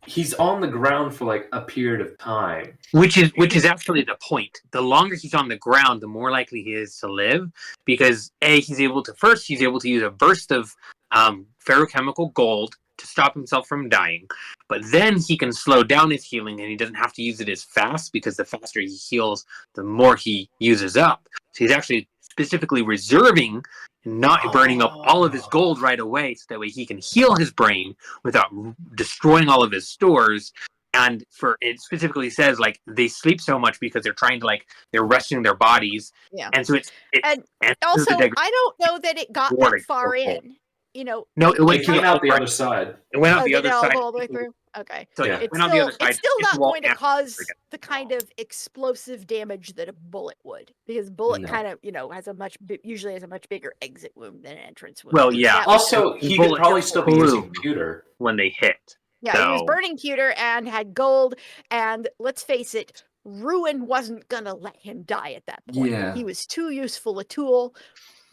he's on the ground for like a period of time. Which is actually the point. The longer he's on the ground, the more likely he is to live, because he's able to use a burst of ferrochemical gold to stop himself from dying. But then he can slow down his healing, and he doesn't have to use it as fast, because the faster he heals, the more he uses up. So he's actually specifically reserving, not burning up all of his gold right away, so that way he can heal his brain without destroying all of his stores. And it specifically says like they sleep so much because they're trying to they're resting their bodies. Yeah. And so and also I don't know that it got that far in. No, it came out the other side. It went out the other side. All the way through. Okay. So Yeah. It's and on the other still, side, it's still hit the not wall going to and- cause the kind of explosive damage that a bullet would, because bullet No. kind of, has a usually has a much bigger exit wound than an entrance wound. Well, yeah. That was Also, And he could bullets probably still be flew using Pewter. when they hit. yeah, he was So- burning Pewter and had gold, and let's face it, Ruin wasn't gonna let him die at that point. Yeah. He was too useful a tool.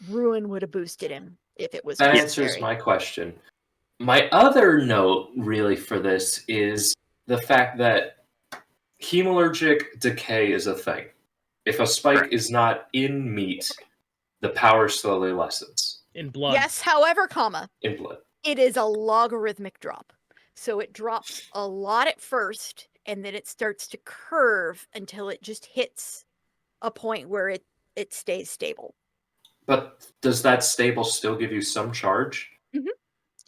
Ruin would have boosted him if it was That necessary. answers my question. My other note, really, for this is the fact that hemalurgic decay is a thing. If a spike Correct. is not in meat, the power slowly lessens In blood. Yes, however, in blood. it is a logarithmic drop. So it drops a lot at first, and then it starts to curve until it just hits a point where it stays stable. But does that stable still give you some charge?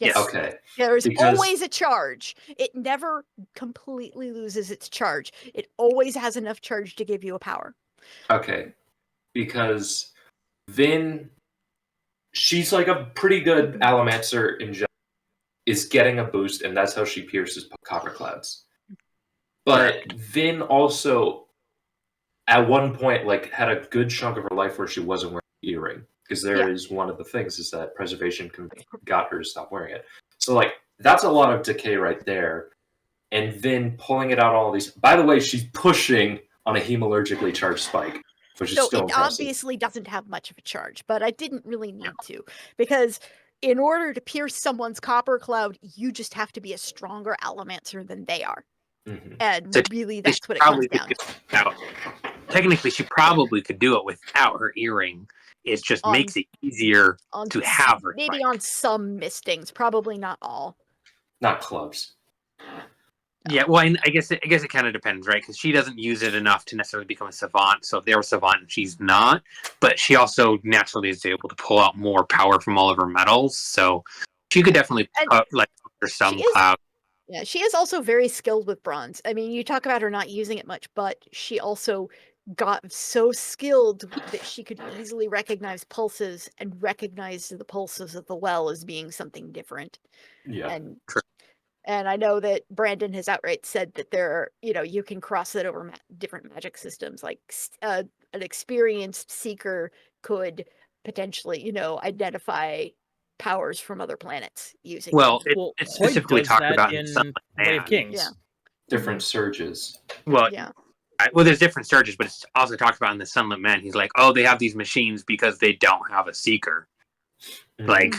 Yes. Okay. There's Because- always a charge. It never completely loses its charge. It always has enough charge to give you a power. Okay. Because Vin, she's like a pretty good Allomancer in general, is getting a boost, and that's how she pierces copper clouds. But Vin also, at one point, like had a good chunk of her life where she wasn't wearing an earring. Because there is one of the things is that preservation got her to stop wearing it. So like that's a lot of decay right there. And Vin pulling it out all these. By the way, she's pushing on a hemalurgically charged spike, which is So still it impressive. obviously doesn't have much of a charge, but I didn't really need to, because in order to pierce someone's copper cloud, you just have to be a stronger Allomancer than they are. Mhm. And So really, she that's what it comes probably could down do to. it without- Technically, she probably could do it without her earring. It just On- makes it easier On to have her. maybe spike. on some mistings, probably not all. Not clubs. Yeah, well, I guess it kind of depends, right? Because she doesn't use it enough to necessarily become a savant. So if they're a savant, she's not. But she also naturally is able to pull out more power from all of her metals. So she could definitely And put like under some she is- cloud. Yeah, she is also very skilled with bronze. I mean, you talk about her not using it much, but she also got so skilled that she could easily recognize pulses and recognize the pulses of the well as being something different. Yeah. And True. and I know that Brandon has outright said that there are, you can cross it over different magic systems. Like an experienced seeker could potentially, identify powers from other planets using Well, it. it's Hoyt specifically does talked that about in Sunlight Way of Man. Kings. Yeah. Different surges. Well, Yeah. well, there's different surges, but it's also talked about in the Sunlit Man. He's like, oh, they have these machines because they don't have a seeker. Mhm. Like,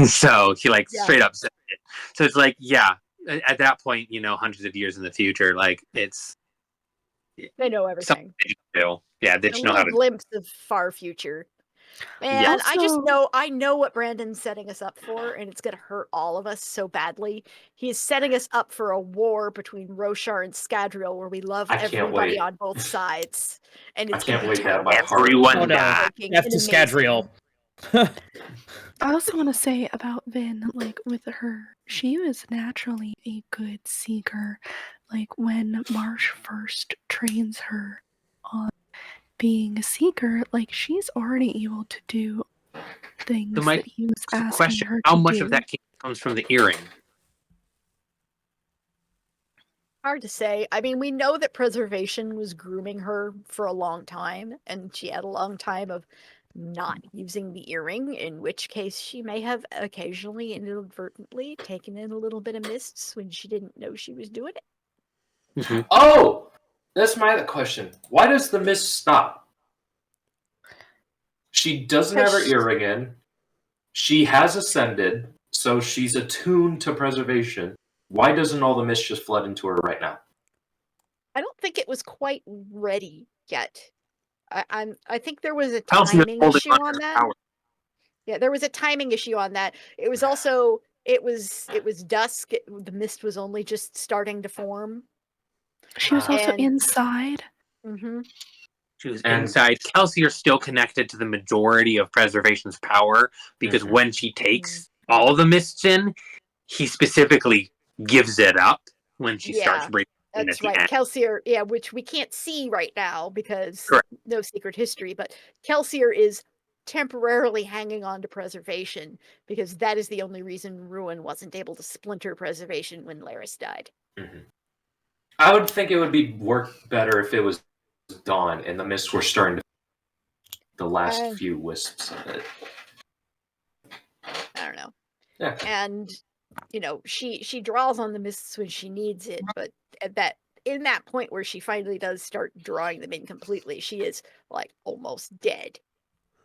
so he like Yeah. straight up said it. So it's like, yeah, at that point, hundreds of years in the future, like it's They know something everything. they just do. Yeah, they A just know little how to. glimpse of far future. And Also- I know what Brandon's setting us up for, and it's gonna hurt all of us so badly. He's setting us up for a war between Roshar and Scadrial, where we love I can't everybody wait. on both sides. And I it's can't gonna be wait to have terrible. my It's gonna heart. be Everyone Oh, no. heartbreaking F and to amazing. Scadrial. I also want to say about Vin, like with her, she was naturally a good seeker. Like when Marsh first trains her on being a seeker, like she's already able to do things So my that he was asking question: her how to much do. of that comes from the earring? Hard to say. I mean, we know that preservation was grooming her for a long time, and she had a long time of not using the earring, in which case she may have occasionally inadvertently taken in a little bit of mists when she didn't know she was doing it. Oh! That's my other question. Why does the mist stop? She doesn't have her Because- earring in. She has ascended, so she's attuned to preservation. Why doesn't all the mist just flood into her right now? I don't think it was quite ready yet. I think there was a How's it timing holding issue on to on her that. power? Yeah, there was a timing issue on that. It was also it was dusk. The mist was only just starting to form. She was also And- inside. Mm-hmm. She was And- inside. Kelsier still connected to the majority of preservation's power because Mhm. when she takes all the mists in, he specifically gives it up when she starts Yeah, breaking in That's at the right. end. Kelsier, yeah, which we can't see right now because Correct. no secret history, but Kelsier is temporarily hanging on to preservation because that is the only reason Ruin wasn't able to splinter preservation when Laris died. Mm-hmm. I would think it would be work better if it was dawn and the mists were starting to the last few wisps of it. I don't know. Yeah. And she draws on the mists when she needs it, but in that point where she finally does start drawing them in completely, she is like almost dead.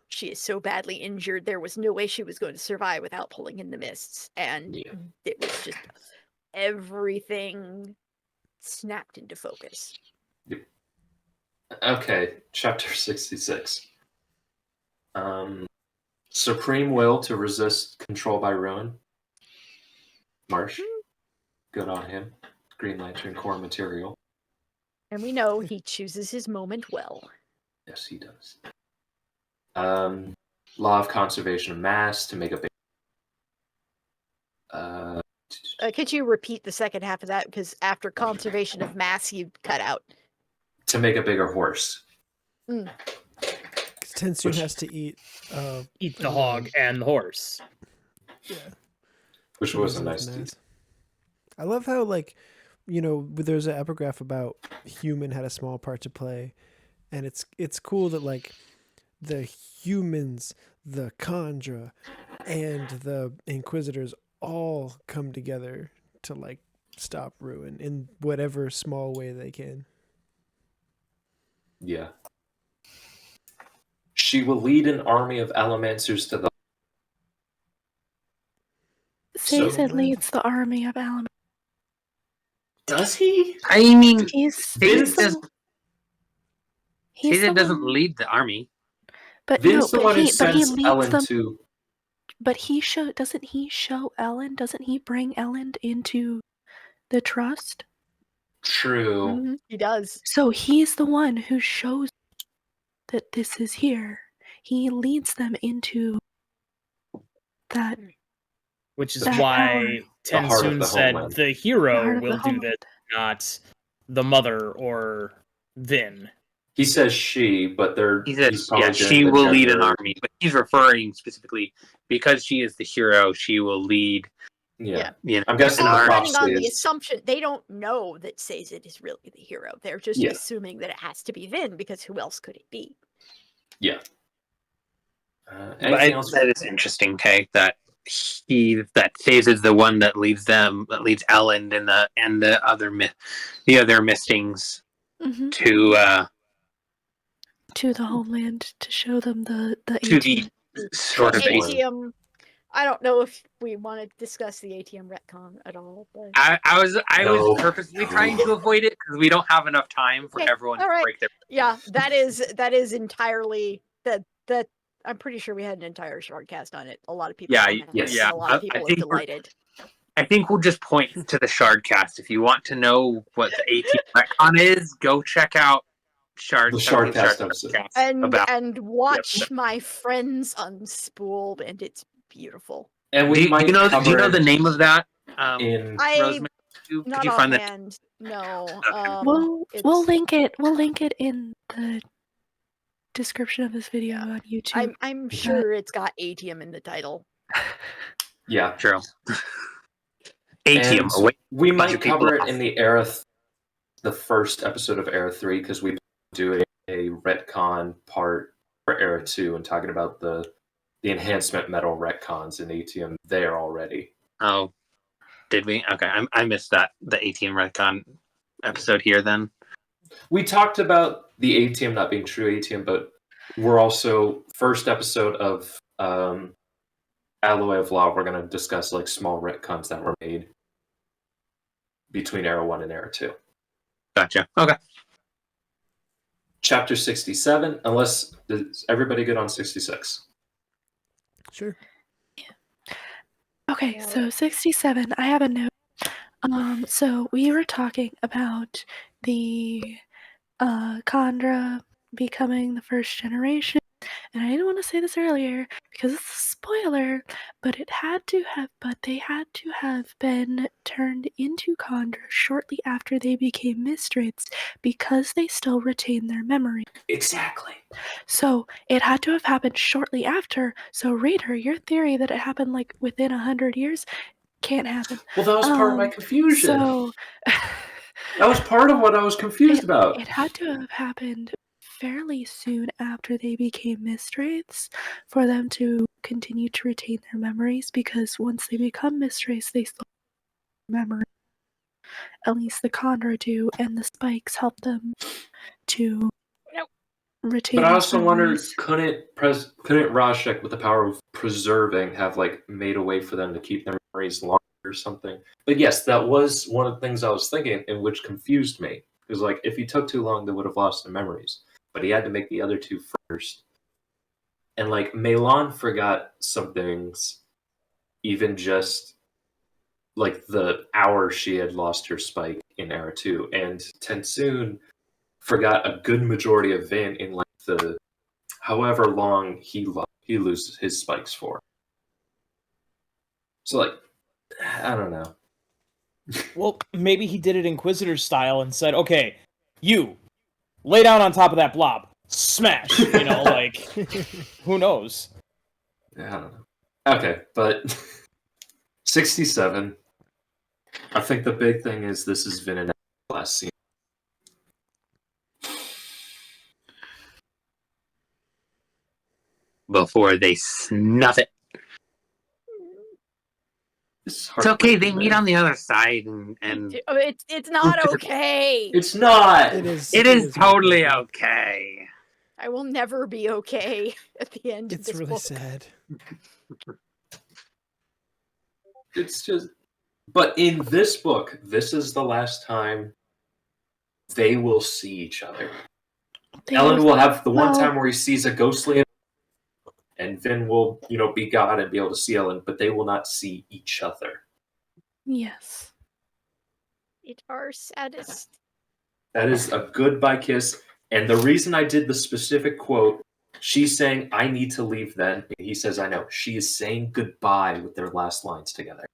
She is so badly injured, there was no way she was going to survive without pulling in the mists. And it was just everything snapped into focus. Yep. Okay, chapter 66. Supreme will to resist control by Ruin. Marsh. Good on him. Green Lantern core material. And we know he chooses his moment well. Yes, he does. Law of conservation of mass to make a big. Could you repeat the second half of that? Because after conservation of mass, you cut out. To make a bigger horse. Tensoon has to eat the hog and the horse. Yeah. Which was a nice deed. I love how, like, there's an epigraph about human had a small part to play, and it's cool that, like, the humans, the Kandra, and the Inquisitors all come together to, like, stop Ruin in whatever small way they can. Yeah. She will lead an army of Allomancers to the... Sazed leads the army of Allomancers. Does he? I mean, Sazed doesn't lead the army. But Vin's no, the one who he sends leads Elend them. to... But doesn't he show Elend? Doesn't he bring Elend into the trust? True. Mm-hmm. He does. So he's the one who shows that this is here. He leads them into that. Which is that why Tensoon said homeland. the hero will do this, not the mother or Vin. He says she, but He says, she will lead an army, but he's referring specifically because she is the hero. She will lead. Yeah, I'm guessing operating on the assumption they don't know that Sazed is really the hero. They're just assuming that it has to be Vin because who else could it be? Yeah. That is interesting take that Sazed is the one that leads them, that leads Elend and the other mistings to the homeland to show them the atium. Sort of atium. I don't know if we want to discuss the atium retcon at all. But... I was purposely trying to avoid it because we don't have enough time for everyone to break their. Yeah, that is entirely that. I'm pretty sure we had an entire Shardcast on it. A lot of people. A lot of people are delighted. I think we'll just point to the Shardcast. If you want to know what the atium retcon is, go check out the Shardcast episode. And watch my friends unspooled, and it's beautiful. And do you know the name of that? Rosemary, not could you find offhand. No. We'll link it. We'll link it in the description of this video on YouTube. I'm sure it's got atium in the title. Yeah, true. Atium. We might cover it in the first episode of Era 3 because we do a retcon part for Era 2 and talking about the enhancement metal retcons in atium there already. Oh, did we? Okay, I missed the atium retcon episode here then. We talked about the atium not being true atium, but we're also first episode of Alloy of Law. We're going to discuss like small retcons that were made between Era 1 and Era 2. Gotcha. Okay. Chapter 67. Is everybody good on 66? Sure. Yeah. Okay, so 67. I have a note. So we were talking about the Kandra becoming the first generation, and I didn't want to say this earlier because it's a spoiler, but they had to have been turned into Kandra shortly after they became Mistborns because they still retain their memory. Exactly. So it had to have happened shortly after. So Raider, your theory that it happened like within 100 years can't happen. Well, that was part of my confusion. So that was part of what I was confused about. It had to have happened fairly soon after they became Mistborns for them to continue to retain their memories, because once they become Mistborns, they still have memory. At least the Kandra do, and the spikes help them to retain. But I also wonder, memories. couldn't Rashek, with the power of preserving, have like made a way for them to keep their memories longer or something? But yes, that was one of the things I was thinking, and which confused me. Because like, if he took too long, they would have lost their memories. But he had to make the other two first. And like, Melan forgot some things, even just like the hour she had lost her spike in Era 2. And Tensoon forgot a good majority of Vin in like the however long he loses his spikes for. So like, I don't know. Well, maybe he did it Inquisitor style and said, "Okay, you lay down on top of that blob, smash." You know, like who knows? I don't know. Okay, but 67. I think the big thing is this is Vin and Elend last scene. Before they snuff it. It's okay. They meet on the other side, and it's not okay. It's not. It is. It is totally okay. I will never be okay at the end. It's of this really book. sad. It's just. But in this book, this is the last time they will see each other. Elend will have the one time where he sees a ghostly, and Vin will, be God and be able to see Elend, but they will not see each other. Yes. It's our saddest. That is a goodbye kiss. And the reason I did the specific quote, she's saying, "I need to leave then." And he says, "I know." She is saying goodbye with their last lines together.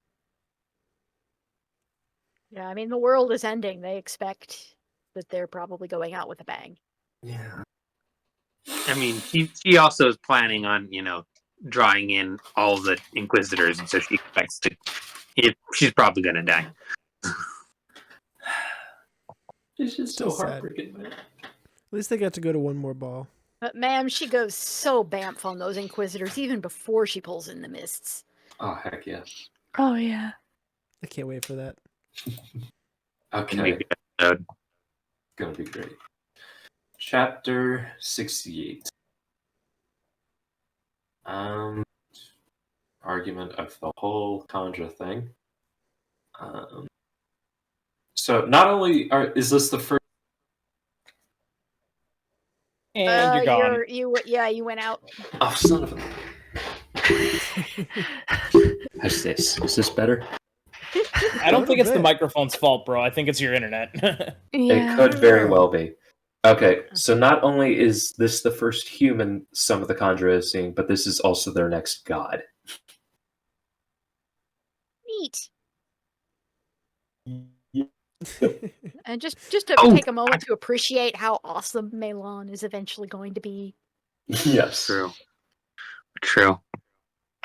Yeah, I mean, the world is ending. They expect that they're probably going out with a bang. Yeah. I mean, she also is planning on, drawing in all the Inquisitors, and so she expects to. She's probably going to die. It's just so sad. heartbreaking, man. At least they got to go to one more ball. But ma'am, she goes so bamf on those Inquisitors even before she pulls in the mists. Oh, heck yes. Oh, yeah. I can't wait for that. Okay. Gonna be great. Chapter 68. Argument of the whole Kandra thing. So not only is this the first. And you're gone. You went out. Oh, son of a. How's this? Is this better? I don't think it's the microphone's fault, bro. I think it's your internet. It could very well be. Okay, so not only is this the first human some of the Kandra is seeing, but this is also their next god. Neat. And just to take a moment to appreciate how awesome Melan is eventually going to be. Yes. True.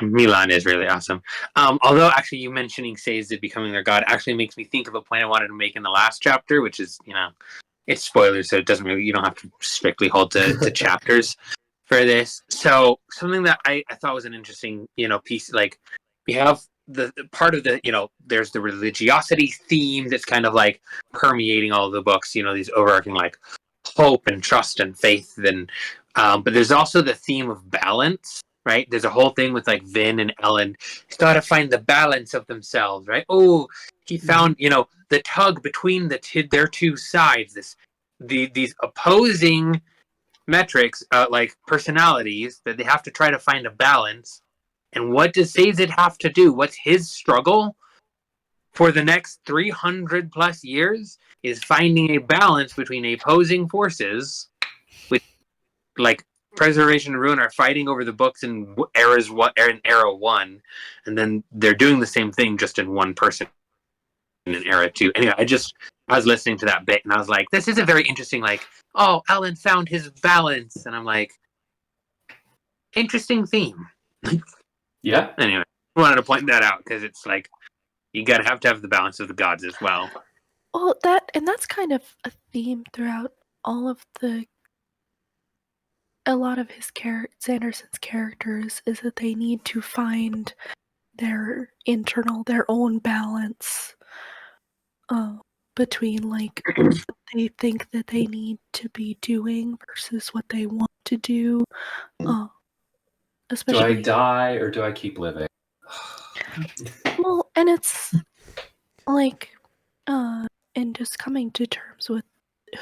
Milan is really awesome. Although, actually, you mentioning Sazed becoming their god actually makes me think of a point I wanted to make in the last chapter, which is, it's spoilers, so it doesn't really, you don't have to strictly hold to chapters for this. So, something that I thought was an interesting, piece, like, we have the part of the, there's the religiosity theme that's kind of like permeating all of the books, these overarching, like, hope and trust and faith, and but there's also the theme of balance. Right, there's a whole thing with like Vin and Elend. He's got to find the balance of themselves, right? Oh, he found the tug between their two sides. These opposing metrics, like personalities, that they have to try to find a balance. And what does Sazed have to do? What's his struggle for the next 300 plus years? Is finding a balance between opposing forces, with like Preservation and Ruin are fighting over the books in Era 1, and then they're doing the same thing just in one person in Era 2. Anyway, I was listening to that bit, and I was like, this is a very interesting, like, oh, Alan found his balance, and I'm like, interesting theme. Yeah. Anyway, I wanted to point that out, because it's like, you gotta have to have the balance of the gods as well. Well, that's kind of a theme throughout all of a lot of Sanderson's characters is that they need to find their own balance between like what they think that they need to be doing versus what they want to do. Especially, Do I die or do I keep living? well, and it's like and just coming to terms with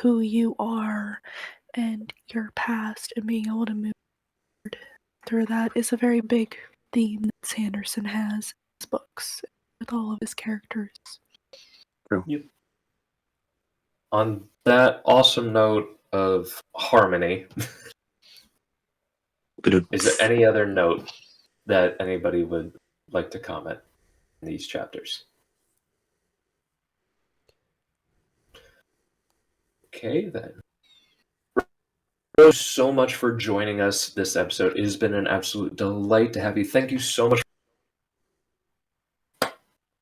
who you are and your past and being able to move through that is a very big theme that Sanderson has in his books with all of his characters. True. Yep. On that awesome note of harmony, is there any other note that anybody would like to comment in these chapters? Okay, then. Thank you so much for joining us this episode. It has been an absolute delight to have you. Thank you so much.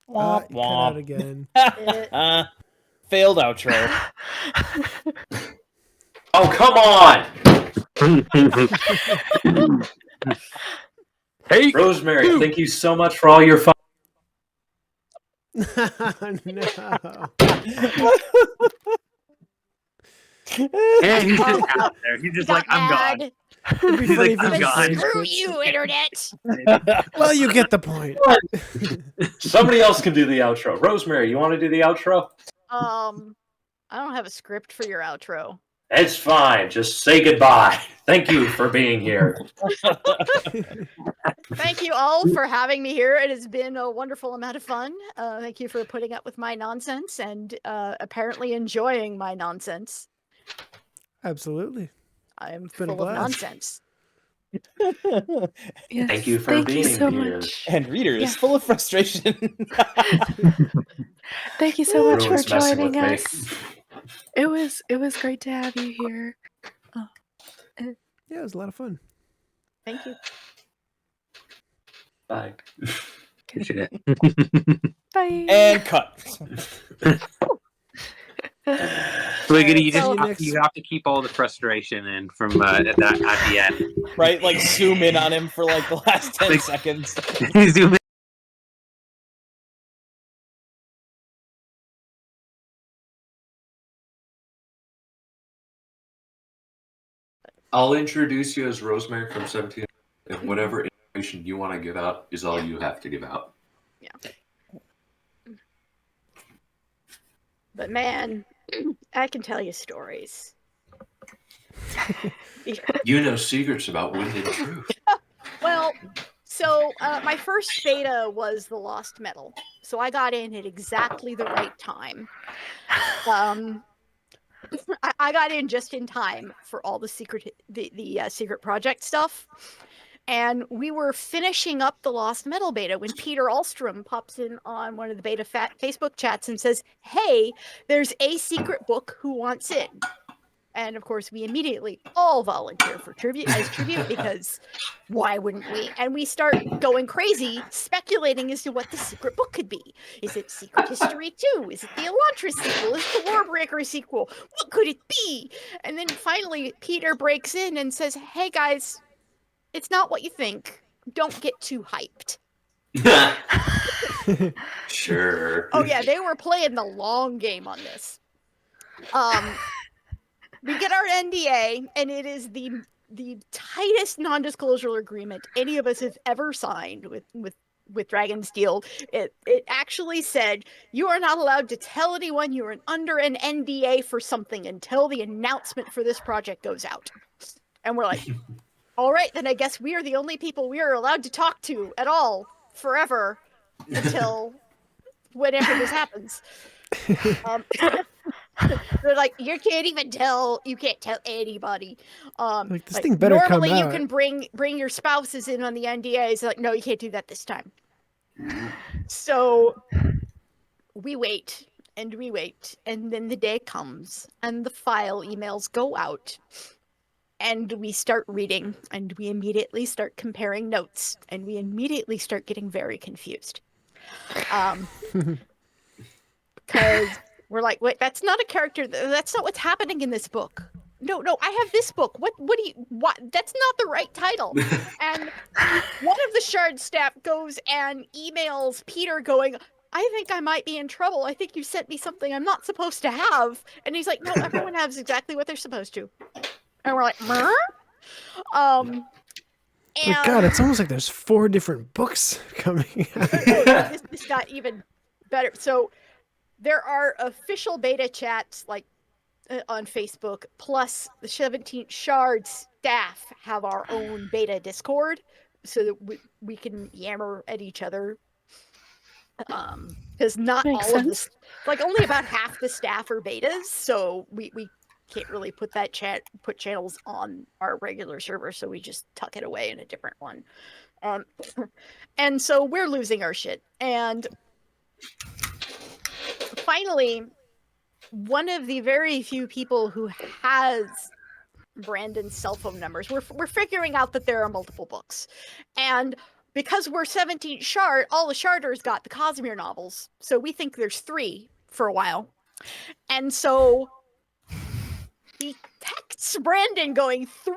Womp Cut out womp. again. Failed outro. Oh, come on! Hey, Rosemary, thank you so much for all your fun. No. yeah, he's just out there. He's just like, I'm gone. It'd be He's funny like, if he I'm just gone. rage Screw quits. you, internet. Well, you get the point. Somebody else can do the outro. Rosemary, you want to do the outro? I don't have a script for your outro. It's fine. Just say goodbye. Thank you for being here. Thank you all for having me here. It has been a wonderful amount of fun. Thank you for putting up with my nonsense and apparently enjoying my nonsense. Absolutely. I'm been a full of blast. nonsense. Yes, Thank you for thank being you so here. much. And Reader is Yeah. full of frustration. Thank you so much for Everyone's messing with joining me. us. It was great to have you here. Yeah, it was a lot of fun. Thank you. Bye. Bye. And cut. Swiggity, you See you just next- you have to keep all the frustration in from at the end. Right? Like zoom in on him for like the last 10 Like- seconds. Zoom in. I'll introduce you as Rosemary from 17, and whatever information you want to give out is all you have to give out. But man, I can tell you stories. You know secrets about wind and truth. Well, so my first beta was the Lost Metal, so I got in at exactly the right time. I got in just in time for all the secret project stuff, and we were finishing up the Lost Metal beta when Peter Alstrom pops in on one of the beta Facebook chats and says, "Hey, there's a secret book. Who wants in?" And of course, we immediately all volunteer for tribute because why wouldn't we? And we start going crazy, speculating as to what the secret book could be. Is it Secret History 2? Is it the Elantris sequel? Is it the Warbreaker sequel? What could it be? And then finally, Peter breaks in and says, "Hey guys, it's not what you think. Don't get too hyped." Sure. Oh yeah, they were playing the long game on this. We get our NDA, and it is the tightest non-disclosure agreement any of us have ever signed with Dragonsteel. It actually said you are not allowed to tell anyone you are under an NDA for something until the announcement for this project goes out. And we're like, all right, then I guess we are the only people we are allowed to talk to at all forever until whenever this happens. They're like, you can't tell anybody. Like, this thing better come normally you out. can bring your spouses in on the NDAs. Like, no, you can't do that this time. So we wait and we wait, and then the day comes, and the file emails go out, and we start reading, and we immediately start comparing notes, and we immediately start getting very confused. Because we're like, wait, that's not a character. That's not what's happening in this book. No, I have this book. What that's not the right title. And one of the Shard staff goes and emails Peter going, I think I might be in trouble. I think you sent me something I'm not supposed to have. And he's like, no, everyone has exactly what they're supposed to. And we're like, Mer? My God, it's almost like there's 4 different books coming out. This got even better. So there are official beta chats like on Facebook, plus the 17th Shard staff have our own beta Discord so that we can yammer at each other. Because not Makes all of sense. this, like only about half the staff are betas, so we can't really put channels on our regular server, so we just tuck it away in a different one. And so we're losing our shit. And finally, one of the very few people who has Brandon's cell phone numbers, we're figuring out that there are multiple books. And because we're 17th Shard, all the Sharders got the Cosmere novels. So we think there's 3 for a while. And so he texts Brandon going, 3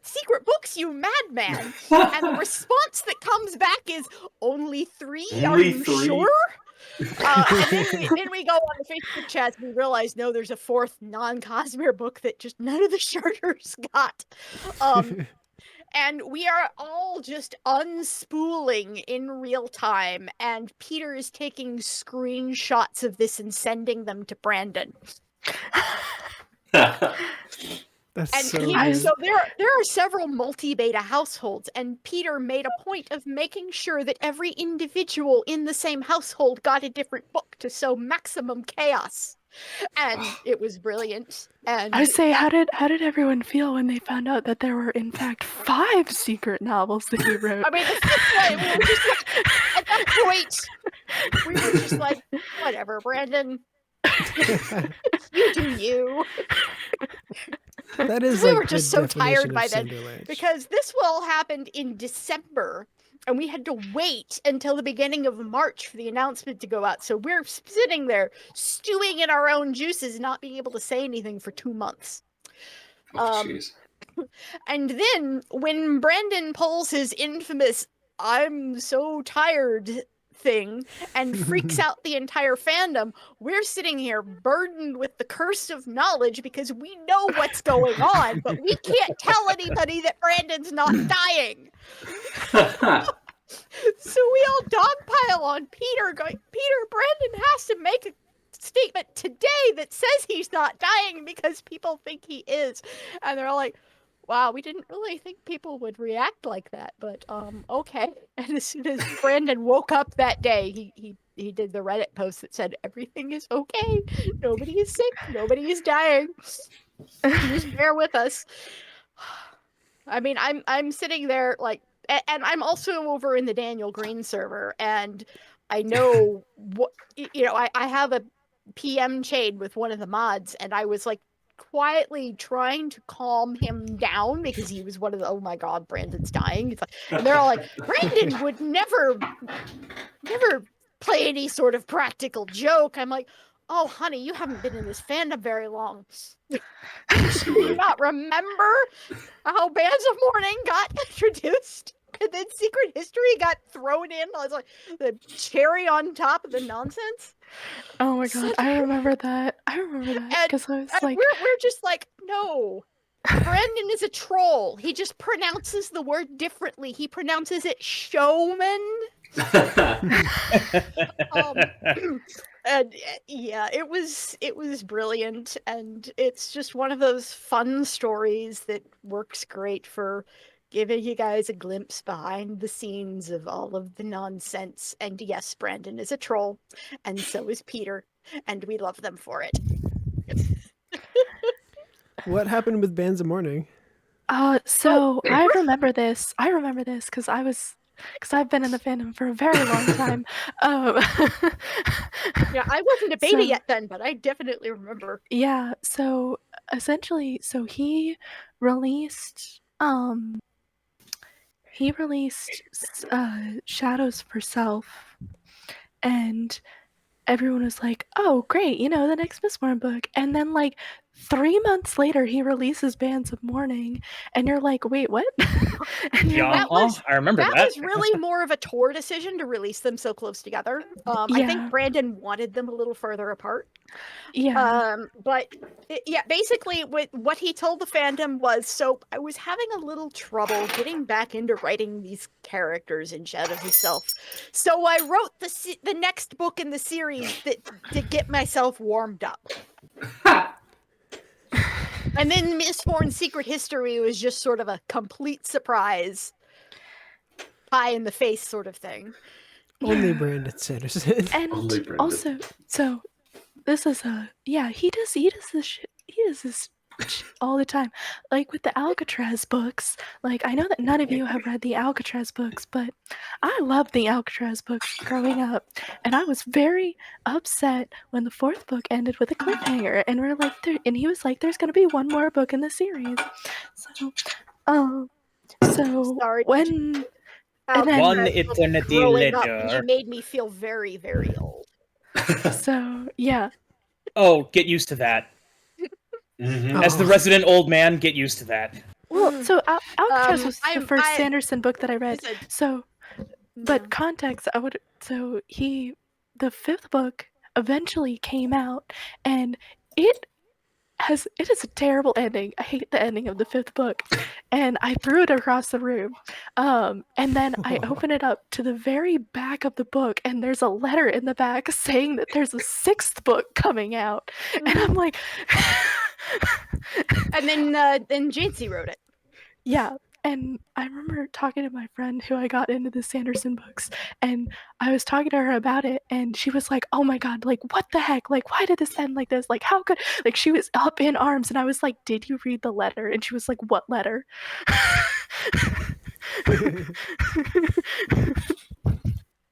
secret books, you madman. And the response that comes back is, only 3? Are you sure? And then we go on the Facebook chats and we realize, no, there's a 4th non-Cosmere book that just none of the Sharders got. And we are all just unspooling in real time, and Peter is taking screenshots of this and sending them to Brandon. That's And so so there are several multi-beta households, and Peter made a point of making sure that every individual in the same household got a different book to sow maximum chaos. And it was brilliant. And I say, how did everyone feel when they found out that there were in fact 5 secret novels that he wrote? I mean, the 5th one, we were just like, at that point, we were just like, whatever, Brandon. You do you. That is We like were just the so tired definition by of then Cinderland. because this all happened in December, and we had to wait until the beginning of March for the announcement to go out. So we're sitting there stewing in our own juices, not being able to say anything for 2 months. Jeez. And then when Brandon pulls his infamous "I'm so tired" thing and freaks out the entire fandom, we're sitting here burdened with the curse of knowledge because we know what's going on, but we can't tell anybody that Brandon's not dying. So we all dogpile on Peter going, Peter, Brandon has to make a statement today that says he's not dying because people think he is. And they're all like, wow, we didn't really think people would react like that, but okay. And as soon as Brandon woke up that day, he did the Reddit post that said everything is okay, nobody is sick, nobody is dying. Just bear with us. I mean, I'm sitting there like, and I'm also over in the Daniel Green server, and I know what I have a PM chain with one of the mods, and I was like quietly trying to calm him down because he was one of the, oh my god, Brandon's dying. It's like, and they're all like, Brandon would never play any sort of practical joke. I'm like, oh honey, you haven't been in this fandom very long. Do you not remember how Bands of Mourning got introduced? And then Secret History got thrown in. I was like, the cherry on top of the nonsense. Oh my god, I remember that. Because I was like, we're just like, no. Brandon is a troll. He just pronounces the word differently. He pronounces it showman. And yeah, it was brilliant, and it's just one of those fun stories that works great for giving you guys a glimpse behind the scenes of all of the nonsense. And yes, Brandon is a troll, and so is Peter, and we love them for it. What happened with Bands of Mourning? So I remember this. I remember this because I've been in the fandom for a very long time. Yeah, I wasn't a beta So- yet then, but I definitely remember. Yeah, so essentially, he released Shadows for Self, and everyone was like, "Oh, great, the next Mistborn book." And then 3 months later, he releases Bands of Mourning, and you're like, "Wait, what?" And you're Yeah, like, I remember that. That was really more of a Tor decision to release them so close together. I Yeah. think Brandon wanted them a little further apart. yeah, But basically what he told the fandom was, so I was having a little trouble getting back into writing these characters in Shadows of Self. So I wrote the next book in the series to get myself warmed up. And then Mistborn's Secret History was just sort of a complete surprise, pie in the face sort of thing. Only Brandon Sanderson. and Only Brandon. also, so this is he does this shit. He does this shit all the time. Like with the Alcatraz books. Like, I know that none of you have read the Alcatraz books, but I loved the Alcatraz books growing up, and I was very upset when the 4th book ended with a cliffhanger, and we're like, and he was like, "There's gonna be one more book in the series." So, Sorry. when and then, One eternity growing up, later. he made me feel very, very old. so yeah, Oh, get used to that. Mhm. As the resident old man, get used to that. well, so Alcatraz was the I'm- first I- Sanderson book that I read. Listen, So, but context, the 5th book eventually came out, and it is a terrible ending. I hate the ending of the 5th book, and I threw it across the room. And then I open it up to the very back of the book, and there's a letter in the back saying that there's a 6th book coming out, and I'm like, and then Jancy wrote it. yeah. And I remember talking to my friend who I got into the Sanderson books, and I was talking to her about it, and she was like, "Oh my god, like what the heck? Like why did this end like this? Like how could?" Like she was up in arms, and I was like, "Did you read the letter?" And she was like, "What letter?"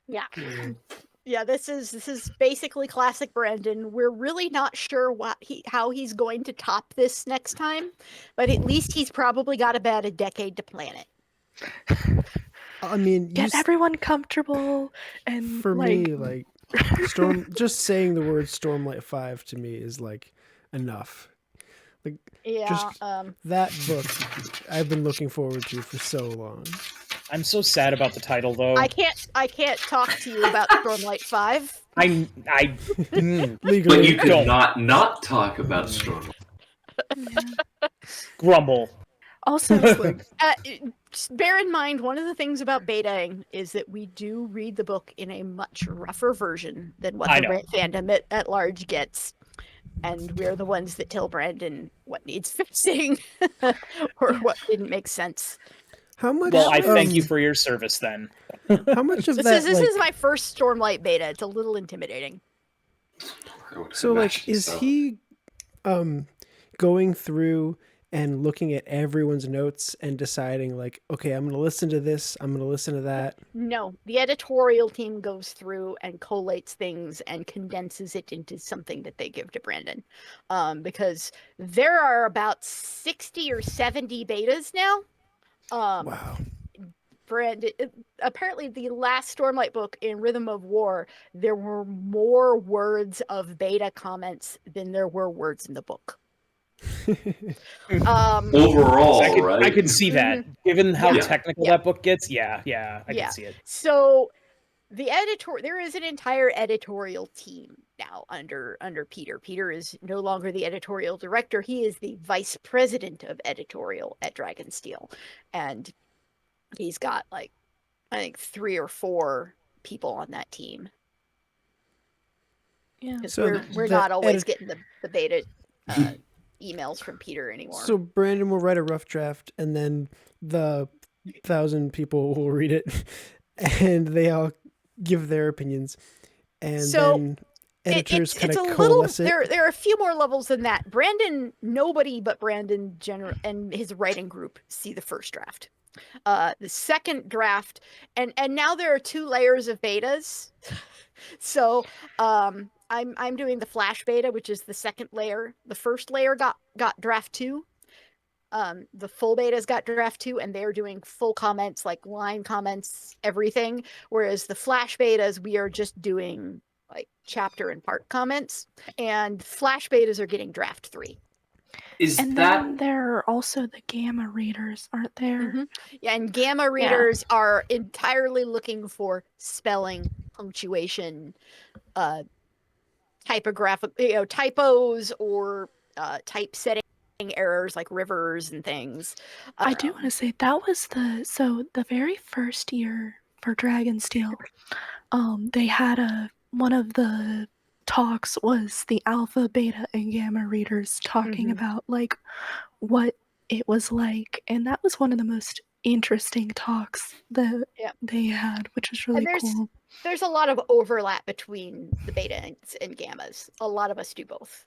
Yeah. Yeah, this is basically classic Brandon. We're really not sure how he's going to top this next time, but at least he's probably got about a decade to plan it. I mean, Get everyone comfortable, and for me, like just saying the word Stormlight 5 to me is like enough. Like Yeah. that book I've been looking forward to for so long. I'm so sad about the title, though. I can't talk to you about Stormlight 5. Legally, But you could Don't. not talk about Storm. grumble. Also, Bear in mind, one of the things about betaing is that we do read the book in a much rougher version than what I the know. fandom at large gets. And we're the ones that tell Brandon what needs fixing or what didn't make sense. how much? Well, I thank you for your service, then. How much of This that? is my first Stormlight beta. It's a little intimidating. So, like, is he going through and looking at everyone's notes and deciding, like, okay, I'm going to listen to this, I'm going to listen to that? No, the editorial team goes through and collates things and condenses it into something that they give to Brandon. Because there are about 60 or 70 betas now. Wow. Brandon, apparently the last Stormlight book in Rhythm of War, there were more words of beta comments than there were words in the book. Overall, right? I could see that. Given how Yeah. technical Yeah. that book gets, I Yeah. can see it. So there is an entire editorial team now under Peter. Peter is no longer the editorial director. He is the vice president of editorial at Dragonsteel. And he's got I think 3 or 4 people on that team. yeah. Because So we're the not always getting the beta emails from Peter anymore. So Brandon will write a rough draft, and then the 1,000 people will read it, and they all give their opinions, and So- then editors kind it's of a little. coalesce it? There are a few more levels than that. Nobody but Brandon and his writing group see the first draft. The second draft, and now there are 2 layers of betas. So I'm doing the flash beta, which is the second layer. The first layer got draft 2. The full beta's got draft 2, and they're doing full comments, like line comments, everything. Whereas the flash betas, we are just doing like chapter and part comments, and flash betas are getting draft 3. Then there are also the gamma readers, aren't there? Mm-hmm. Yeah, and gamma readers are entirely looking for spelling, punctuation, typographic, typos, or typesetting errors like rivers and things. I do want to say that was the very first year for Dragonsteel, they had one of the talks was the alpha, beta, and gamma readers talking about like what it was like, and that was one of the most interesting talks that they had, which was really cool. There's a lot of overlap between the beta and gammas. A lot of us do both.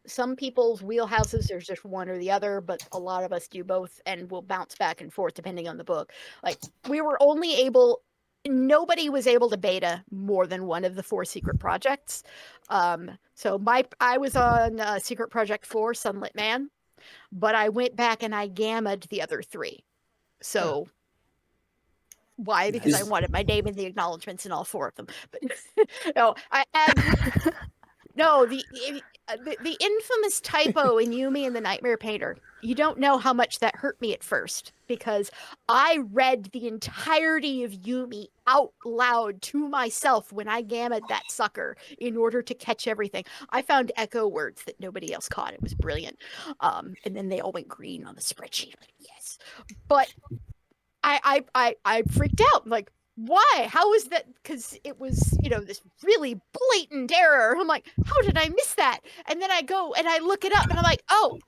Some people's wheelhouses, there's just one or the other, but a lot of us do both, and we'll bounce back and forth depending on the book. Like, nobody was able to beta more than one of the 4 secret projects. So I was on Secret Project 4, Sunlit Man, but I went back and I gammaed the other 3. So why? Because I wanted my name in the acknowledgments in all 4 of them. But no, the infamous typo in Yumi and the Nightmare Painter. You don't know how much that hurt me at first, because I read the entirety of Yumi out loud to myself when I gammaed that sucker in order to catch everything. I found echo words that nobody else caught. It was brilliant. And then they all went green on the spreadsheet. Like, yes. But I freaked out. Like, why? How is that? Because it was, this really blatant error. I'm like, how did I miss that? And then I go and I look it up and I'm like, oh,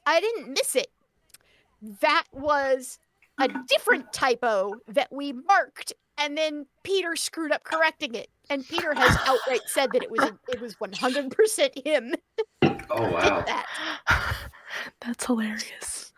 I didn't miss it. That was a different typo that we marked, and then Peter screwed up correcting it. And Peter has outright said that it was 100% him. Oh, wow. Did that. That's hilarious.